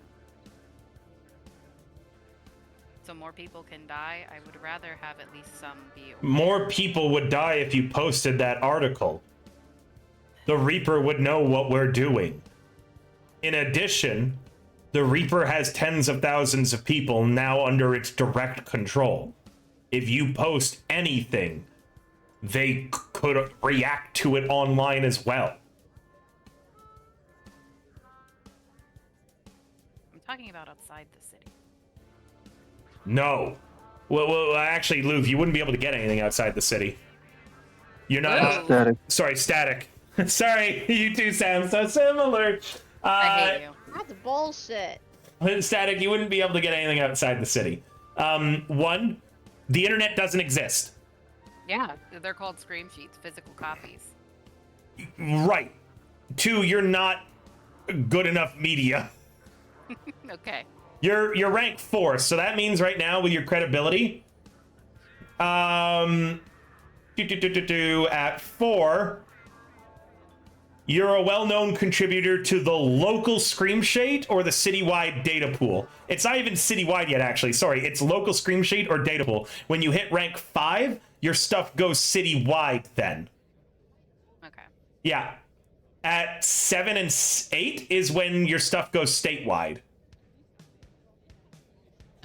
So more people can die. I would rather have at least some be aware. More people would die if you posted that article. The Reaper would know what we're doing. In addition, the Reaper has tens of thousands of people now under its direct control. If you post anything, they could react to it online as well. I'm talking about outside the city. No. Well, actually, Luv, you wouldn't be able to get anything outside the city. You're not... Whoa. Static. Sorry, static. Sorry, you two sound so similar. I hate you. That's bullshit. Static, you wouldn't be able to get anything outside the city. One, the internet doesn't exist. Yeah, they're called scream sheets, physical copies. Right. Two, you're not good enough media. Okay. You're rank 4, so that means right now with your credibility, at 4, you're a well-known contributor to the local Scream Sheet or the citywide data pool. It's not even citywide yet, actually. Sorry, it's local Scream Sheet or data pool. When you hit rank 5, your stuff goes citywide then. Okay. Yeah. At 7 and 8 is when your stuff goes statewide.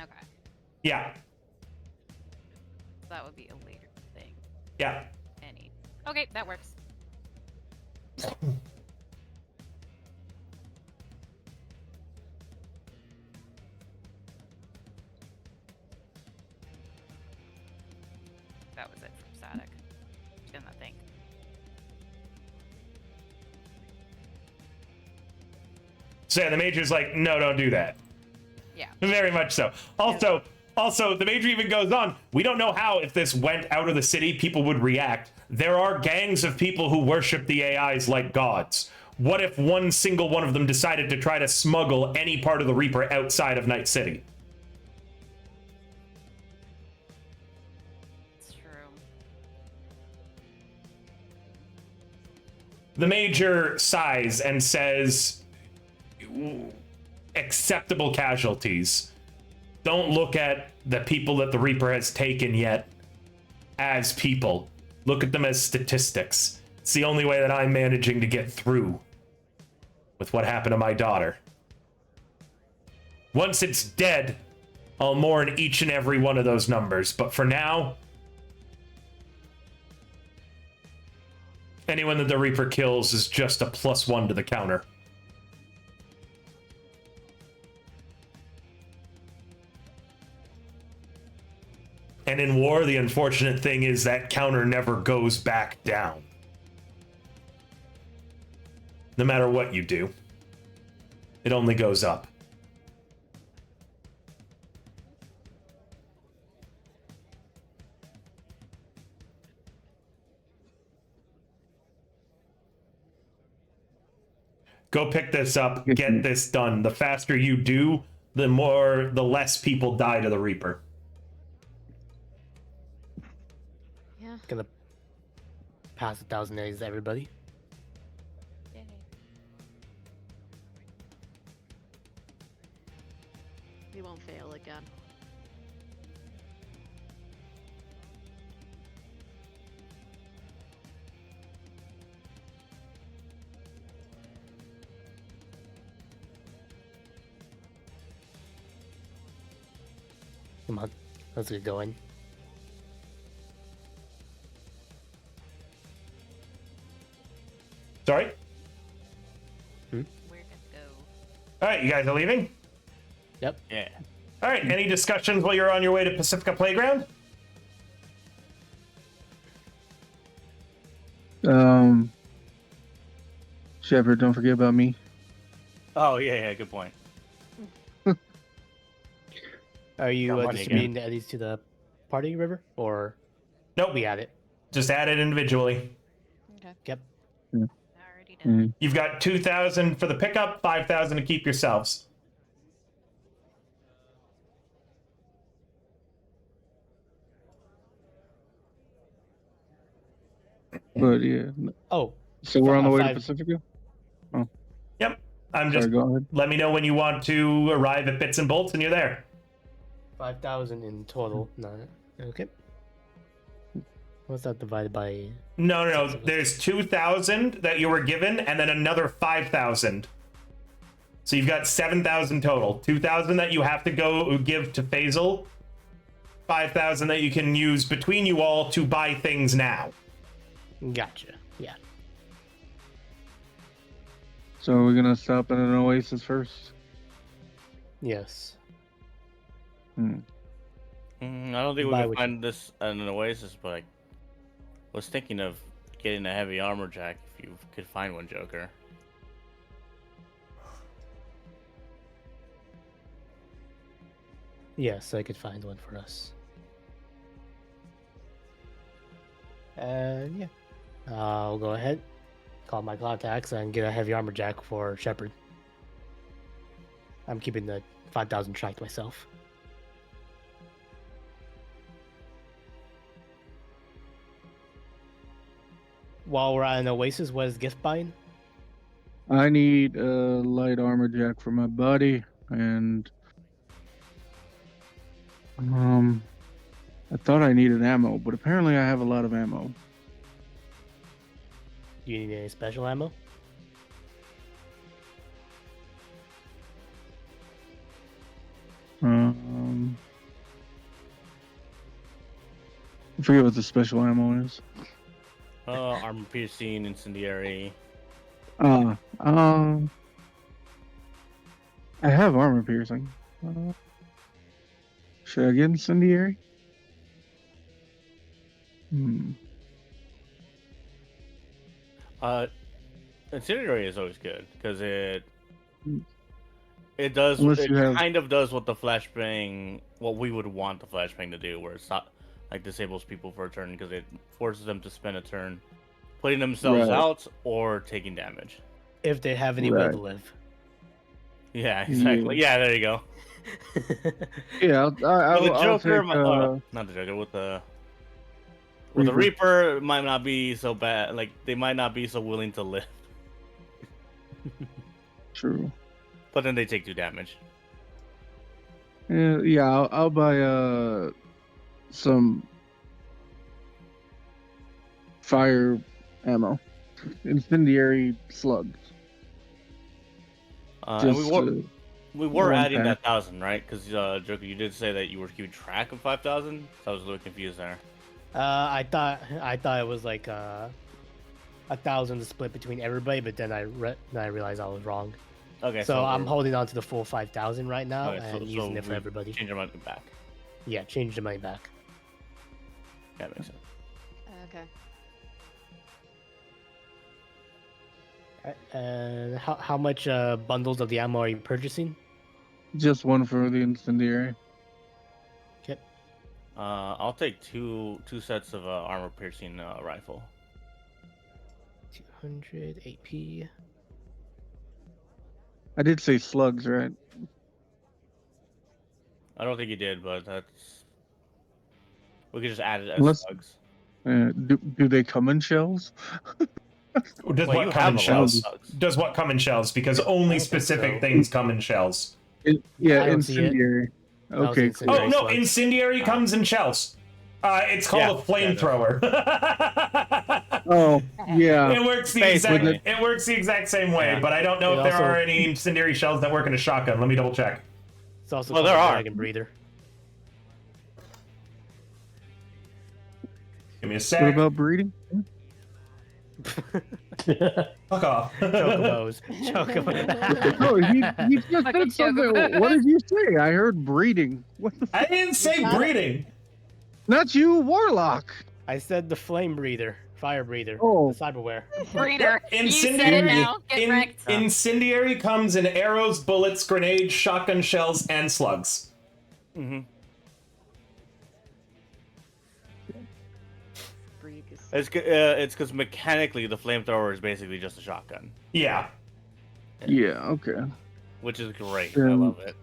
Okay. Yeah. That would be a later thing. Yeah. Any. Okay, that works. That was it from Static. Didn't think. So yeah, the Major's like, no, don't do that. Yeah. Very much so. Also, the Major even goes on, we don't know how, if this went out of the city, people would react. There are gangs of people who worship the AIs like gods. What if one single one of them decided to try to smuggle any part of the Reaper outside of Night City? It's true. The Major sighs and says, acceptable casualties. Don't look at the people that the Reaper has taken yet as people. Look at them as statistics. It's the only way that I'm managing to get through with what happened to my daughter. Once it's dead, I'll mourn each and every one of those numbers. But for now, anyone that the Reaper kills is just a +1 to the counter. And in war, the unfortunate thing is that counter never goes back down. No matter what you do, it only goes up. Go pick this up, get this done. The faster you do, the less people die to the Reaper. Yeah. Gonna pass 1,000 days to everybody. Yay. We won't fail again. Come on, let's get going. Sorry? Where to go? All right, you guys are leaving? Yep. Yeah. All right, any discussions while you're on your way to Pacifica Playground? Shepard, don't forget about me. Oh yeah, good point. Are you Got money distributing the eddies to the party, River? Or Nope. we add it? Just add it individually. Okay. Yep. Already done. You've got 2,000 for the pickup, 5,000 to keep yourselves. But yeah. Oh, So we're on the way to five- Pacifica? Yep. I'm Sorry, just go ahead. let me know when you want to arrive at Bits and Bolts and you're there. 5,000 in total. No. Okay. What's that divided by? No. There's 2,000 that you were given, and then another 5,000. So you've got 7,000 total. 2,000 that you have to go give to Faisal. 5,000 that you can use between you all to buy things now. Gotcha. Yeah. So we're gonna stop at an oasis first? Yes. I don't think we Buy can what find this in an oasis, but I was thinking of getting a heavy armor jack if you could find one, Joker. Yes, I could find one for us. And yeah, I'll go ahead, call my contacts, and get a heavy armor jack for Shepard. I'm keeping the 5,000 tracked myself. While we're at an oasis, what is gift buying? I need a light armor jack for my buddy, and I thought I needed ammo, but apparently I have a lot of ammo. Do you need any special ammo? I forget what the special ammo is. Armor piercing, incendiary. I have armor piercing. Should I get incendiary? Incendiary is always good because it does Unless it you have- kind of does what the flashbang, what we would want the flashbang to do, where it's not like disables people for a turn because it forces them to spend a turn putting themselves Right. out or taking damage. If they have any will Right. to live. Yeah, exactly. Yeah, there you go. Yeah, With the I'll Joker, take, not the Joker, with the Reaper. Reaper, it might not be so bad. Like they might not be so willing to live, True. but then they take 2 damage. Yeah, I'll buy some fire ammo, incendiary slugs. And we were one adding pack. that 1,000, right? Because Joker, you did say that you were keeping track of 5,000. So I was a little confused there. I thought it was like 1,000 to split between everybody, but then I realized I was wrong. Okay, So I'm we're- holding on to the full 5,000 right now okay, and using it for we everybody. Change our money back. Yeah, change the money back. That makes sense. Okay. And how much bundles of the ammo are you purchasing? Just one for the incendiary. Okay. I'll take two sets of armor piercing rifle. 200 AP. I did say slugs, right? I don't think you did, but that's we could just add it as Unless- slugs. Do they come in shells? Does Well, you what come have in a lot of shells? slugs. Does what come in shells? Because only specific so. things come in shells. Yeah, I don't see it. incendiary. That was Okay, incendiary. cool. Oh no, slugs. incendiary comes in shells. It's called a flamethrower. Oh, yeah. It works the Basically. exact same way, Yeah. but I don't know It if there also- are any incendiary shells that work in a shotgun. Let me double check. It's also Well, called there a are. dragon breather. Give me a What sec. about breeding? Fuck off. Chocobos. Chocobos. No, he just Fucking said something. chocobos. What did you say? I heard breeding. What the? I didn't say got it. breeding. Not you, Warlock. I said the flame breather, fire breather, Oh. the cyberware. Breeder. Yep, You said it incendiary. now. Get wrecked. Incendiary comes in arrows, bullets, grenades, shotgun shells, and slugs. Mm-hmm. Freak is- It's because mechanically the flamethrower is basically just a shotgun, Yeah. Yeah. Okay. which is great. Yeah. I love it.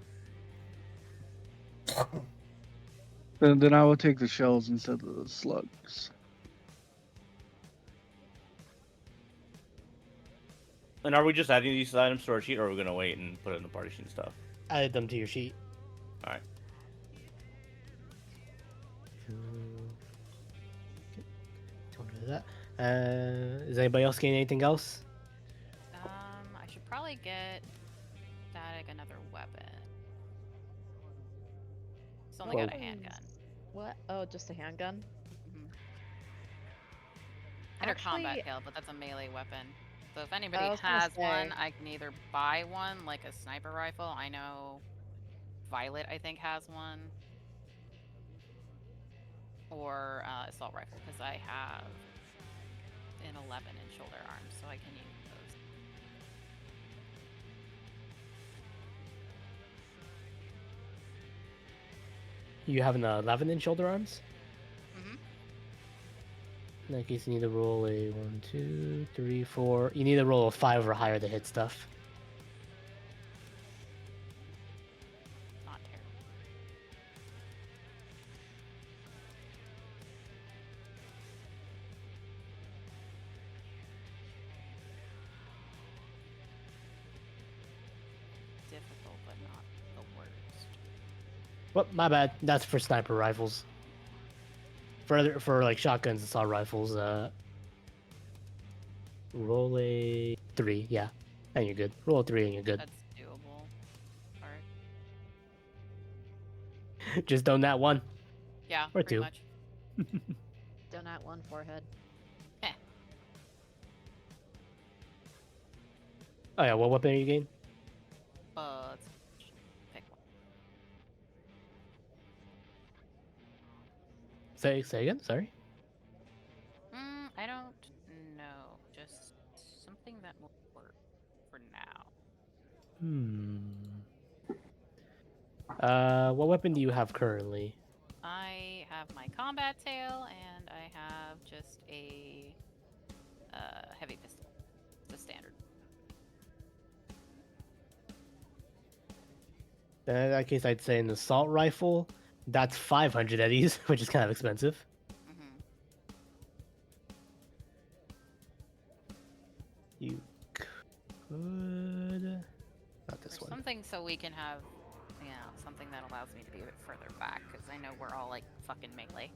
Then I will take the shells instead of the slugs. And are we just adding these items to our sheet, or are we gonna wait and put it in the party sheet and stuff? Added them to your sheet. All right. Don't do that. Is anybody else getting anything else? I should probably get Static another weapon. It's only got a handgun. What? Oh, just a handgun? And a combat Actually- kill, but that's a melee weapon. So if anybody was gonna has one, say- I can either buy one, like a sniper rifle. I know Violet, I think, has one. Or assault rifle, because I have an 11 in shoulder arms, so I can use those. You have an 11 in shoulder arms? Mhm. In that case, you need to roll a 1, 2, 3, 4. You need to roll a 5 or higher to hit stuff. Not terrible. Difficult, but not the worst. Well, my bad. That's for sniper rifles. For like shotguns and assault rifles, roll a 3, yeah, and you're good. Roll a 3 and you're good. That's doable. Alright. Just don't that one. Yeah, Or pretty 2. much. Donut one forehead. Oh yeah, what weapon are you getting? Let's pick one. Say again. Sorry. I don't know. Just something that will work for now. What weapon do you have currently? I have my combat tail, and I have just a heavy pistol. It's a standard. Then in that case, I'd say an assault rifle. That's 500 eddies, which is kind of expensive. You could not this Or one. something so we can have, something that allows me to be a bit further back, because I know we're all like fucking melee.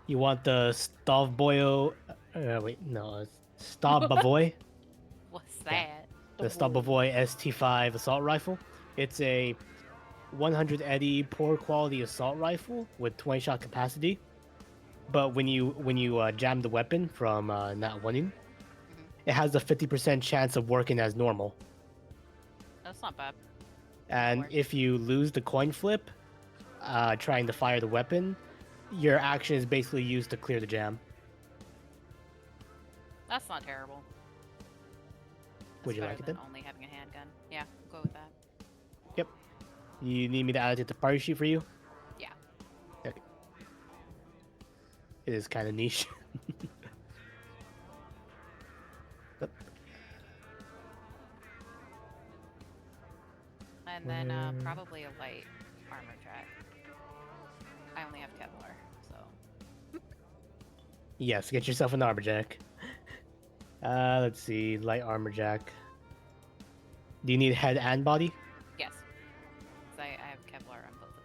You want the Stavboyo? Wait, no, it's Stavbovoy. What's that? The Stavbovoy ST5 assault rifle. It's a 100 eddy poor quality assault rifle with 20 shot capacity. But when you jam the weapon from not winning, it has a 50% chance of working as normal. That's not bad. And Work. if you lose the coin flip, trying to fire the weapon, your action is basically used to clear the jam. That's not terrible. Would you That's like it better then? than only having a handgun. Yeah, go with that. Yep. You need me to add it to the party sheet for you? Yeah. Okay. It is kind of niche. Yep. And then probably a light armor jack. I only have Kevlar, so. Yes, get yourself an armor jack. Let's see, light armor jack. Do you need head and body? Yes. 'Cause I have Kevlar on both of them.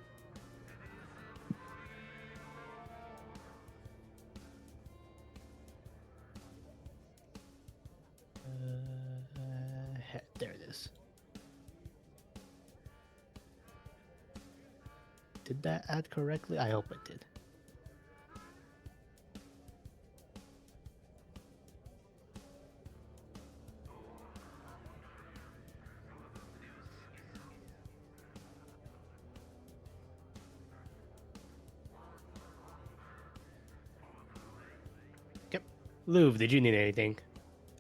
Head, there it is. Did that add correctly? I hope it did. Louvre, did you need anything?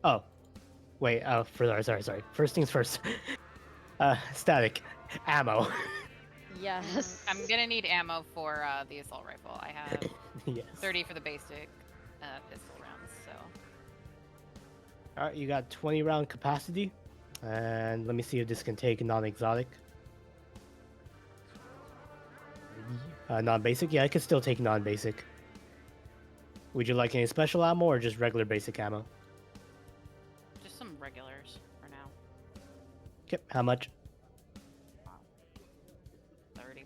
Oh, wait. Sorry. First things first. Static, ammo. Yes. I'm gonna need ammo for the assault rifle. I have Yes. 30 for the basic pistol rounds, so. All right, you got 20 round capacity, and let me see if this can take non-exotic. Non-basic, yeah, I can still take non-basic. Would you like any special ammo or just regular basic ammo? Just some regulars for now. Okay, how much? 30.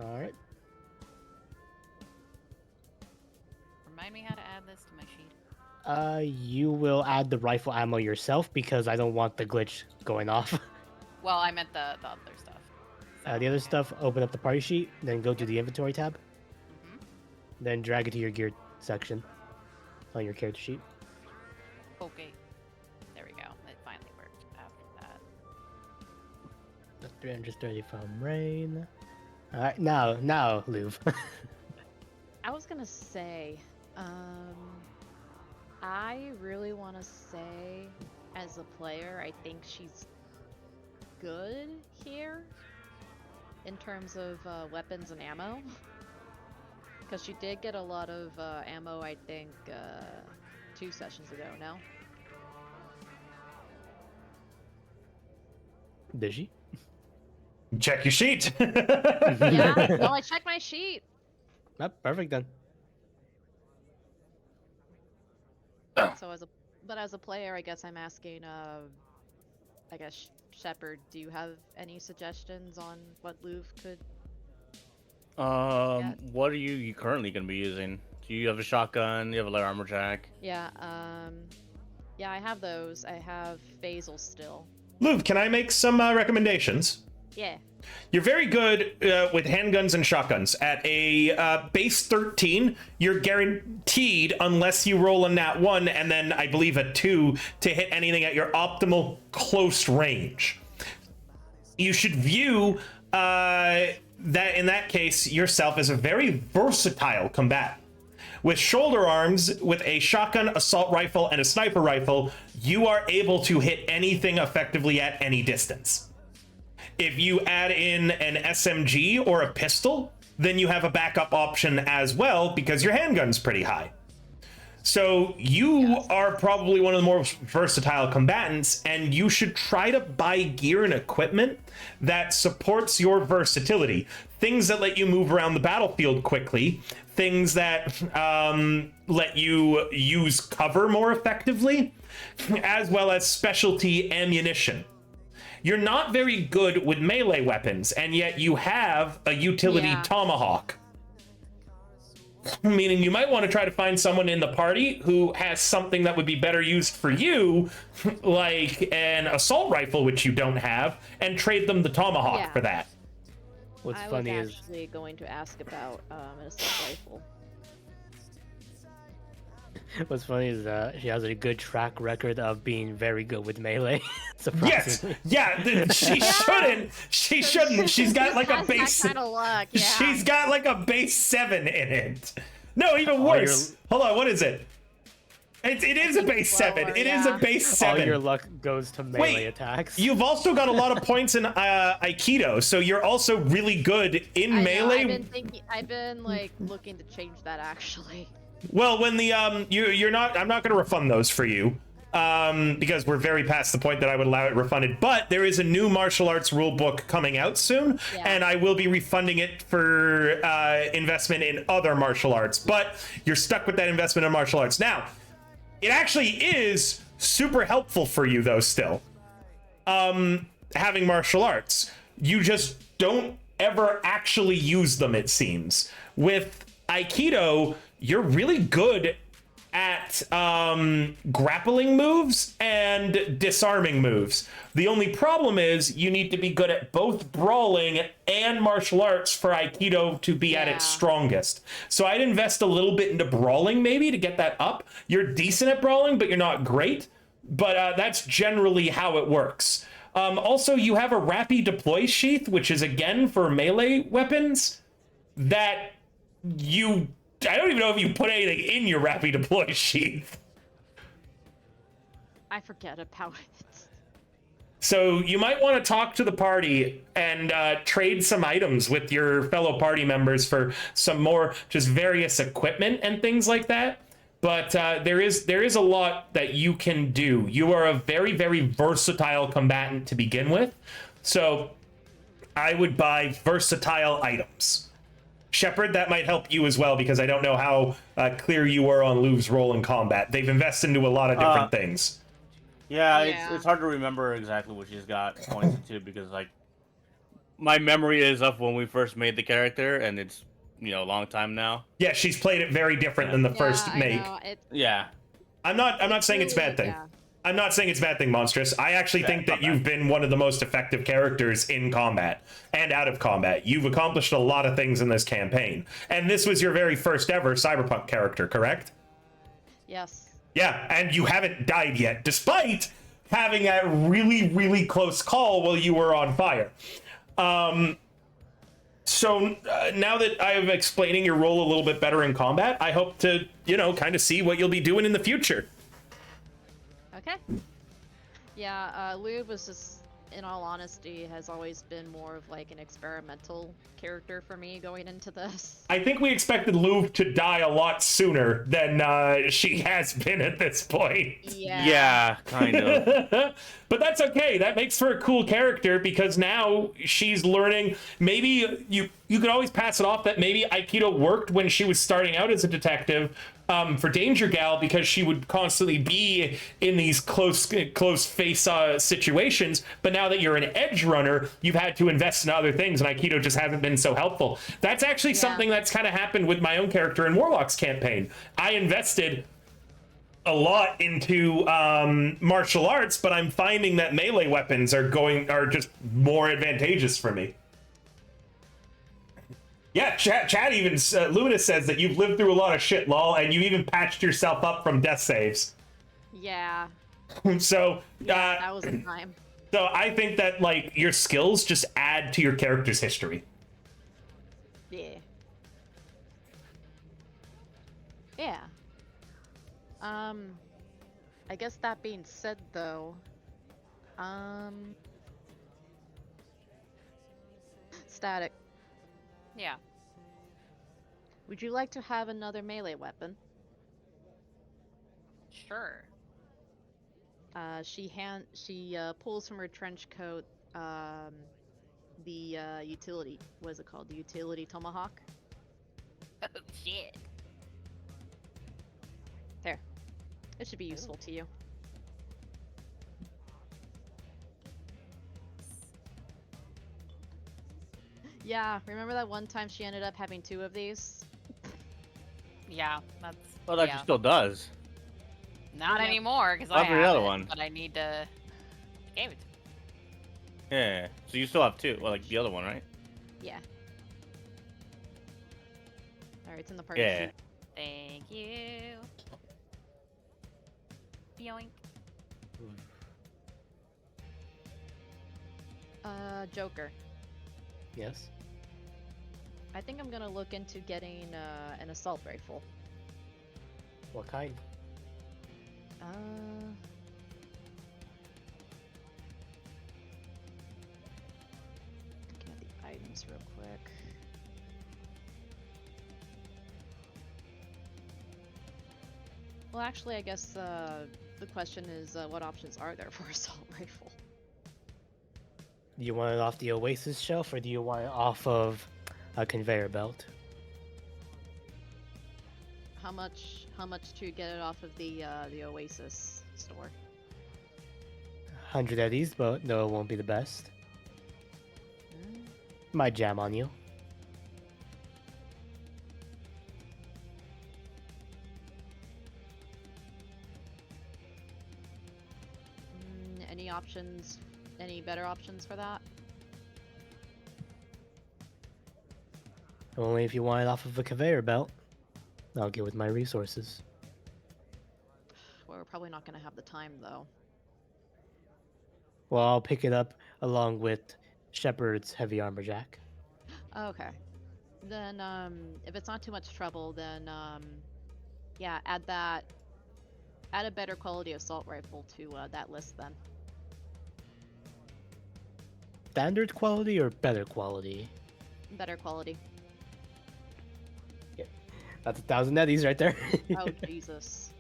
All right. Remind me how to add this to my sheet. You will add the rifle ammo yourself because I don't want the glitch going off. Well, I meant the other stuff. So, The other okay. stuff, open up the party sheet, then go to the inventory tab, Mhm. then drag it to your gear section on your character sheet. Okay. There we go. It finally worked after that. 330 from Rain. All right, now, Louvre. I was gonna say, I really want to say, as a player, I think she's good here in terms of weapons and ammo. Because she did get a lot of ammo, I think, 2 sessions ago, no? Did she? Check your sheet. Yeah, no, I checked my sheet. Oh, perfect then. So as a player, I guess I'm asking, I guess Shepard, do you have any suggestions on what Louvre could? What are you currently gonna be using? Do you have a shotgun? Do you have a light armor jack? Yeah, yeah, I have those. I have Basil still. Louvre, can I make some recommendations? Yeah. You're very good with handguns and shotguns. At a base 13, you're guaranteed, unless you roll a nat 1 and then I believe a 2, to hit anything at your optimal close range. You should view that, in that case, yourself as a very versatile combatant. With shoulder arms, with a shotgun, assault rifle, and a sniper rifle, you are able to hit anything effectively at any distance. If you add in an SMG or a pistol, then you have a backup option as well because your handgun's pretty high. So you are probably one of the more versatile combatants, and you should try to buy gear and equipment that supports your versatility. Things that let you move around the battlefield quickly, things that let you use cover more effectively, as well as specialty ammunition. You're not very good with melee weapons, and yet you have a utility tomahawk. Meaning you might want to try to find someone in the party who has something that would be better used for you, like an assault rifle, which you don't have, and trade them the tomahawk for that. What's I funny was is actually going to ask about an assault rifle. what's funny is she has a good track record of being very good with melee. Yes, Surprisingly. yeah, she shouldn't. She shouldn't. She's got like a Has base. that kind of luck, yeah. She's got like a base 7 in it. No, even All worse. Hold on, what is it? It is a base 7. It is a base 7. All your luck goes to melee attacks. You've also got a lot of points in Aikido, so you're also really good in I know, melee. I've been like looking to change that actually. Well, when the you're not, I'm not going to refund those for you, because we're very past the point that I would allow it refunded. But there is a new martial arts rule book coming out soon, and I will be refunding it for investment in other martial arts. But you're stuck with that investment in martial arts now. It actually is super helpful for you though. Still, having martial arts, you just don't ever actually use them. It seems with Aikido, you're really good at grappling moves and disarming moves. The only problem is you need to be good at both brawling and martial arts for Aikido to be at its strongest. So I'd invest a little bit into brawling maybe to get that up. You're decent at brawling, but you're not great. But that's generally how it works. Also, you have a Rappy Deploy Sheath, which is again for melee weapons that you I don't even know if you put anything in your rapid deploy sheath. I forget about it. So you might want to talk to the party and trade some items with your fellow party members for some more just various equipment and things like that. But there is a lot that you can do. You are a very, very versatile combatant to begin with. So I would buy versatile items. Shepard, that might help you as well, because I don't know how clear you were on Louv's role in combat. They've invested into a lot of different things. Yeah, Yeah. it's hard to remember exactly what she's got points to, because like my memory is of when we first made the character, and it's a long time now. Yeah, she's played it very different than the first I make. know. Yeah. I'm not saying it's a really- bad thing. yeah. I'm not saying it's a bad thing, Monstrous. I actually think that you've been one of the most effective characters in combat and out of combat. You've accomplished a lot of things in this campaign. And this was your very first ever Cyberpunk character, correct? Yes. Yeah, and you haven't died yet, despite having a really, really close call while you were on fire. So now that I'm explaining your role a little bit better in combat, I hope to, kind of see what you'll be doing in the future. Okay. Yeah, Lube was just, in all honesty, has always been more of like an experimental character for me going into this. I think we expected Louvre to die a lot sooner than she has been at this point. Yeah. Yeah, kind of. But that's okay. That makes for a cool character, because now she's learning. Maybe you could always pass it off that maybe Aikido worked when she was starting out as a detective for Danger Gal, because she would constantly be in these close face situations. But now that you're an edge runner, you've had to invest in other things, and Aikido just hasn't been so helpful. That's actually something that's kind of happened with my own character in Warlock's campaign. I invested a lot into martial arts, but I'm finding that melee weapons are just more advantageous for me. Yeah, Chad even Luminous says that you've lived through a lot of shit, lol, and you even patched yourself up from death saves. Yeah. So That was a time. so I think that like your skills just add to your character's history. Yeah. Yeah. I guess that being said, though, Static, Yeah. would you like to have another melee weapon? Sure. She pulls from her trench coat, the utility. What is it called? The utility tomahawk. Oh shit. There. It should be useful to you. Yeah, remember that one time she ended up having 2 of these? Yeah, that's. Well, that yeah. she still does. Not Yep. anymore, because I Not for have the other it, one. but I need to. Gave it. Yeah. So you still have 2. Well, like the other one, right? Yeah. Alright, it's in the party Yeah. sheet. Thank you. Yoink. Joker. Yes. I think I'm gonna look into getting an assault rifle. What kind? Looking at the items real quick. Well, actually, I guess the question is, what options are there for assault rifle? Do you want it off the Oasis shelf, or do you want it off of a conveyor belt? How much to get it off of the Oasis store? 100 eddies, but no, it won't be the best. Might jam on you. Any options? Any better options for that? Only if you want it off of a conveyor belt. I'll get with my resources. Well, we're probably not gonna have the time though. Well, I'll pick it up along with Shepard's heavy armor jack. Okay. Then, if it's not too much trouble, then, yeah, add a better quality assault rifle to that list then. Standard quality or better quality? Better quality. That's 1,000 eddies right there. Oh, Jesus.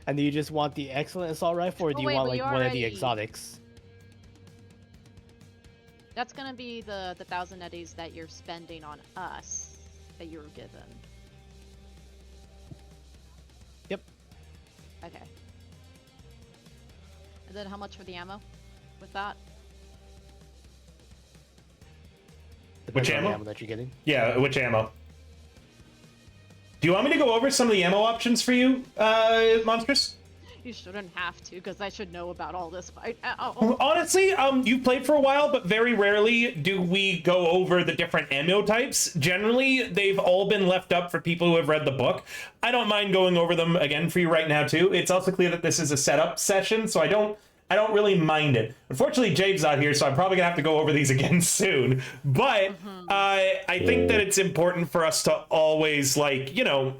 And do you just want the excellent assault rifle, or do you wait, want but like you one of the already- exotics? That's gonna be the 1,000 eddies that you're spending on us, that you were given. Yep. Okay. And then how much for the ammo with that? Depends on the ammo? ammo that you're getting. Yeah, which ammo? Do you want me to go over some of the ammo options for you, Monstrous? You shouldn't have to, because I should know about all this. Honestly, you've played for a while, but very rarely do we go over the different ammo types. Generally, they've all been left up for people who have read the book. I don't mind going over them again for you right now, too. It's also clear that this is a setup session, so I don't really mind it. Unfortunately, Jade's not here, so I'm probably gonna have to go over these again soon. But I think that it's important for us to always, like, you know,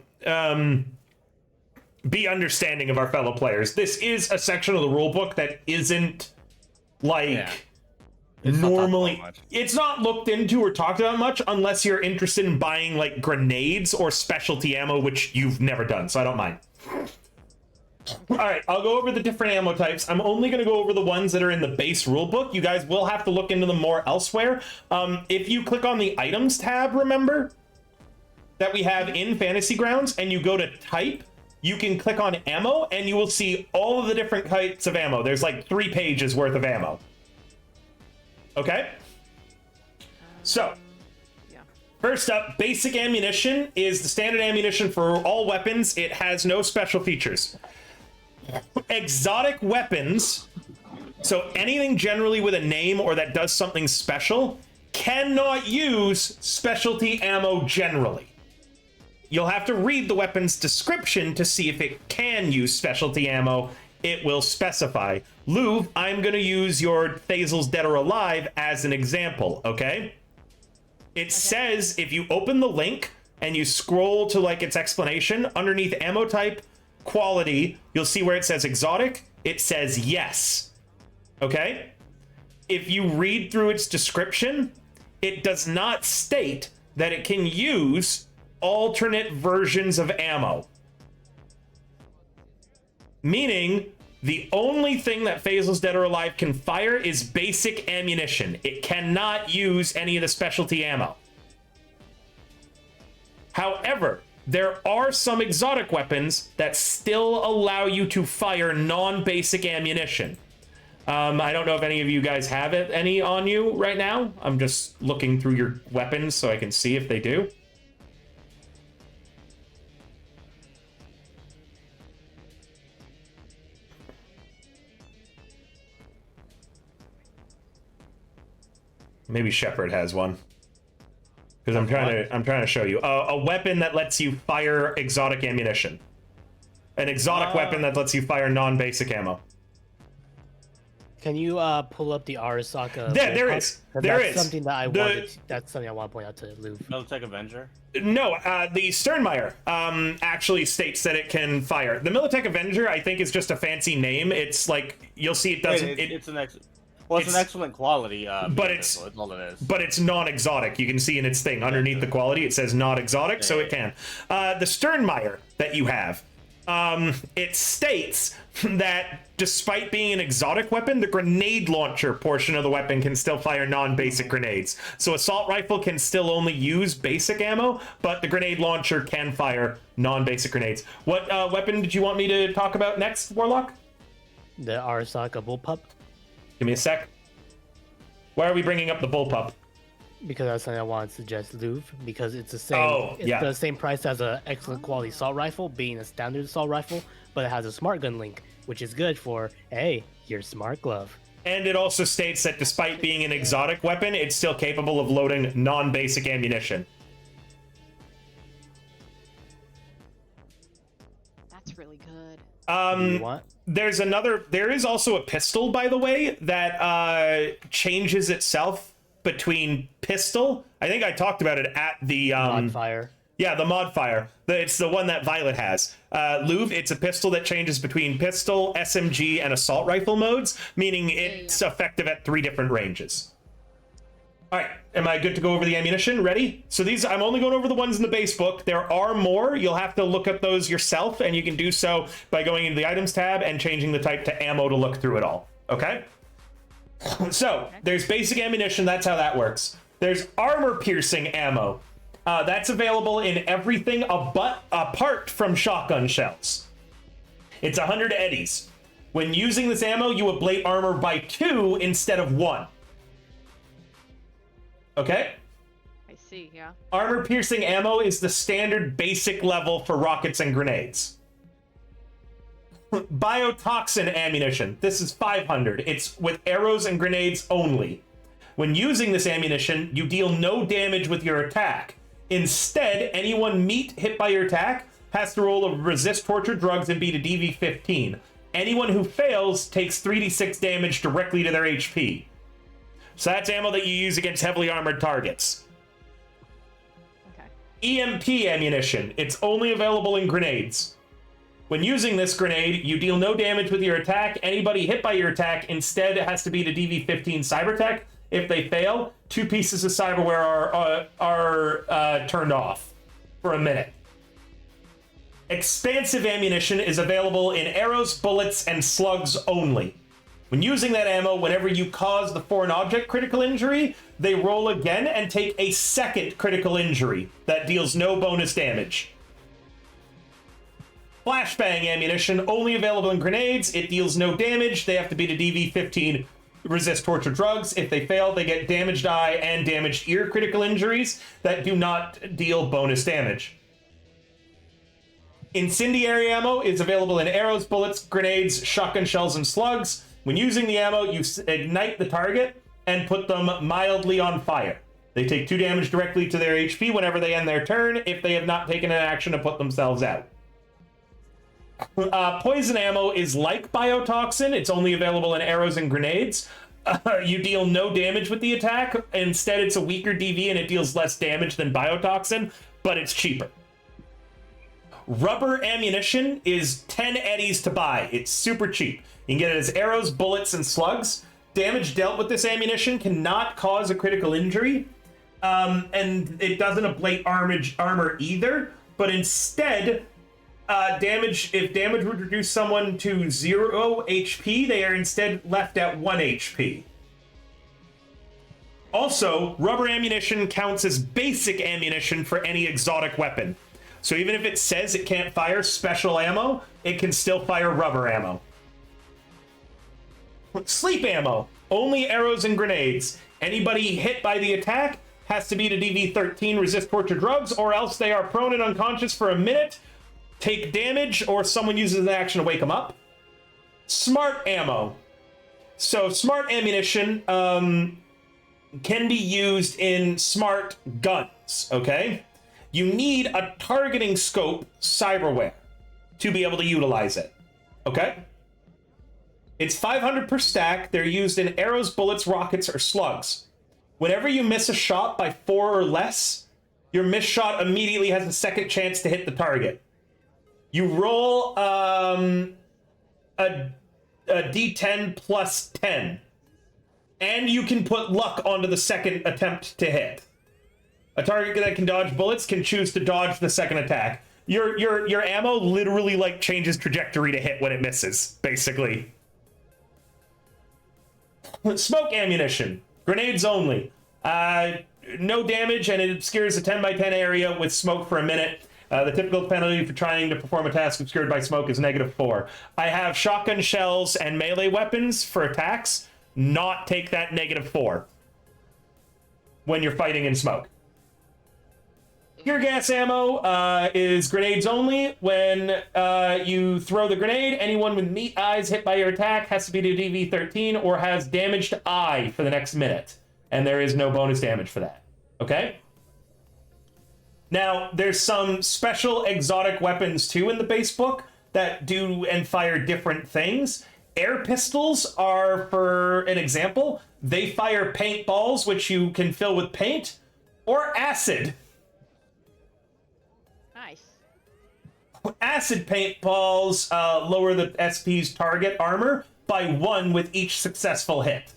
be understanding of our fellow players. This is a section of the rulebook that isn't like It's not talked normally. about much. It's not looked into or talked about much unless you're interested in buying like grenades or specialty ammo, which you've never done. So I don't mind. All right, I'll go over the different ammo types. I'm only going to go over the ones that are in the base rulebook. You guys will have to look into them more elsewhere. If you click on the items tab, remember, that we have in Fantasy Grounds, and you go to type, you can click on ammo, and you will see all of the different types of ammo. There's like 3 pages worth of ammo. Okay? So, first up, basic ammunition is the standard ammunition for all weapons. It has no special features. Exotic weapons, so anything generally with a name or that does something special, cannot use specialty ammo generally. You'll have to read the weapon's description to see if it can use specialty ammo. It will specify. Louv, I'm going to use your Thazel's Dead or Alive as an example, okay? It says, if you open the link and you scroll to like its explanation, underneath ammo type, quality, you'll see where it says exotic. It says yes. Okay? If you read through its description, it does not state that it can use alternate versions of ammo. Meaning, the only thing that Thazel's Dead or Alive can fire is basic ammunition. It cannot use any of the specialty ammo. However, there are some exotic weapons that still allow you to fire non-basic ammunition. I don't know if any of you guys have any on you right now. I'm just looking through your weapons so I can see if they do. Maybe Shepard has one. Because I'm trying to show you a weapon that lets you fire exotic ammunition. An exotic weapon that lets you fire non-basic ammo. Can you pull up the Arasaka? There is. There that's is. something that I wanted. That's something I want to point out to Louv. Militech Avenger? No, the Sternmeyer actually states that it can fire. The Militech Avenger, I think, is just a fancy name. It's like, you'll see it doesn't... It's an excellent quality. But it's all it is. But it's non-exotic. You can see in its thing underneath the quality, it says not exotic, so it can. The Sternmeyer that you have, it states that despite being an exotic weapon, the grenade launcher portion of the weapon can still fire non-basic grenades. So assault rifle can still only use basic ammo, but the grenade launcher can fire non-basic grenades. What weapon did you want me to talk about next, Warlock? The Arasaka bullpup. Give me a sec. Why are we bringing up the bullpup? Because that's something I want to suggest Louv, because it's the same. Oh, it's yeah. the same price as an excellent quality assault rifle, being a standard assault rifle, but it has a smart gun link, which is good for your smart glove. And it also states that despite being an exotic weapon, it's still capable of loading non-basic ammunition. That's really good. You want? There is also a pistol, by the way, that changes itself between pistol. I think I talked about it at the Modfire. Yeah, the Modfire. It's the one that Violet has. Louvre, it's a pistol that changes between pistol, SMG, and assault rifle modes, meaning it's effective at 3 different ranges. All right, am I good to go over the ammunition? Ready? So these, I'm only going over the ones in the base book. There are more. You'll have to look at those yourself, and you can do so by going into the items tab and changing the type to ammo to look through it all. Okay? So there's basic ammunition. That's how that works. There's armor-piercing ammo. That's available in everything apart from shotgun shells. It's 100 eddies. When using this ammo, you ablate armor by 2 instead of 1. Okay? I see, yeah. Armor-piercing ammo is the standard basic level for rockets and grenades. Biotoxin ammunition. This is 500. It's with arrows and grenades only. When using this ammunition, you deal no damage with your attack. Instead, anyone hit by your attack has to roll a resist torture drugs and beat a DV 15. Anyone who fails takes 3d6 damage directly to their HP. So that's ammo that you use against heavily armored targets. Okay. EMP ammunition. It's only available in grenades. When using this grenade, you deal no damage with your attack. Anybody hit by your attack instead has to beat a DV 15 cybertech. If they fail, 2 pieces of cyberware are turned off for a minute. Expansive ammunition is available in arrows, bullets, and slugs only. When using that ammo, whenever you cause the foreign object critical injury, they roll again and take a second critical injury that deals no bonus damage. Flashbang ammunition, only available in grenades. It deals no damage. They have to beat a DV 15 resist torture drugs. If they fail, they get damaged eye and damaged ear critical injuries that do not deal bonus damage. Incendiary ammo is available in arrows, bullets, grenades, shotgun shells, and slugs. When using the ammo, you ignite the target and put them mildly on fire. They take 2 damage directly to their HP whenever they end their turn if they have not taken an action to put themselves out. Poison ammo is like biotoxin. It's only available in arrows and grenades. You deal no damage with the attack. Instead, it's a weaker DV and it deals less damage than biotoxin, but it's cheaper. Rubber ammunition is 10 eddies to buy. It's super cheap. You can get it as arrows, bullets, and slugs. Damage dealt with this ammunition cannot cause a critical injury, and it doesn't ablate armor either, but instead, if damage would reduce someone to 0 HP, they are instead left at 1 HP. Also, rubber ammunition counts as basic ammunition for any exotic weapon. So even if it says it can't fire special ammo, it can still fire rubber ammo. Sleep ammo, only arrows and grenades. Anybody hit by the attack has to beat a DV 13 resist torture drugs, or else they are prone and unconscious for a minute, take damage, or someone uses an action to wake them up. Smart ammo. So smart ammunition can be used in smart guns, okay? You need a targeting scope cyberware to be able to utilize it, okay? It's 500 per stack. They're used in arrows, bullets, rockets, or slugs. Whenever you miss a shot by 4 or less, your missed shot immediately has a second chance to hit the target. You roll a d10 plus 10, and you can put luck onto the second attempt to hit. A target that can dodge bullets can choose to dodge the second attack. Your ammo literally like changes trajectory to hit when it misses, basically. Smoke ammunition, grenades only. No damage, and it obscures a 10 by 10 area with smoke for a minute. The typical penalty for trying to perform a task obscured by smoke is -4. I have shotgun shells and melee weapons for attacks. Not take that -4 when you're fighting in smoke. Tear gas ammo is grenades only. When you throw the grenade, anyone with meat eyes hit by your attack has to be to DV 13 or has damaged eye for the next minute. And there is no bonus damage for that. Okay? Now, there's some special exotic weapons too in the base book that do and fire different things. Air pistols are, for an example, They fire paintballs, which you can fill with paint, or acid. Nice. Acid paintballs lower the SP's target armor by 1 with each successful hit.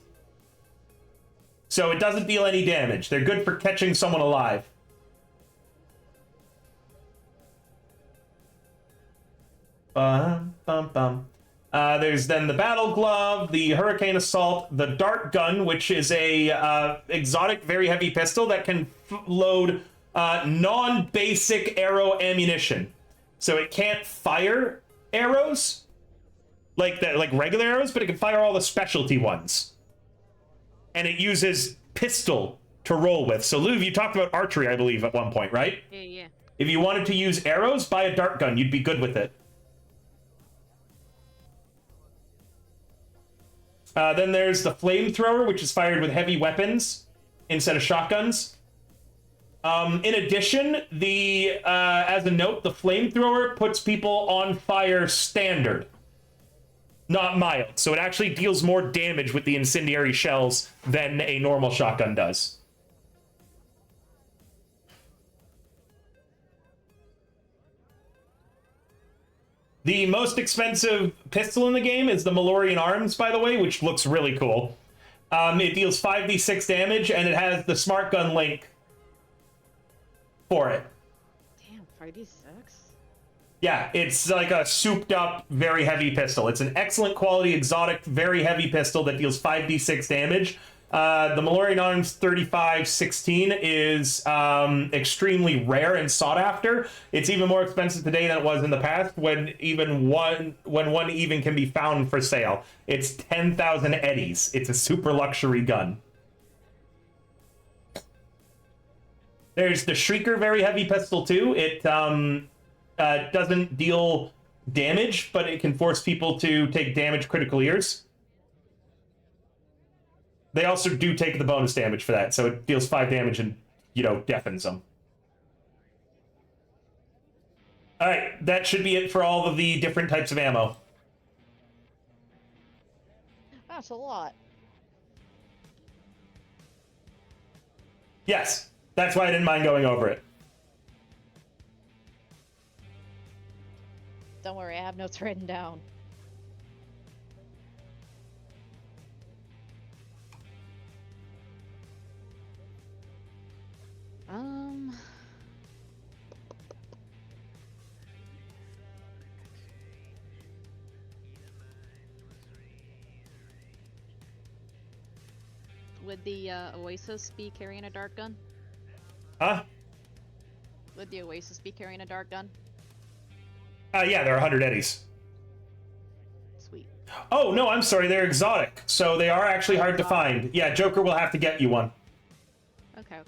So it doesn't deal any damage. They're good for catching someone alive. Bum, bum, bum. There's then the Battle Glove, the Hurricane Assault, the Dart Gun, which is a exotic, very heavy pistol that can load non-basic arrow ammunition. So it can't fire arrows like regular arrows, but it can fire all the specialty ones. And it uses pistol to roll with. So Luv, you talked about archery, I believe, at one point, right? Yeah. If you wanted to use arrows, buy a dart gun. You'd be good with it. Then there's the flamethrower, which is fired with heavy weapons instead of shotguns. In addition, as a note, the flamethrower puts people on fire standard, not mild. So it actually deals more damage with the incendiary shells than a normal shotgun does. The most expensive pistol in the game is the Malorian Arms, by the way, which looks really cool. It deals 5d6 damage, and it has the smart gun link for it. Damn, 5d6? Yeah, it's like a souped up, very heavy pistol. It's an excellent quality, exotic, very heavy pistol that deals 5d6 damage. The Malorian Arms 3516 is extremely rare and sought after. It's even more expensive today than it was in the past when one even can be found for sale. It's 10,000 eddies. It's a super luxury gun. There's the Shrieker very heavy pistol too. It doesn't deal damage, but it can force people to take damage critical ears. They also do take the bonus damage for that, so it deals 5 damage and, deafens them. Alright, that should be it for all of the different types of ammo. That's a lot. Yes, that's why I didn't mind going over it. Don't worry, I have notes written down. Would the Oasis be carrying a dart gun? Huh? Would the Oasis be carrying a dart gun? Yeah, they're 100 eddies. Sweet. Oh, no, I'm sorry, they're exotic. So they are actually hard to find. Yeah, Joker will have to get you one. Okay.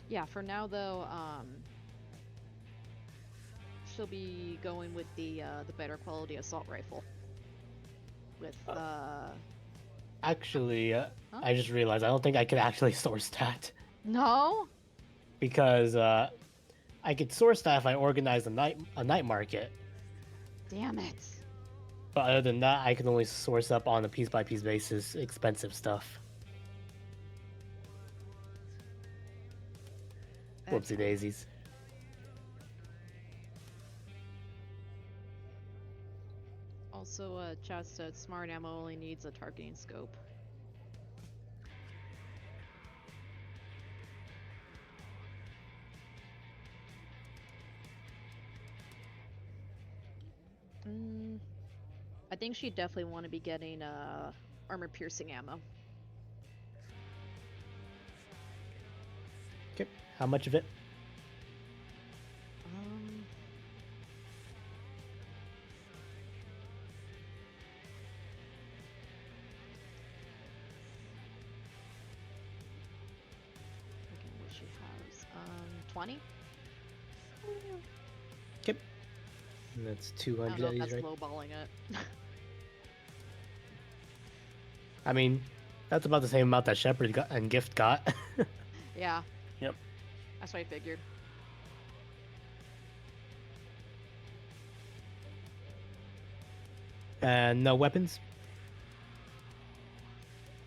Yeah, for now though, she'll be going with the better quality assault rifle. With Actually, Huh? I just realized I don't think I could actually source that No? because I could source that if I organize a night market. Damn it. But other than that, I can only source up on a piece by piece basis expensive stuff. Whoopsie daisies. Also, Chad said smart ammo only needs a targeting scope. I think she'd definitely want to be getting armor-piercing ammo. Okay, how much of it? Looking what she has. 20? Okay. And that's I don't 200 know of if these, that's right? lowballing it. I mean, that's about the same amount that Shepard got and Gift got. Yeah. Yep. That's what I figured. And no weapons?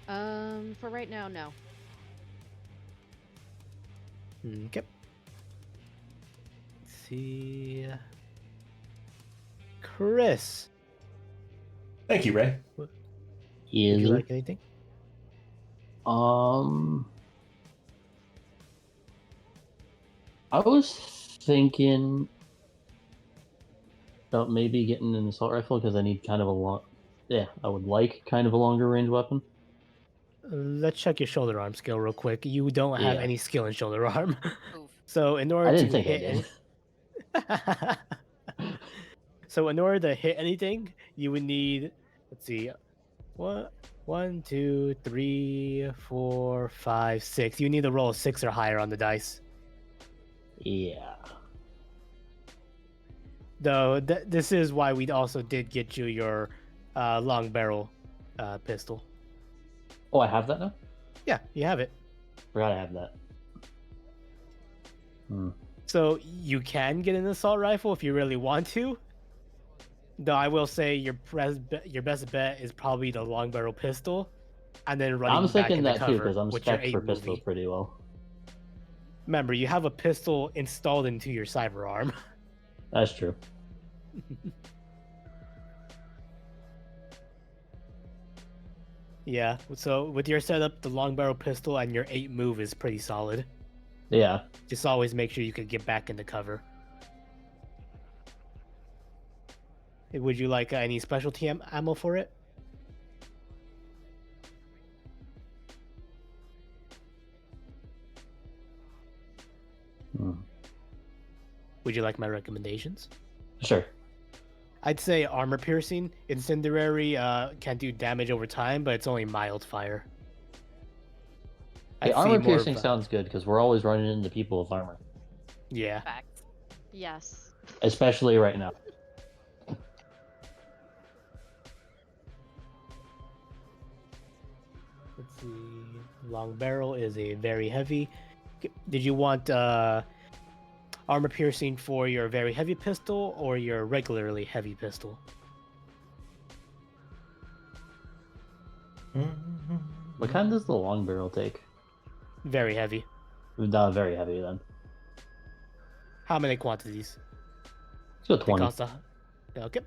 For right now, no. Okay. Let's see. Chris. Thank you, Ray. Would Is you like anything? I was thinking about maybe getting an assault rifle because I need kind of a long. Yeah, I would like kind of a longer range weapon. Let's check your shoulder arm skill real quick. You don't have Yeah. any skill in shoulder arm. Oof. So in order I didn't to think I hit did. So in order to hit anything, you would need, let's see, what? 1, 2, 3, 4, 5, 6. You need to roll a 6 or higher on the dice. Yeah. Though this is why we also did get you your long barrel pistol. Oh, I have that now? Yeah, you have it. Forgot I have that. So you can get an assault rifle if you really want to. Though I will say your best bet is probably the long barrel pistol, and then running I'm back thinking into that too cover because I'm with your spec for 8 pistols movie. pretty well. Remember, you have a pistol installed into your cyber arm. That's true. Yeah, so with your setup, the long barrel pistol and your 8 move is pretty solid. Yeah. Just always make sure you can get back into cover. Would you like any specialty ammo for it? Would you like my recommendations? Sure. I'd say armor piercing. Incendiary can do damage over time, but it's only mild fire. Hey, I'd see armor more piercing of, sounds good because we're always running into people with armor, Yeah. Facts. Yes. especially right now. Let's see. Long barrel is a very heavy. Did you want armor piercing for your very heavy pistol or your regularly heavy pistol? What kind does the long barrel take? Very heavy. Not very heavy then. How many quantities? Let's go They 20. cost okay.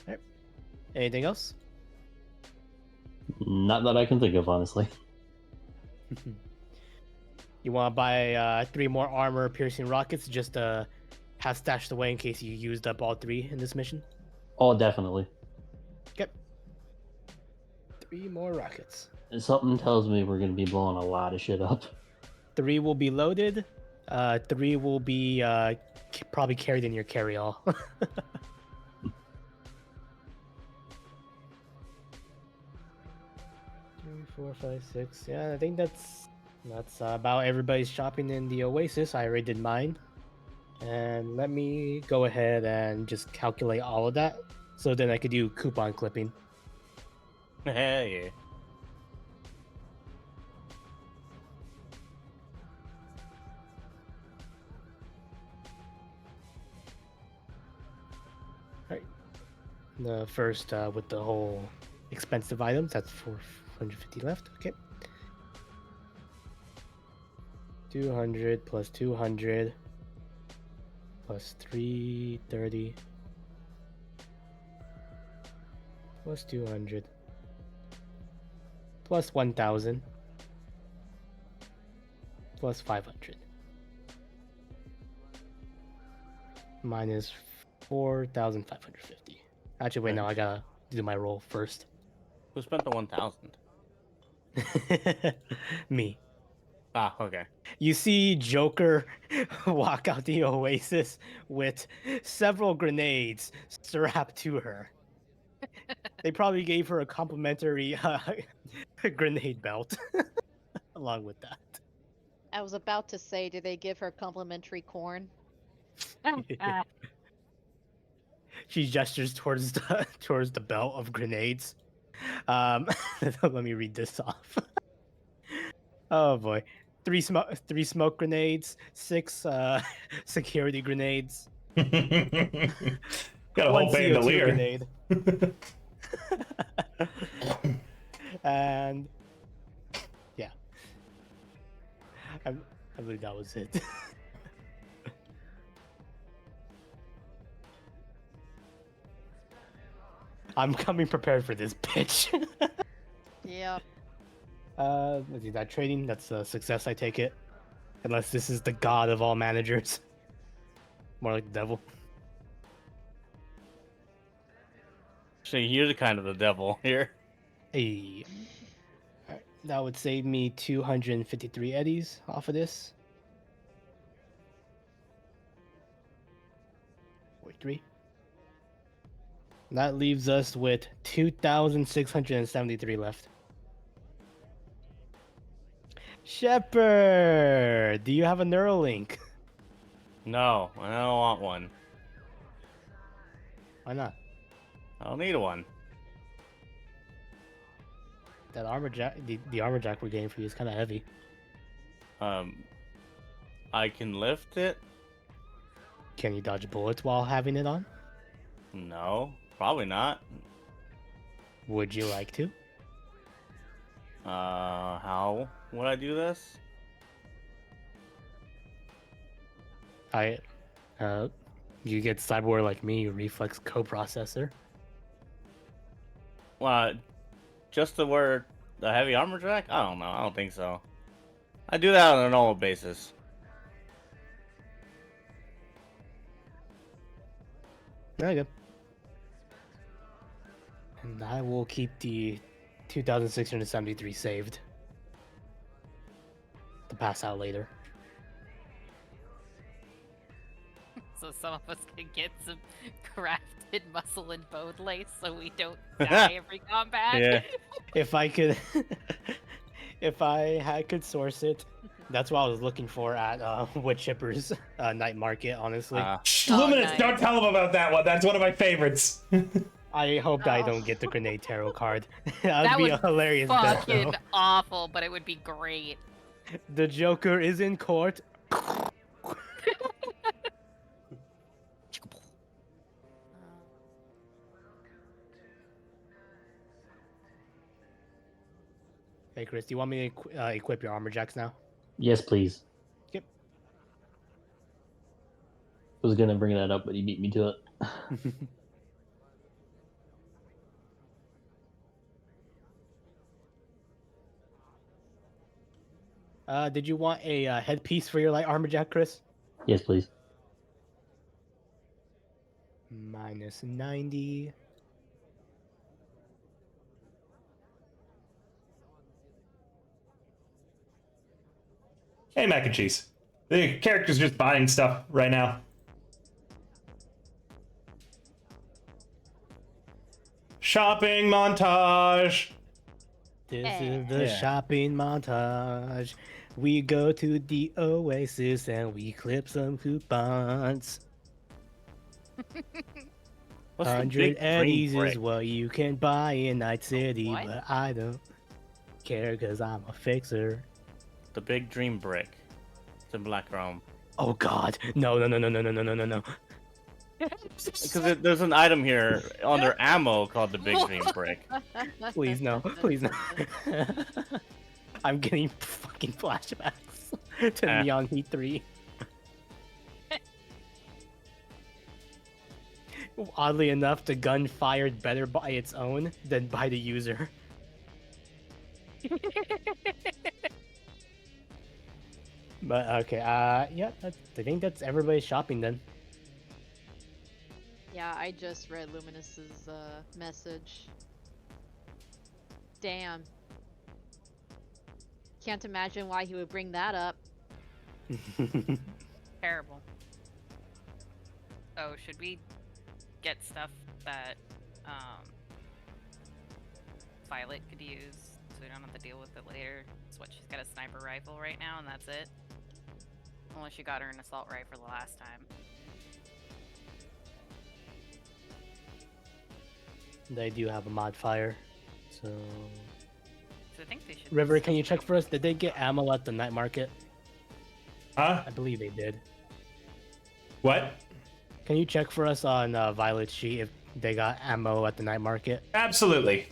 Alright. Anything else? Not that I can think of, honestly. You want to buy 3 more armor piercing rockets just to have stashed away in case you used up all 3 in this mission? Oh, definitely. Okay. 3 more rockets. And something tells me we're going to be blowing a lot of shit up. 3 will be loaded. 3 will be probably carried in your carry-all. 4, 5, 6. Yeah, I think that's about everybody's shopping in the Oasis. I already did mine. And let me go ahead and just calculate all of that. So then I could do coupon clipping. Hell yeah. Alright. The first with the whole expensive items, that's 450 left. Okay. 200 plus 200 plus 330 plus 200 plus 1000 plus 500 minus 4,550. Actually, wait, no, I gotta do my roll first. Who spent the 1,000? Me. Ah, okay. You see Joker walk out the Oasis with several grenades strapped to her. They probably gave her a complimentary grenade belt along with that. I was about to say, do they give her complimentary corn? She gestures towards the belt of grenades. Let me read this off. Oh boy, three smoke grenades, 6 security grenades, Got a 1 whole CO2 bandolier. grenade, and yeah, I believe that was it. I'm coming prepared for this pitch. Yep. Let's see, that trading, that's a success, I take it. Unless this is the god of all managers. More like the devil. Actually, you're kind of the devil here. Hey. Alright, that would save me 253 eddies off of this. 43. That leaves us with 2,673 left. Shepard, do you have a Neuralink? No, I don't want one. Why not? I don't need one. That armor jack, the armor jack we're getting for you is kind of heavy. I can lift it? Can you dodge bullets while having it on? No, probably not. Would you like to? How would I do this? You get cyborg like me, reflex coprocessor. Just to wear the heavy armor jack? I don't know. I don't think so. I do that on a normal basis. Very good. And I will keep the 2,673 saved to pass out later. So some of us can get some crafted muscle and bone lace so we don't die every combat. Yeah. If I could, could source it, that's what I was looking for at Wood Chipper's night market. Honestly, Luminous, nice. don't tell him about that one. That's one of my favorites. I hope I don't get the grenade tarot card. That That would be a would hilarious bet, fucking though. awful, but it would be great. The Joker is in court. Hey Chris, do you want me to equip your armor jacks now? Yes, please. Yep. I was gonna bring that up, but you beat me to it. Did you want a headpiece for your light armor jack, Chris? Yes, please. Minus 90. Hey, mac and cheese. The character's just buying stuff right now. Shopping montage. This is the shopping montage. We go to the Oasis and we clip some coupons. What's the 100 big green eddies brick? is what you can buy in Night City, what? but I don't care because I'm a fixer. The big dream brick. It's in black chrome. Oh god. No. Because there's an item here under ammo called the big dream brick. Please no. Please no. I'm getting fucking flashbacks to Neon Heat 3. Oddly enough, the gun fired better by its own than by the user. But okay, yeah, I think that's everybody's shopping then. Yeah, I just read Luminous's message. Damn. Can't imagine why he would bring that up. Terrible. Oh, should we get stuff that Violet could use so we don't have to deal with it later? That's what she's got, a sniper rifle right now, and that's it. Unless you got her an assault rifle the last time. They do have a mod fire. So, So I think they should. River, can you check for us? Did they get ammo at the night market? Huh? I believe they did. What? Can you check for us on Violet's sheet if they got ammo at the night market? Absolutely.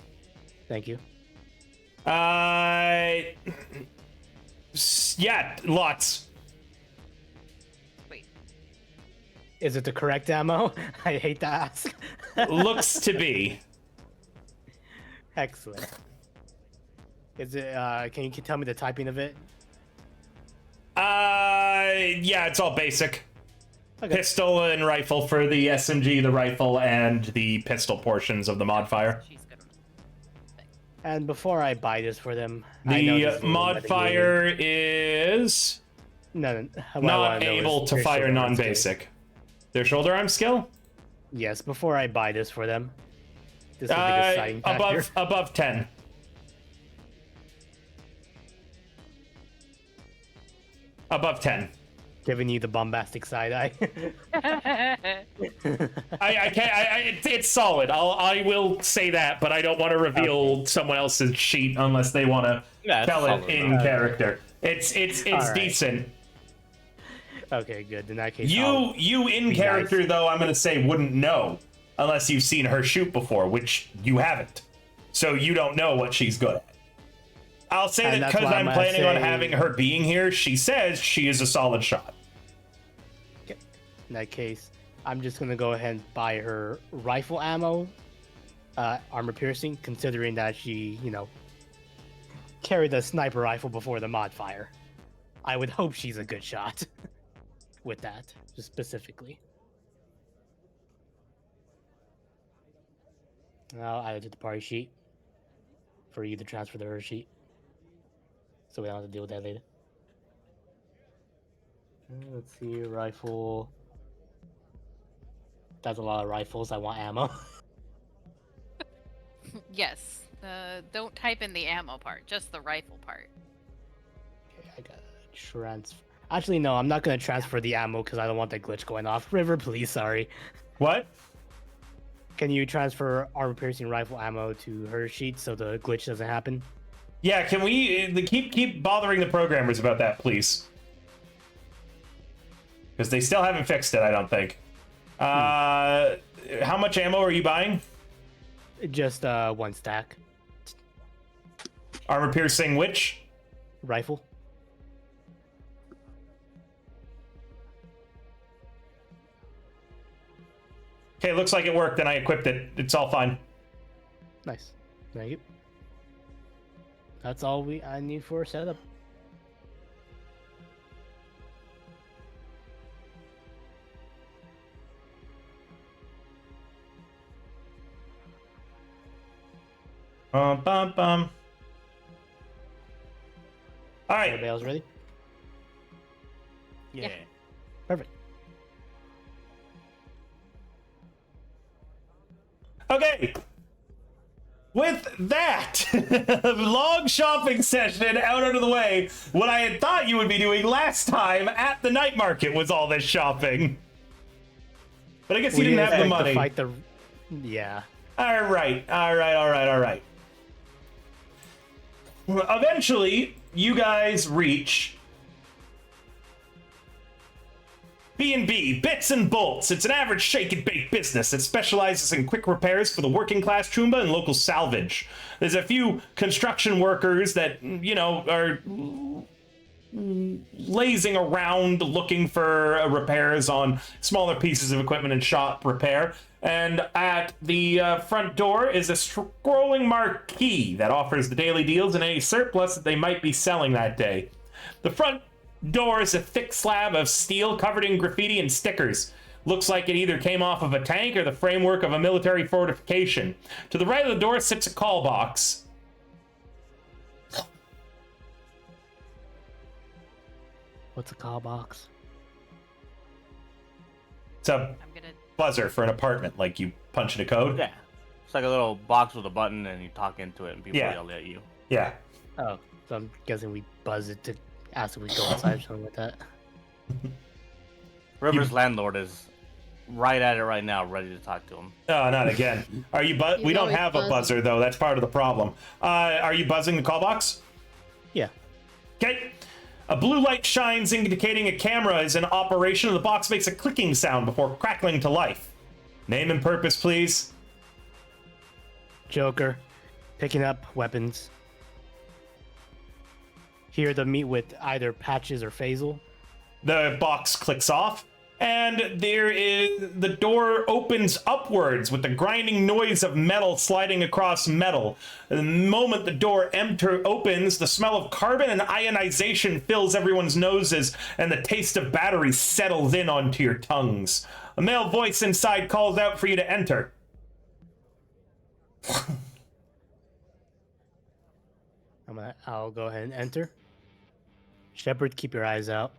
Thank you. Yeah, lots. Wait. Is it the correct ammo? I hate to ask. Looks to be. Excellent. Is it? Can you tell me the typing of it? Yeah, it's all basic. Okay. Pistol and rifle for the SMG, the rifle, and the pistol portions of the mod fire. She's good. And before I buy this for them, I know this The is a little mod metagame. fire is No, what I not wanna know able is to their fire shoulder arm non-basic. Their shoulder arm skill? skill. Yes, before I buy this for them. This will be the deciding factor. Above 10. Above 10. Giving you the bombastic side eye. I can't. It's solid. I will say that, but I don't want to reveal someone else's sheet unless they want to Yeah, it's tell it solid in enough. character. It's Alright. decent. Okay, good. In that case, I'll You in be character nice. though, I'm gonna say wouldn't know unless you've seen her shoot before, which you haven't. So you don't know what she's good at. I'll say And that that's because why I'm I'm gonna planning on say- having her being here. She says she is a solid shot. In that case, I'm just gonna go ahead and buy her rifle ammo, armor piercing, considering that she, carried the sniper rifle before the mod fire. I would hope she's a good shot with that, just specifically. I'll add it to the party sheet for you to transfer to her sheet, so we don't have to deal with that later. Let's see, rifle. That's a lot of rifles. I want ammo. Yes. Don't type in the ammo part, just the rifle part. Okay, I gotta transfer. Actually, no, I'm not gonna transfer the ammo because I don't want that glitch going off. River, please, sorry. What? Can you transfer armor piercing rifle ammo to her sheet so the glitch doesn't happen? Yeah, can we keep bothering the programmers about that, please? Because they still haven't fixed it, I don't think. How much ammo are you buying? Just one stack. Armor piercing which? Rifle. Okay, looks like it worked and I equipped it. It's all fine. Nice. Thank you. That's all I need for a setup. Bum. All right. Everybody else ready? Yeah. Perfect. Okay. With that long shopping session out of the way, what I had thought you would be doing last time at the night market was all this shopping. But I guess you didn't have the money. Fight the... Yeah. All right. Well, eventually, you guys reach B&B, Bits and Bolts. It's an average shake and bake business that specializes in quick repairs for the working class Choomba and local salvage. There's a few construction workers that, are lazing around looking for repairs on smaller pieces of equipment and shop repair. And at the front door is a scrolling marquee that offers the daily deals and any surplus that they might be selling that day. The front door is a thick slab of steel covered in graffiti and stickers. Looks like it either came off of a tank or the framework of a military fortification. To the right of the door sits a call box. What's a call box? It's a I'm gonna. buzzer for an apartment, like you punch in a code. Yeah. It's like a little box with a button and you talk into it and people Yeah. yell at you. Yeah. Oh, so I'm guessing we buzz it to ask if we go outside or something like that. River's landlord is right at it right now, ready to talk to him. Oh, not again. Are you? He's We don't always have a buzzing. buzzer though. That's part of the problem. Are you buzzing the call box? Yeah. Okay. A blue light shines, indicating a camera is in operation, and the box makes a clicking sound before crackling to life. Name and purpose, please. Joker, picking up weapons. Here to meet with either Patches or Faisal. The box clicks off, and the door opens upwards with the grinding noise of metal sliding across metal. The moment the door opens, the smell of carbon and ionization fills everyone's noses, and the taste of batteries settles in onto your tongues. A male voice inside calls out for you to enter. I'll go ahead and enter. Shepard, keep your eyes out.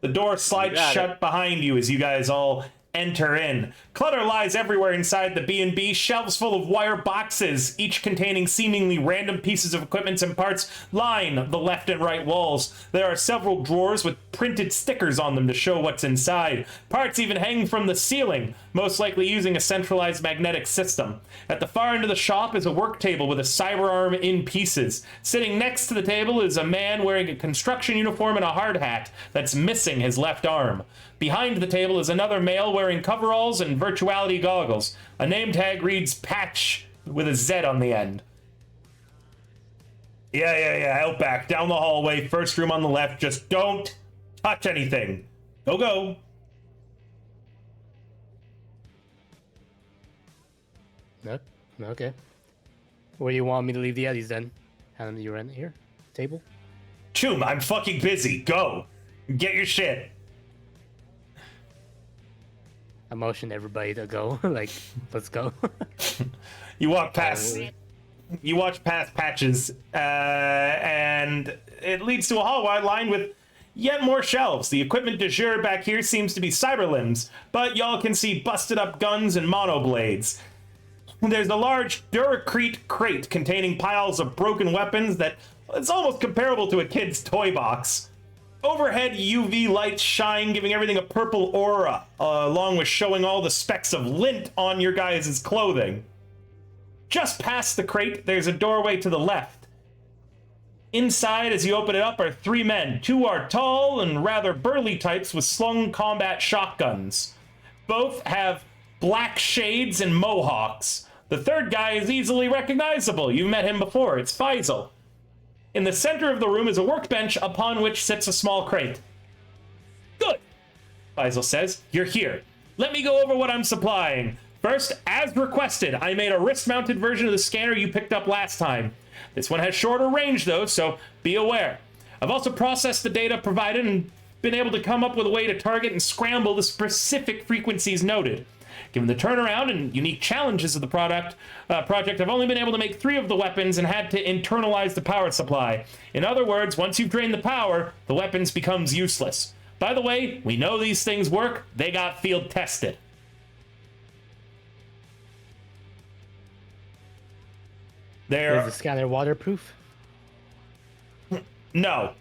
The door slides shut behind you as you guys all enter in. Clutter lies everywhere inside the B&B, shelves full of wire boxes, each containing seemingly random pieces of equipment and parts, line the left and right walls. There are several drawers with printed stickers on them to show what's inside. Parts even hang from the ceiling, most likely using a centralized magnetic system. At the far end of the shop is a work table with a cyber arm in pieces. Sitting next to the table is a man wearing a construction uniform and a hard hat that's missing his left arm. Behind the table is another male wearing coveralls and virtuality goggles. A name tag reads Patch with a Z on the end. Yeah, Outback, down the hallway, first room on the left. Just don't touch anything. Go. No? Okay. Where do you want me to leave the Eddies then? Hand them you rent here? Table? Choom, I'm fucking busy. Go. Get your shit. I motioned everybody to go. Like, let's go. You walk past. You watch past Patches, and it leads to a hallway lined with yet more shelves. The equipment du jour back here seems to be cyber limbs, but y'all can see busted up guns and monoblades. There's a large Duracrete crate containing piles of broken weapons that it's almost comparable to a kid's toy box. Overhead UV lights shine, giving everything a purple aura, along with showing all the specks of lint on your guys' clothing. Just past the crate, there's a doorway to the left. Inside, as you open it up, are three men. Two are tall and rather burly types with slung combat shotguns. Both have black shades and mohawks. The third guy is easily recognizable. You've met him before. It's Faisal. In the center of the room is a workbench upon which sits a small crate. Good, Faisal says. You're here. Let me go over what I'm supplying. First, as requested, I made a wrist-mounted version of the scanner you picked up last time. This one has shorter range, though, so be aware. I've also processed the data provided and been able to come up with a way to target and scramble the specific frequencies noted. Given the turnaround and unique challenges of the project, I've only been able to make 3 of the weapons and had to internalize the power supply. In other words, once you've drained the power, the weapons becomes useless. By the way, we know these things work. They got field tested. Is the scanner waterproof? No.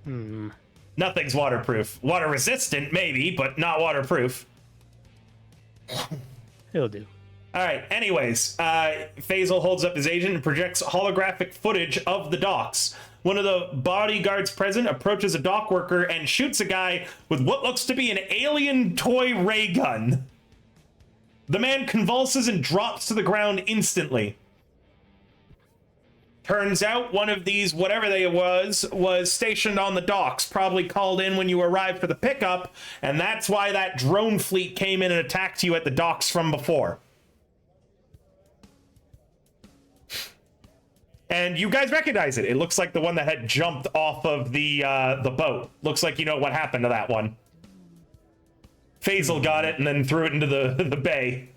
Hmm. Nothing's waterproof. Water resistant, maybe, but not waterproof. It'll do. All right. Anyways, Faisal holds up his agent and projects holographic footage of the docks. One of the bodyguards present approaches a dock worker and shoots a guy with what looks to be an alien toy ray gun. The man convulses and drops to the ground instantly. Turns out one of these, whatever they was stationed on the docks, probably called in when you arrived for the pickup, and that's why that drone fleet came in and attacked you at the docks from before. And you guys recognize it. It looks like the one that had jumped off of the boat. Looks like you know what happened to that one. Faisal got it and then threw it into the bay.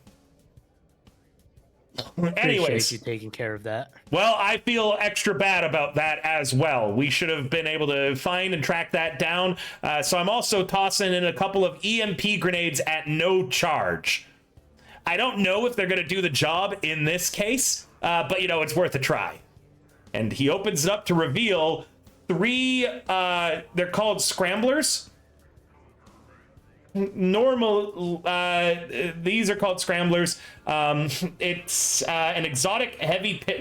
Anyways, Appreciate you taking care of that. well, I feel extra bad about that as well. We should have been able to find and track that down. So I'm also tossing in a couple of EMP grenades at no charge. I don't know if they're going to do the job in this case, but, you know, it's worth a try. And he opens it up to reveal 3, they're called scramblers. normal, these are called scramblers. It's an exotic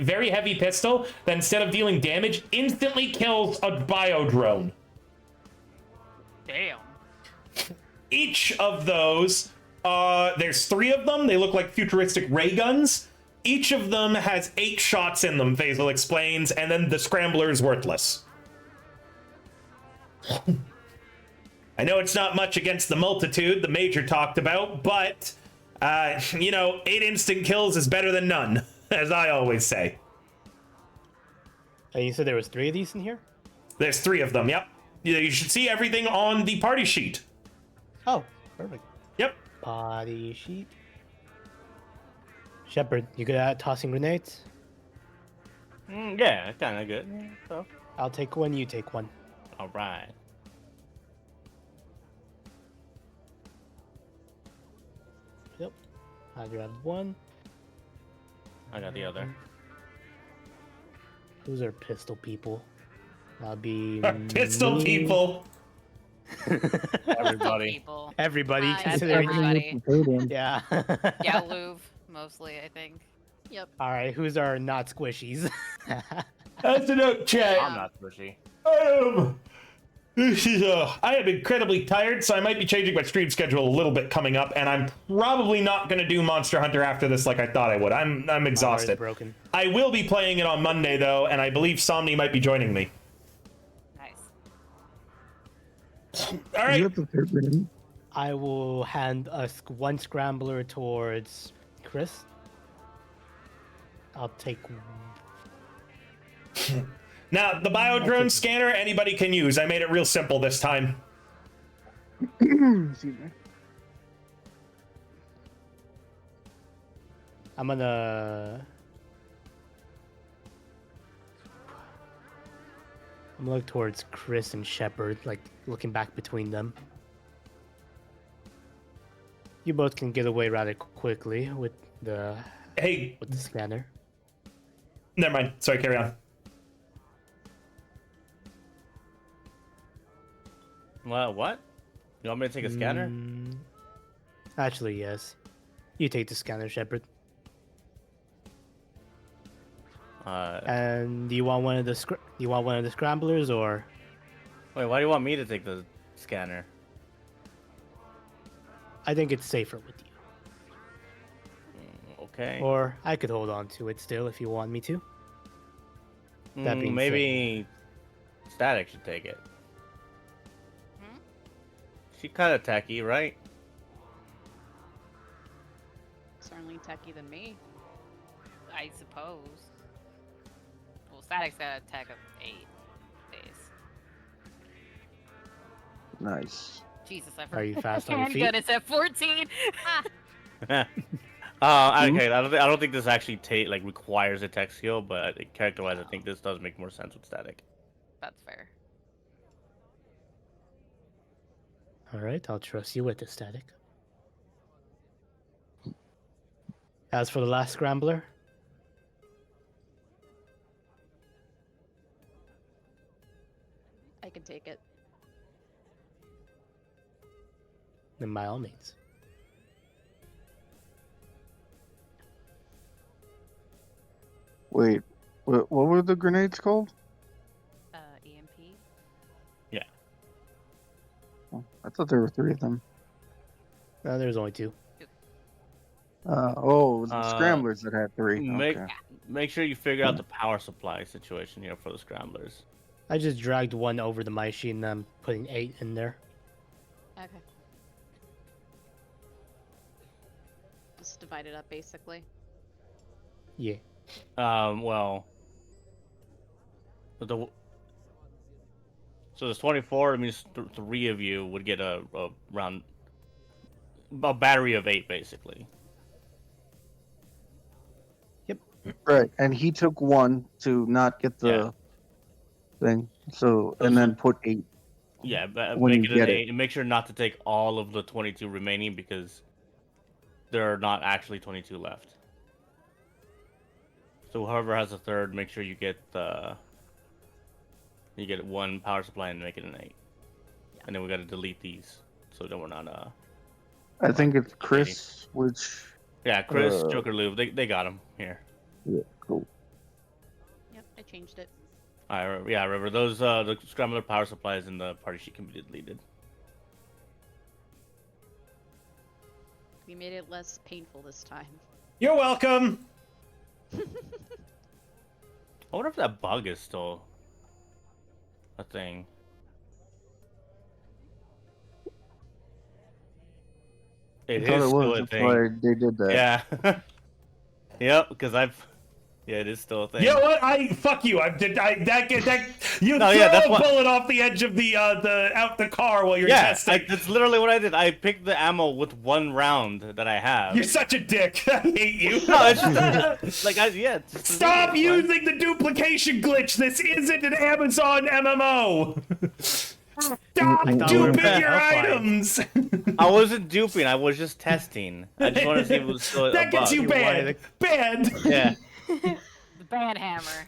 very heavy pistol that instead of dealing damage instantly kills a biodrone. Damn. Each of those, there's 3 of them. They look like futuristic ray guns. Each of them has 8 shots in them, Faisal explains, and then the scrambler is worthless. I know it's not much against the multitude the Major talked about, but, 8 instant kills is better than none, as I always say. And you said there was 3 of these in here? There's 3 of them, yep. You should see everything on the party sheet. Oh, perfect. Yep. Party sheet. Shepard, you good at tossing grenades? Yeah, kind of good. So, I'll take one, you take one. all right. Yep. I grabbed one. I got the other. Who's our pistol people? That'll be Pistol me. people. Everybody. People. Everybody, That's considering. everybody. Yeah. Yeah, Louvre, mostly, I think. Yep. All right, who's our not squishies? That's a note, chat. I'm not pushy. I am incredibly tired, so I might be changing my stream schedule a little bit coming up, and I'm probably not going to do Monster Hunter after this like I thought I would. I'm My heart is exhausted. broken. I will be playing it on Monday, though, and I believe Somni might be joining me. Nice. All right. You got the third grenade? I will hand us one scrambler towards Chris. I'll take. Now, the biodrone scanner, anybody can use. I made it real simple this time. Excuse me. I'm gonna look towards Chris and Shepard, like looking back between them. You both can get away rather quickly with the Hey, scanner. never mind. Sorry, carry on. Well, what? You want me to take a scanner? Actually, yes. You take the scanner, Shepard. And do you want one of the scramblers or? Wait, why do you want me to take the scanner? I think it's safer with you. Okay. Or I could hold on to it still if you want me to. That being Maybe Static should take it. Hmm? She's kind of techie, right? Certainly techie than me. I suppose. Well, Static's got a tech of 8 days. Nice. Jesus, I Are you forgot. fast on your feet? Handgun is at 14. Okay, I don't think this actually requires a tech skill, but character-wise, I think this does make more sense with Static. That's fair. All right, I'll trust you with the static. As for the last scrambler, I can take it. then by all means. Wait, what were the grenades called? EMP. Yeah. Oh, I thought there were 3 of them. There's only 2. It was the scramblers that had 3. Make Okay. make sure you figure out the power supply situation here for the scramblers. I just dragged one over the machine and I'm putting 8 in there. Okay. Just divide it up, basically. Yeah. Well, so there's 24. It means 3 of you would get a battery of 8, basically. Right, and he took 1 to not get the thing. So, and then put 8. Yeah, When make you it an get 8, and make sure not to take all of the 22 remaining because there are not actually 22 left. So whoever has a third, make sure you get 1 power supply and make it an 8. And then we got to delete these so that we're not. I think it's Chris, which. Yeah, Chris, Uh, Joker, Lou, they got him here. Yeah, cool. Yep, I changed it. All right, yeah, remember those the scrambler power supplies in the party sheet can be deleted. We made it less painful this time. You're welcome. I wonder if that bug is still a thing. It I thought is it still was. a That's thing. why they did that. Yeah. Yep, because yeah, it is still a thing. You know what? Fuck you. You No, throw yeah, that's a what- bullet off the edge of the out the car while you're Yeah, testing. that's literally what I did. I picked the ammo with one round that I have. You're such a dick. I hate you. No, it's just like it's just Stop it's fun. using the duplication glitch. This isn't an Amazon MMO. Stop we were duping playing your Hellfire. items. I wasn't duping. I was just testing. I just wanted to see if it was still That a gets bug. you banned. Banned. Yeah. The band hammer.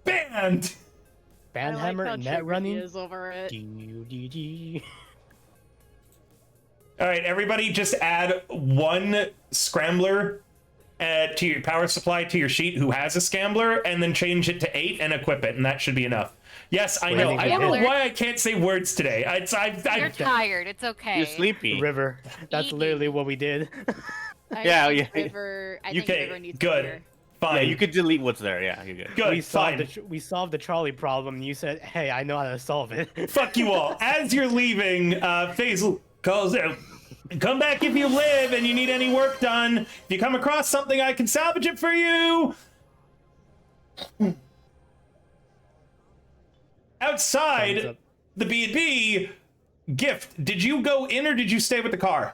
Banned. Band I hammer, like how net triggered he running. is over it. GGG. All right, everybody, just add one scrambler to your power supply to your sheet who has a scrambler, and then change it to 8 and equip it, and that should be enough. Yes, I know. Wait, I don't know Gambler. why I can't say words today. You're tired. It's okay. You're sleepy. River. That's literally what we did. Yeah, think yeah. River, I You think can River needs good. clear. Fine. Yeah, you could delete what's there. Yeah, you're good. Good. we solved Fine. we solved the trolley problem, and you said, "Hey, I know how to solve it." Fuck you all. As you're leaving, Faisal calls out. Come back if you live and you need any work done. If you come across something, I can salvage it for you. Thumbs Outside up. the B&B, Gift, did you go in or did you stay with the car?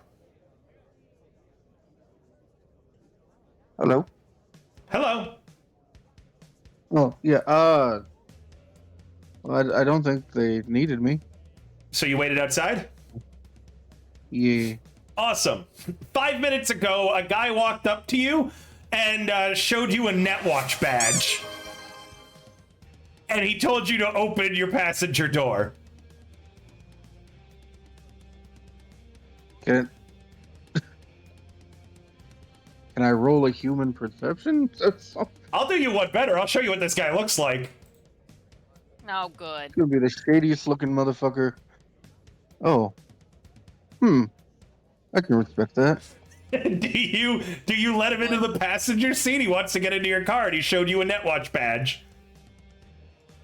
Hello. Hello. Oh yeah. Well, I don't think they needed me. So you waited outside? Yeah. Awesome. 5 minutes ago, a guy walked up to you and showed you a Netwatch badge. And he told you to open your passenger door. Can I roll a human perception? That's I'll do you one better. I'll show you what this guy looks like. Oh, good. gonna be the shadiest looking motherfucker. Oh. I can respect that. do you let him into the passenger seat? He wants to get into your car and he showed you a Netwatch badge.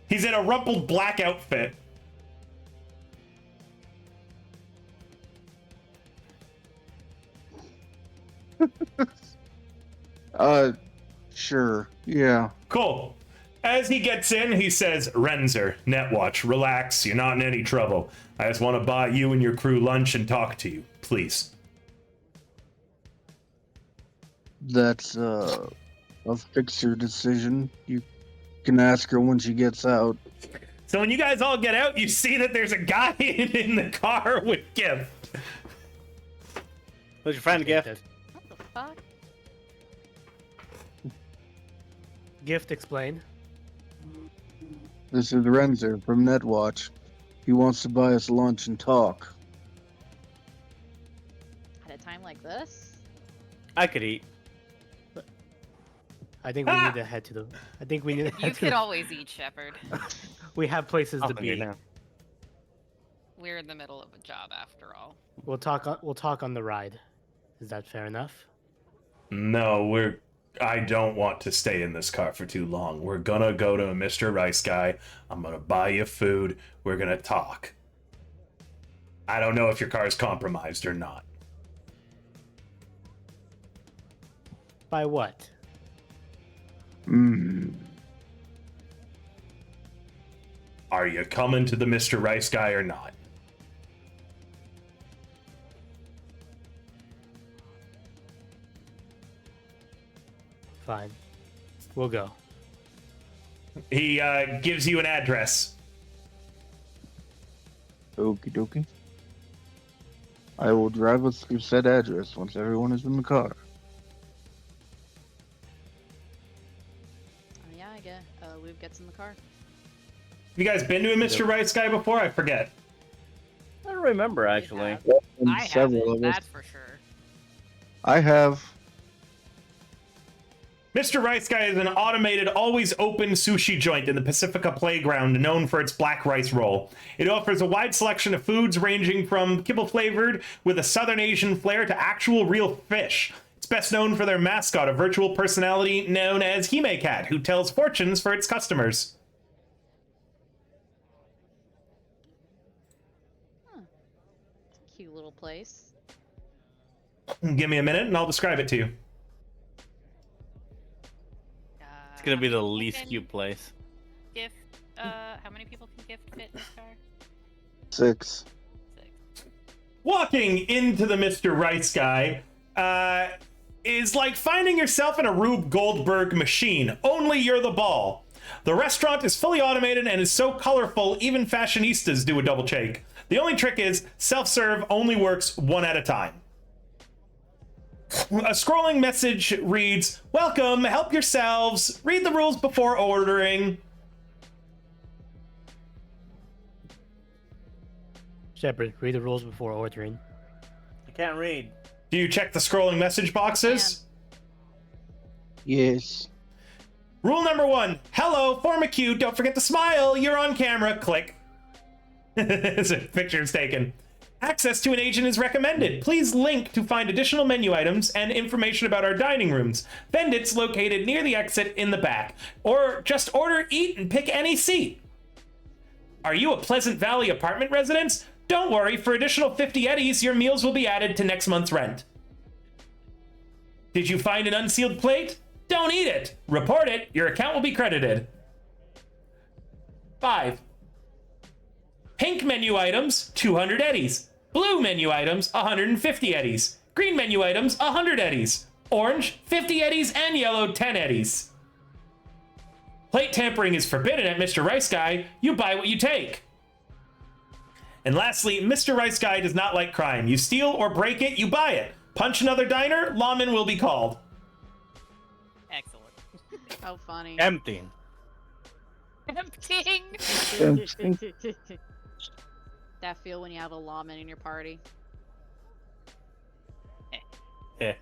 He's in a rumpled black outfit. Sure. Yeah. Cool. As he gets in, he says, Renzer, Netwatch, relax, you're not in any trouble. I just want to buy you and your crew lunch and talk to you, please. That's a fixer decision. You can ask her when she gets out. So when you guys all get out, you see that there's a guy in the car with Gift. Who's your friend, Gift? What the fuck? Gift, explain. This is Renzer from Netwatch. He wants to buy us lunch and talk. At a time like this? I could eat. I think we need to head to the. I think we need to You head to could the, always eat, Shepard. We have places I'm to hungry be. now. We're in the middle of a job after all. We'll talk on the ride. Is that fair enough? No, I don't want to stay in this car for too long. We're gonna go to a Mr. Rice guy. I'm gonna buy you food. We're gonna talk. I don't know if your car is compromised or not. By what? Are you coming to the Mr. Rice guy or not? Fine. We'll go. He gives you an address. Okie dokie. I will drive us through said address once everyone is in the car. Yeah, I guess. Lube gets in the car. Have you guys been to a Mr. Rice guy before? I forget. I don't remember actually. have. And I several haven't, of us. that's for sure. I have. Mr. Rice Guy is an automated, always open sushi joint in the Pacifica Playground, known for its black rice roll. It offers a wide selection of foods ranging from kibble flavored with a Southern Asian flair to actual real fish. It's best known for their mascot, a virtual personality known as Hime Cat, who tells fortunes for its customers. Cute little place. Give me a minute and I'll describe it to you. It's gonna be the least Can cute place. Gift. How many people can gift fit in this car? 6. 6. Walking into the Mr. Rice Guy is like finding yourself in a Rube Goldberg machine, only you're the ball. The restaurant is fully automated and is so colorful, even fashionistas do a double take. The only trick is self-serve only works one at a time. A scrolling message reads, "Welcome, help yourselves, read the rules before ordering." Shepard, read the rules before ordering. I can't read. Do you check the scrolling message boxes? Yes. Rule number 1, hello, form a queue, don't forget to smile, you're on camera, click. It's a picture is taken. Access to an agent is recommended. Please link to find additional menu items and information about our dining rooms. Vendits located near the exit in the back. Or just order, eat, and pick any seat. Are you a Pleasant Valley apartment residence? Don't worry, for additional 50 eddies, your meals will be added to next month's rent. Did you find an unsealed plate? Don't eat it. Report it. Your account will be credited. 5. Pink menu items, 200 eddies. Blue menu items, 150 eddies. Green menu items, 100 eddies. Orange, 50 eddies, and yellow, 10 eddies. Plate tampering is forbidden at Mr. Rice Guy. You buy what you take. And lastly, Mr. Rice Guy does not like crime. You steal or break it, you buy it. Punch another diner, lawman will be called. Excellent. How funny. Emptying. Emptying. That feel when you have a lawman in your party. Yeah.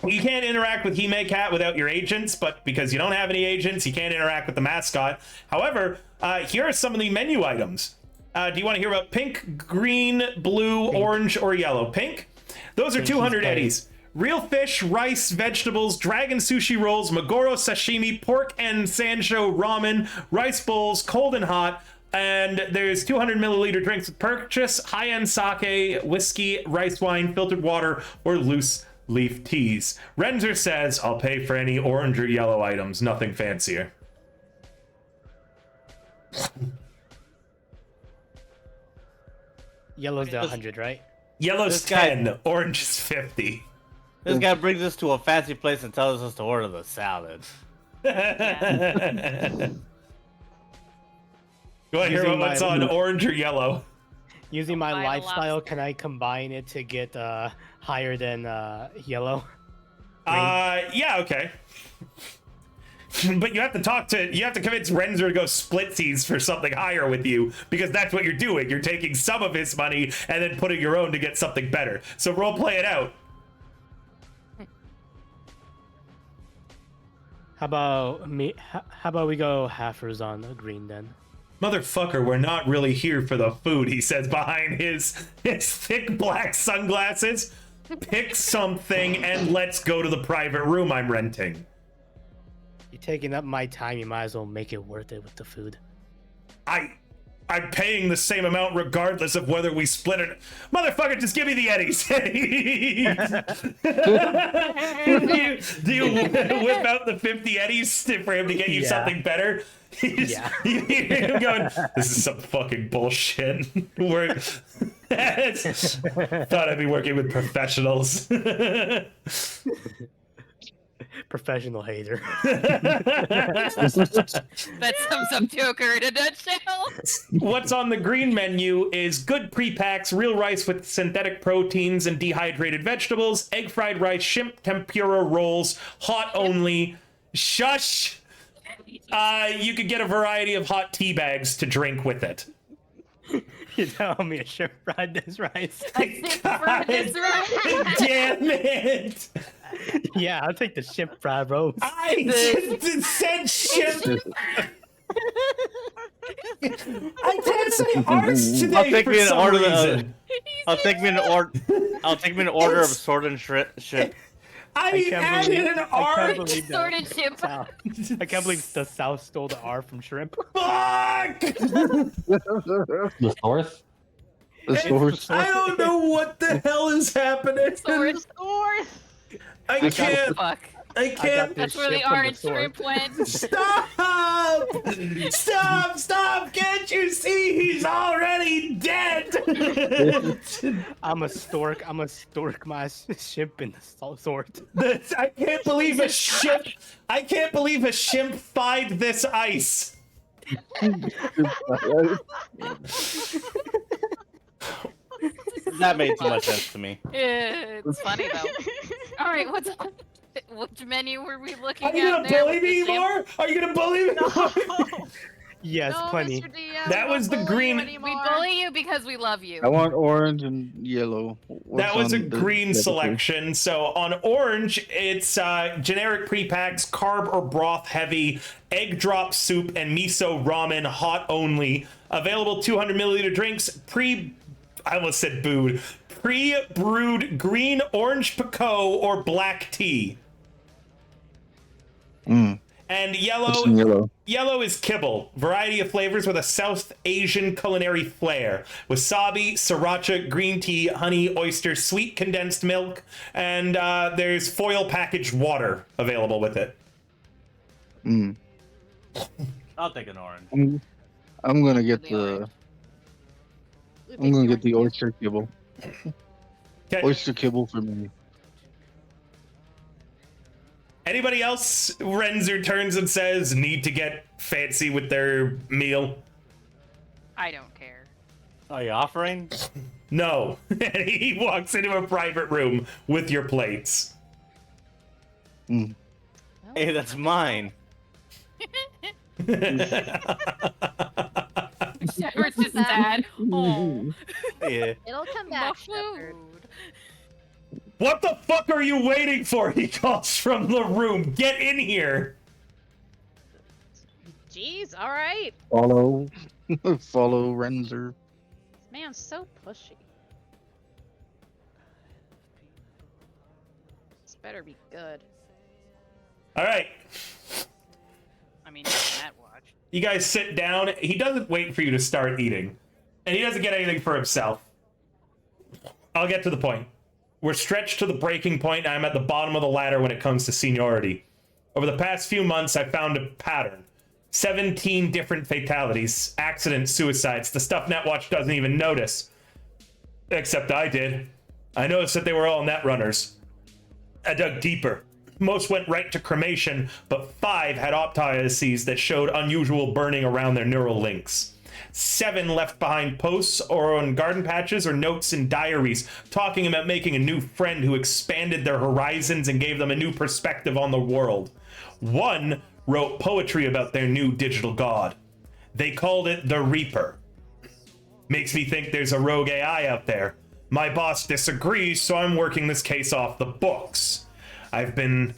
You can't interact with Hime Cat without your agents, but because you don't have any agents, you can't interact with the mascot. However, here are some of the menu items. Do you want to hear about pink, green, blue, orange, or yellow? Pink? Those are 200 eddies. Real fish, rice, vegetables, dragon sushi rolls, Magoro sashimi, pork and sancho ramen, rice bowls, cold and hot, and there's 200 milliliter drinks with purchase, high-end sake, whiskey, rice wine, filtered water, or loose leaf teas. Renzer says, I'll pay for any orange or yellow items, nothing fancier. Yellow's the 100, right? Yellow's This guy- 10, orange is 50. This guy brings us to a fancy place and tells us to order the salad. Go ahead, hear Using what's my- on orange or yellow. Using my Buy the lifestyle, lobster. can I combine it to get higher than yellow? Yeah, okay. But you have to convince Renzer to go splitsies for something higher with you, because that's what you're doing. You're taking some of his money and then putting your own to get something better. So role play it out. How about me? How about we go halfers on the green then? Motherfucker, we're not really here for the food, he says behind his thick black sunglasses. Pick something and let's go to the private room I'm renting. You're taking up my time. You might as well make it worth it with the food. I'm paying the same amount regardless of whether we split it. Motherfucker, just give me the eddies. do you whip out the 50 eddies for him to get you Yeah. something better? Yeah. You hear him going, this is some fucking bullshit. Thought I'd be working with professionals. Professional hater. That sums up Joker in a nutshell. What's on the green menu is good pre-packs, real rice with synthetic proteins and dehydrated vegetables, egg fried rice, shrimp tempura rolls, hot only. Shush! You could get a variety of hot tea bags to drink with it. You telling me a shrimp fried this rice? God damn it! Yeah, I'll take the shrimp fried roast. I just said shrimp. I can't say arse today I'll take for me an some order. reason. I'll take me an order. I'll take me an order of sword and ship. I added an I R. can't believe that. Sorted ship. South. I can't believe the South stole the R from shrimp. Fuck! The source? The source. I don't know what the hell is happening. Source. I can't. Fuck. I can't. this That's where ship the from the orange source. shrimp went. Stop! Stop! Can't you see he's already dead? I'm a stork my ship in the sword. I can't believe a ship. I can't believe a shimp fied this ice. That made too much sense to me. It's funny though. All right, what's which menu were we looking Are you at gonna there? bully with the me shrimp? more? Are you gonna bully me? Yes, No, plenty. Mr. DM, That we was won't the bully you green- We anymore. bully you because we love you. I want orange and yellow. That was a green the selection. So on orange, it's generic pre-packs, carb or broth heavy, egg drop soup, and miso ramen, hot only. Available 200 milliliter drinks, I almost said booed. Pre-brewed green, orange pekoe, or black tea. Mm, And what's in yellow, yellow? yellow is kibble. Variety of flavors with a South Asian culinary flair. Wasabi, sriracha, green tea, honey, oyster, sweet condensed milk, and there's foil packaged water available with it. Mm. I'll take an orange. I'm gonna get The the. orange. I'm gonna get the oyster kibble. Okay. Oyster kibble for me. Anybody else runs or turns and says need to get fancy with their meal? I don't care. Are you offering? No. He walks into a private room with your plates. Mm. Hey, that's mine. Shepard's just sad. Oh, Yeah. It'll come my back, Shepard. food. What the fuck are you waiting for? He calls from the room. Get in here. Jeez, alright. Follow, follow Renzer. This man's so pushy. This better be good. All right. I mean, that watch. You guys sit down. He doesn't wait for you to start eating. And he doesn't get anything for himself. I'll get to the point. We're stretched to the breaking point, and I'm at the bottom of the ladder when it comes to seniority. Over the past few months, I found a pattern. 17 different fatalities, accidents, suicides, the stuff Netwatch doesn't even notice. Except I did. I noticed that they were all Netrunners. I dug deeper. Most went right to cremation, but 5 had autopsies that showed unusual burning around their neural links. 7 left behind posts or on garden patches or notes in diaries talking about making a new friend who expanded their horizons and gave them a new perspective on the world. 1 wrote poetry about their new digital god. They called it the Reaper. Makes me think there's a rogue AI out there. My boss disagrees, so I'm working this case off the books. I've been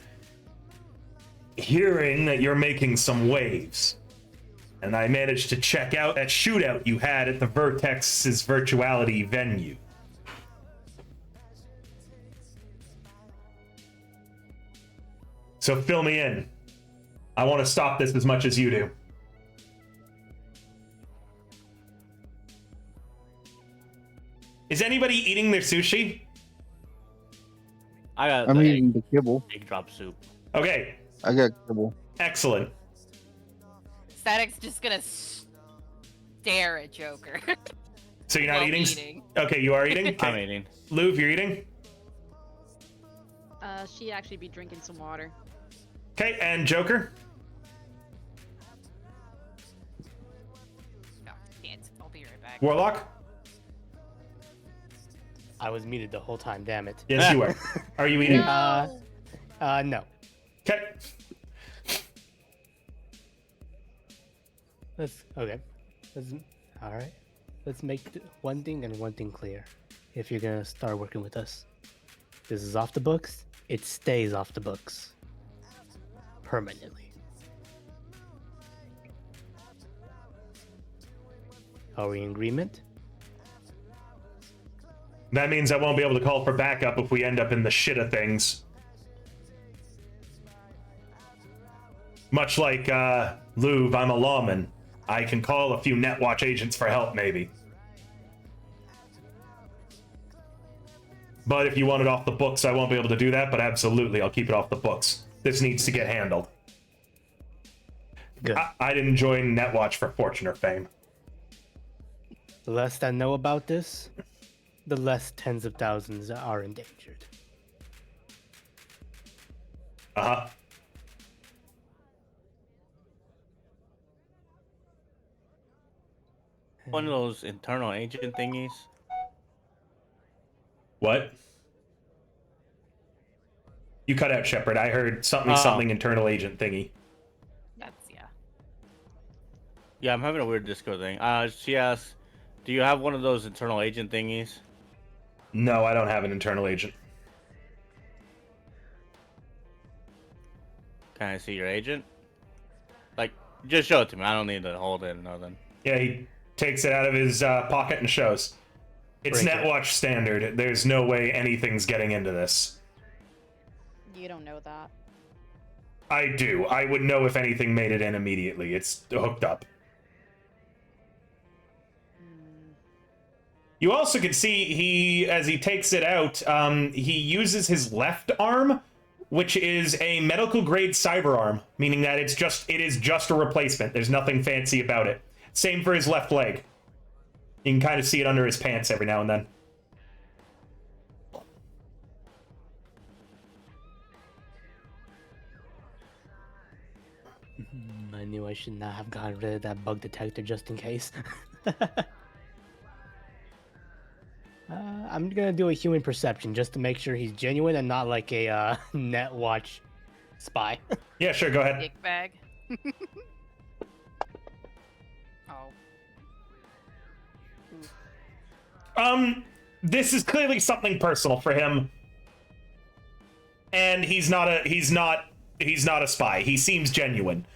hearing that you're making some waves. And I managed to check out that shootout you had at the Vertex's virtuality venue. So fill me in. I want to stop this as much as you do. Is anybody eating their sushi? I got I'm the eating the kibble. egg drop soup. Okay, I got kibble. excellent. Static's just gonna stare at Joker. So you're not while eating? Okay, you are eating? I'm Okay. eating. Louvre, you're eating? She'd actually be drinking some water. Okay, and Joker? No, can't. I'll be right back. Warlock? I was muted the whole time, damn it. Yes, you are. Are you eating? No. No. Okay. Okay. All right. let's make one thing and one thing clear. If you're gonna start working with us, this is off the books. It stays off the books permanently. Are we in agreement? That means I won't be able to call for backup if we end up in the shit of things. Much like Louvre, I'm a lawman. I can call a few Netwatch agents for help, maybe. But if you want it off the books, I won't be able to do that, but absolutely, I'll keep it off the books. This needs to get handled. Good. I didn't join Netwatch for fortune or fame. The less I know about this, the less tens of thousands are endangered. Uh-huh. One of those internal agent thingies. What? You cut out, Shepard. I heard something internal agent thingy. That's yeah. Yeah, I'm having a weird Discord thing. She asked, "Do you have one of those internal agent thingies?" No, I don't have an internal agent. Can I see your agent? Like, just show it to me. I don't need to hold it or nothing. Yeah, he takes it out of his pocket and shows. It's Break it. Netwatch standard. There's no way anything's getting into this. You don't know that. I do. I would know if anything made it in immediately. It's hooked up. You also can see as he takes it out, he uses his left arm, which is a medical grade cyber arm, meaning that it is just a replacement. There's nothing fancy about it. Same for his left leg. You can kind of see it under his pants every now and then. I knew I should not have gotten rid of that bug detector just in case. I'm gonna do a human perception just to make sure he's genuine and not like a Netwatch spy. Yeah, sure, go ahead. Dick bag. Oh. This is clearly something personal for him. And he's not a spy. He seems genuine.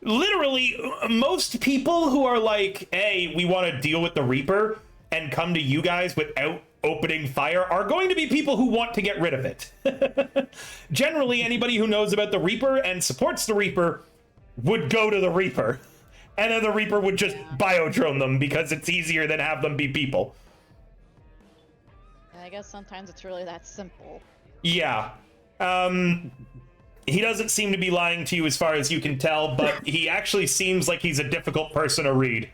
Literally, most people who are like, hey, we want to deal with the Reaper and come to you guys without opening fire are going to be people who want to get rid of it. Generally, anybody who knows about the Reaper and supports the Reaper would go to the Reaper. And then the Reaper would just biodrone them because it's easier than have them be people. I guess sometimes it's really that simple. Yeah. He doesn't seem to be lying to you as far as you can tell, but he actually seems like he's a difficult person to read.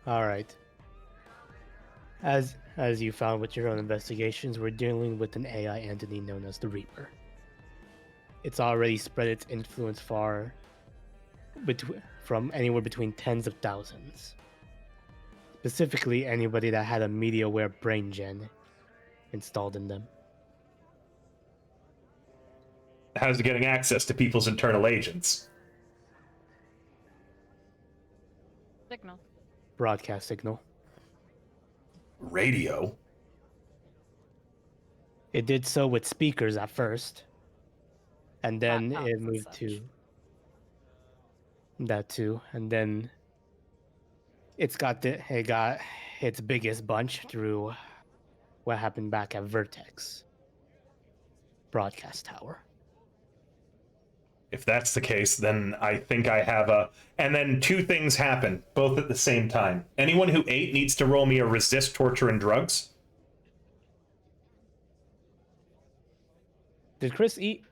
All right. As you found with your own investigations, we're dealing with an AI entity known as the Reaper. It's already spread its influence far from anywhere between tens of thousands. Specifically, anybody that had a MediaWare brain gen installed in them. How's it getting access to people's internal agents? Signal. Broadcast signal. Radio? It did so with speakers at first, and then Laptops it and moved such. to that too, and then it got its biggest bunch through what happened back at Vertex broadcast tower. If that's the case, then I think I have a... And then two things happen, both at the same time. Anyone who ate needs to roll me a resist, torture, and drugs. Did Chris eat?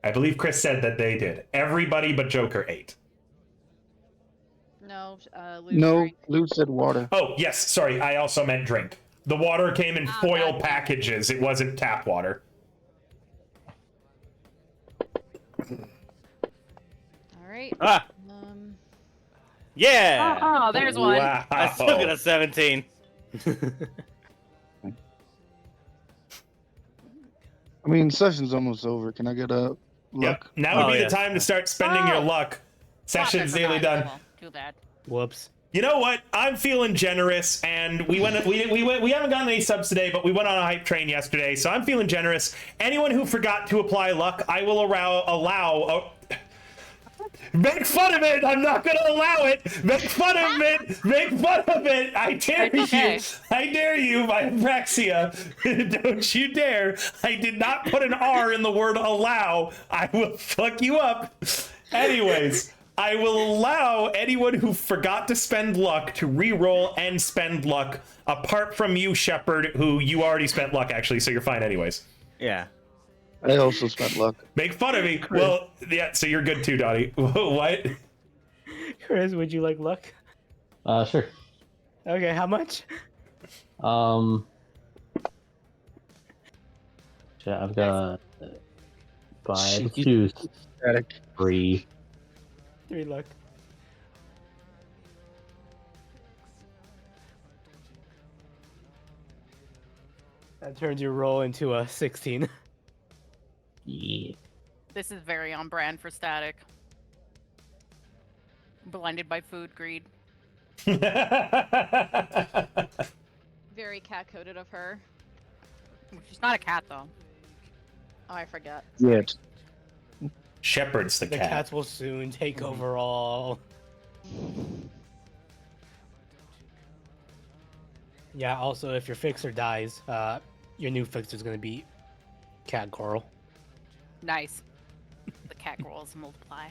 I believe Chris said that they did. Everybody but Joker ate. No, No, Lou said water. Oh, yes, sorry, I also meant drink. The water came in foil gotcha. packages. It wasn't tap water. All right. Ah, yeah. Oh, there's one. Wow. I still got a 17. I mean, session's almost over. Can I get a Yep. luck? Now would Oh, be yeah. the time to start spending your Oh. luck. Session's I nearly forgot. done. Well, too bad. Whoops. You know what? I'm feeling generous, and we haven't gotten any subs today, but we went on a hype train yesterday, so I'm feeling generous. Anyone who forgot to apply luck, I will allow. Make fun of it! I'm not gonna allow it! Make fun of it! Make fun of it! I dare you! I dare you, my apraxia! Don't you dare! I did not put an R in the word allow. I will fuck you up. Anyways, I will allow anyone who forgot to spend luck to re-roll and spend luck, apart from you, Shepard, who you already spent luck, actually, so you're fine anyways. Yeah. I also spent luck. Make fun of me. Well, yeah, so you're good too, Dottie. What? Chris, would you like luck? Sure. Okay, how much? Yeah, I've got 5, Cheeky 2, Static. 3. 3 luck. That turns your roll into a 16. Yeah. This is very on brand for Static. Blinded by food greed. Very cat-coded of her. She's not a cat, though. Oh, I forgot. Yeah. Shepard's the The cat. cats will soon take over all. Yeah, also, if your fixer dies, your new fixer's gonna be Cat Coral. Nice. The cat girls multiply.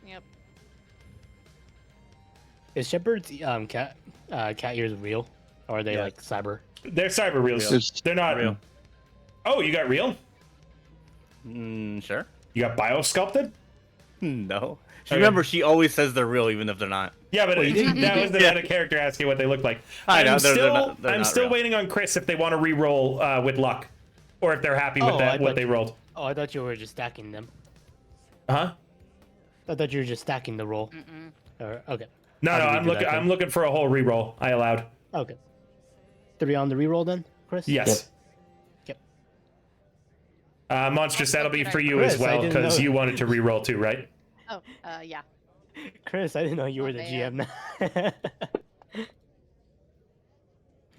Yep. Is Shepard's cat ears real? Or are they Yeah. like cyber? They're cyber real. Real. They're not Real. Oh, you got real? Sure. You got biosculpted? No. Okay. Remember, she always says they're real, even if they're not. Yeah, but that was the meta character asking what they look like. I know, I'm they're still, not- they're I'm not still real. waiting on Chris if they want to re-roll with luck, or if they're happy with Oh, that I what thought they you- rolled. Oh, I thought you were just stacking them. Huh? I thought you were just stacking the roll. Mm-mm. Or, okay. No, How no, do we I'm do looking. that I'm then? looking for a whole re-roll. I allowed. Okay. 3 on the reroll then, Chris? Yes. Yep. Monstrous, that'll be for you Chris, as I well didn't because know. you wanted to re-roll too, right? Oh, yeah. Chris, I didn't know you Oh, were the man. GM now.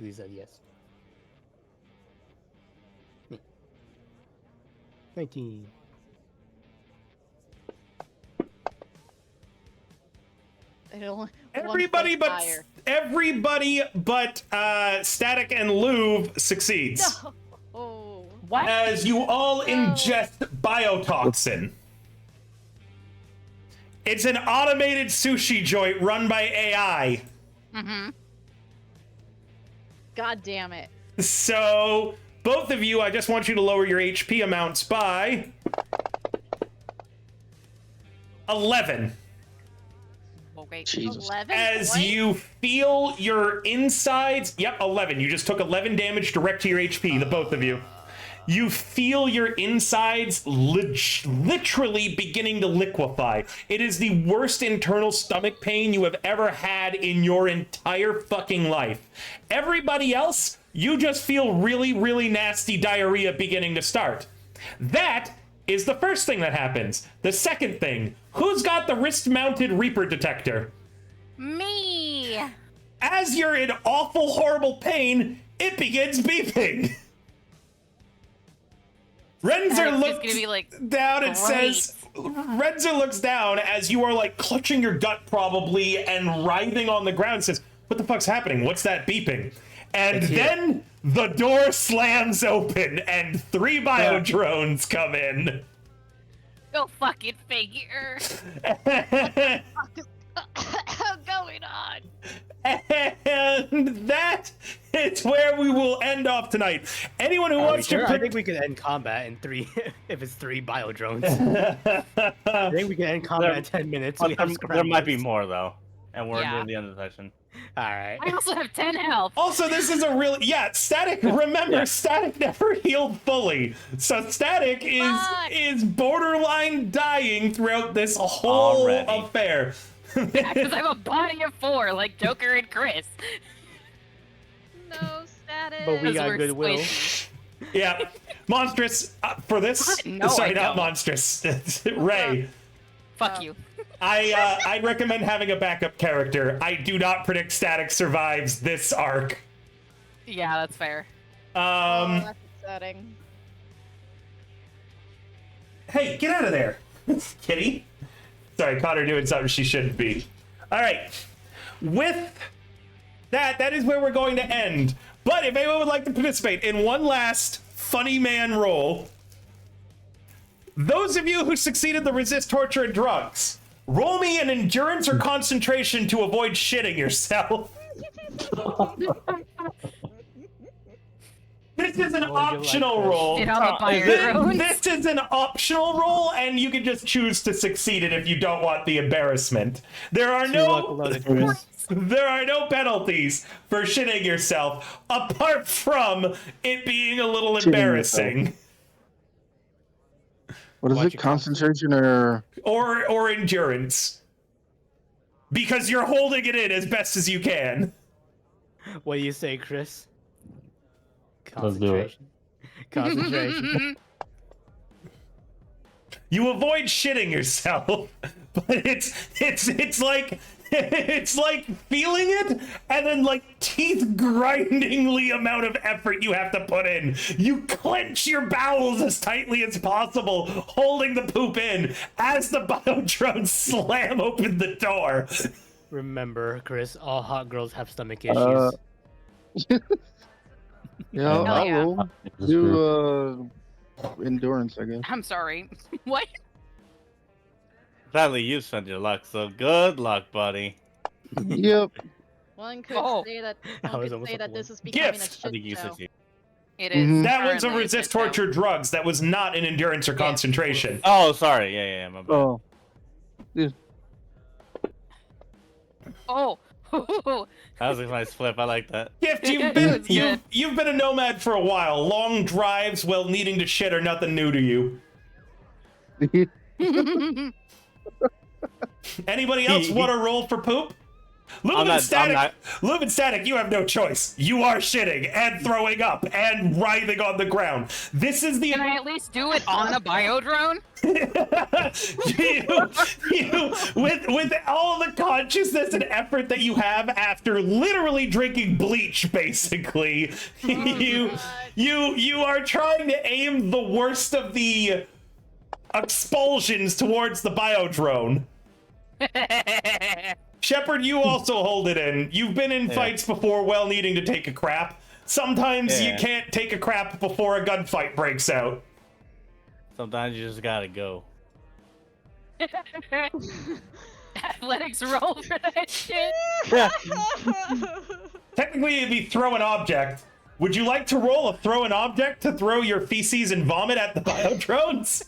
He said yes. 19. It'll, Everybody but Static and Louvre succeeds. No. Oh. What? As you all No. ingest biotoxin. It's an automated sushi joint run by AI. Mm-hmm. God damn it. So, both of you, I just want you to lower your HP amounts by 11. Okay. Jesus. 11 As points? you feel your insides, yep, 11. You just took 11 damage direct to your HP, the both of you. You feel your insides literally beginning to liquefy. It is the worst internal stomach pain you have ever had in your entire fucking life. Everybody else, you just feel really, really nasty diarrhea beginning to start. That is the first thing that happens. The second thing, who's got the wrist-mounted Reaper detector? Me. As you're in awful, horrible pain, it begins beeping. Renzer That's just looks gonna be, like, down and great. says, Renzer looks down as you are like clutching your gut probably and writhing on the ground, says, what the fuck's happening? What's that beeping? And It's here. then the door slams open and 3 bio drones come in. Go fucking figure. Going on. And that is where we will end off tonight. Anyone who wants Sure, to I think we could end combat in 3 if it's 3 bio drones. I think we can end combat in 10 minutes. We have There might be scramblers. more, though. And we're Yeah. near the end of the session. All right. I also have 10 health. Also, this is a real Static. Remember, Static never healed fully, so Static Fuck. is borderline dying throughout this whole Already. affair. Because I'm a body of 4, like Joker and Chris. No status. But we Because got we're goodwill. squishy. Yeah, Monstrous for this. No, Sorry, I not don't. Monstrous. Ray. Fuck Oh. you. I'd recommend having a backup character. I do not predict Static survives this arc. Yeah, that's fair. Oh, that's upsetting. Hey, get out of there, kitty. Sorry, caught her doing something she shouldn't be. All right. With that is where we're going to end. But if anyone would like to participate in one last funny man roll, those of you who succeeded the resist torture and drugs, roll me an endurance or concentration to avoid shitting yourself. This is an optional roll. Sit on the fire drones. This is an optional roll, and you can just choose to succeed it if you don't want the embarrassment. There are no penalties for shitting yourself, apart from it being a little embarrassing. What is it? Concentration or endurance? Because you're holding it in as best as you can. What do you say, Chris? Let's do it. Concentration. You avoid shitting yourself, but it's like feeling it and then like teeth grindingly amount of effort you have to put in. You clench your bowels as tightly as possible, holding the poop in as the biodrones slam open the door. Remember, Chris, all hot girls have stomach issues. Yeah, Hell yeah. I'll do endurance, I guess. I'm sorry. What? Sadly, you spent your luck, so good luck, buddy. Yep. One could Oh. say that, I was almost that up this one. is becoming Gift. a I think you shit show. succeed. It is. Mhm. That was a currently resist shit show. torture drugs. That was not an endurance or concentration. Oh, sorry. Yeah, my bad. Oh. Oh. That was a nice flip. I like that. Gift, It was you've been a nomad for a while. Long drives while needing to shit are nothing new to you. Anybody else want to roll for poop? Lumen Static, you have no choice. You are shitting and throwing up and writhing on the ground. This is the Can I at least do it on a biodrone? with all the consciousness and effort that you have after literally drinking bleach, basically, you are trying to aim the worst of the expulsions towards the biodrone. Shepard, you also hold it in. You've been in fights before while needing to take a crap. Sometimes you can't take a crap before a gunfight breaks out. Sometimes you just gotta go. Athletics roll for that shit. Technically, it'd be throw an object. Would you like to roll a throw an object to throw your feces and vomit at the biodrones?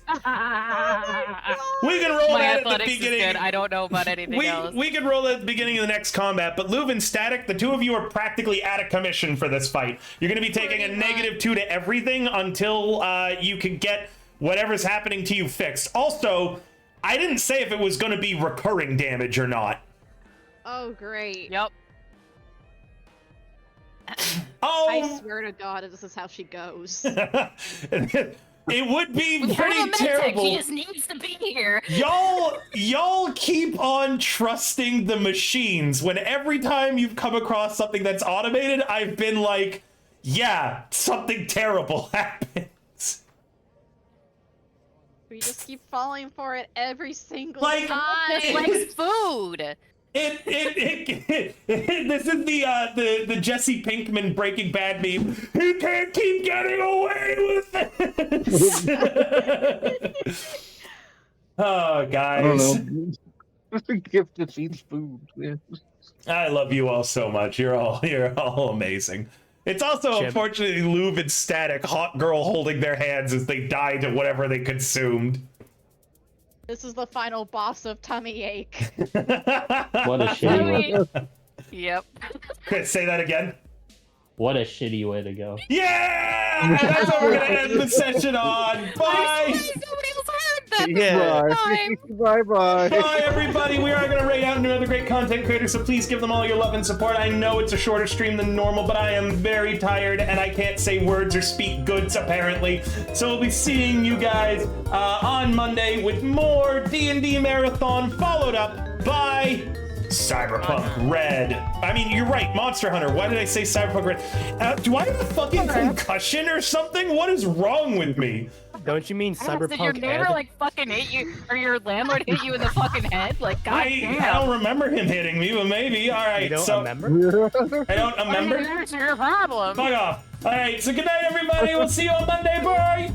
We can roll My that at the athletics is beginning. good. I don't know about anything else. We can roll at the beginning of the next combat, but Luv and Static, the two of you are practically out of commission for this fight. You're going to be taking a -2 to everything until you can get whatever's happening to you fixed. Also, I didn't say if it was going to be recurring damage or not. Oh, great. Yep. Oh, I swear to God, this is how she goes. it would be With pretty her terrible. She just needs to be here. Y'all keep on trusting the machines when every time you've come across something that's automated, I've been like, yeah, something terrible happens. We just keep falling for it every single Like- time. Just likes food. This is the Jesse Pinkman Breaking Bad meme. He can't keep getting away with this. Oh, guys. I don't know. The gift just eats food. Yeah. I love you all so much. You're all amazing. It's also unfortunately Luv and Static, hot girl holding their hands as they die to whatever they consumed. This is the final boss of Tummy Ache. What a shitty way. Yep. Chris, say that again. What a shitty way to go. Yeah! That's what we're gonna end the session on. Bye! Nobody else heard Yeah. Bye. Bye-bye. Bye, everybody. We are going to raid out another great content creator, so please give them all your love and support. I know it's a shorter stream than normal, but I am very tired, and I can't say words or speak goods, apparently. So we'll be seeing you guys on Monday with more D&D Marathon, followed up by Cyberpunk Red. I mean, you're right, Monster Hunter. Why did I say Cyberpunk Red? Do I have a fucking concussion or something? What is wrong with me? Don't you mean Did your Cyberpunk neighbor Ed? like fucking hit you, or your landlord hit you in the fucking head? Like, goddamn. I don't remember him hitting me, but maybe. All right, You don't so remember? I don't remember. That's your problem. Fuck off. All right, so good night, everybody. We'll see you on Monday. Bye.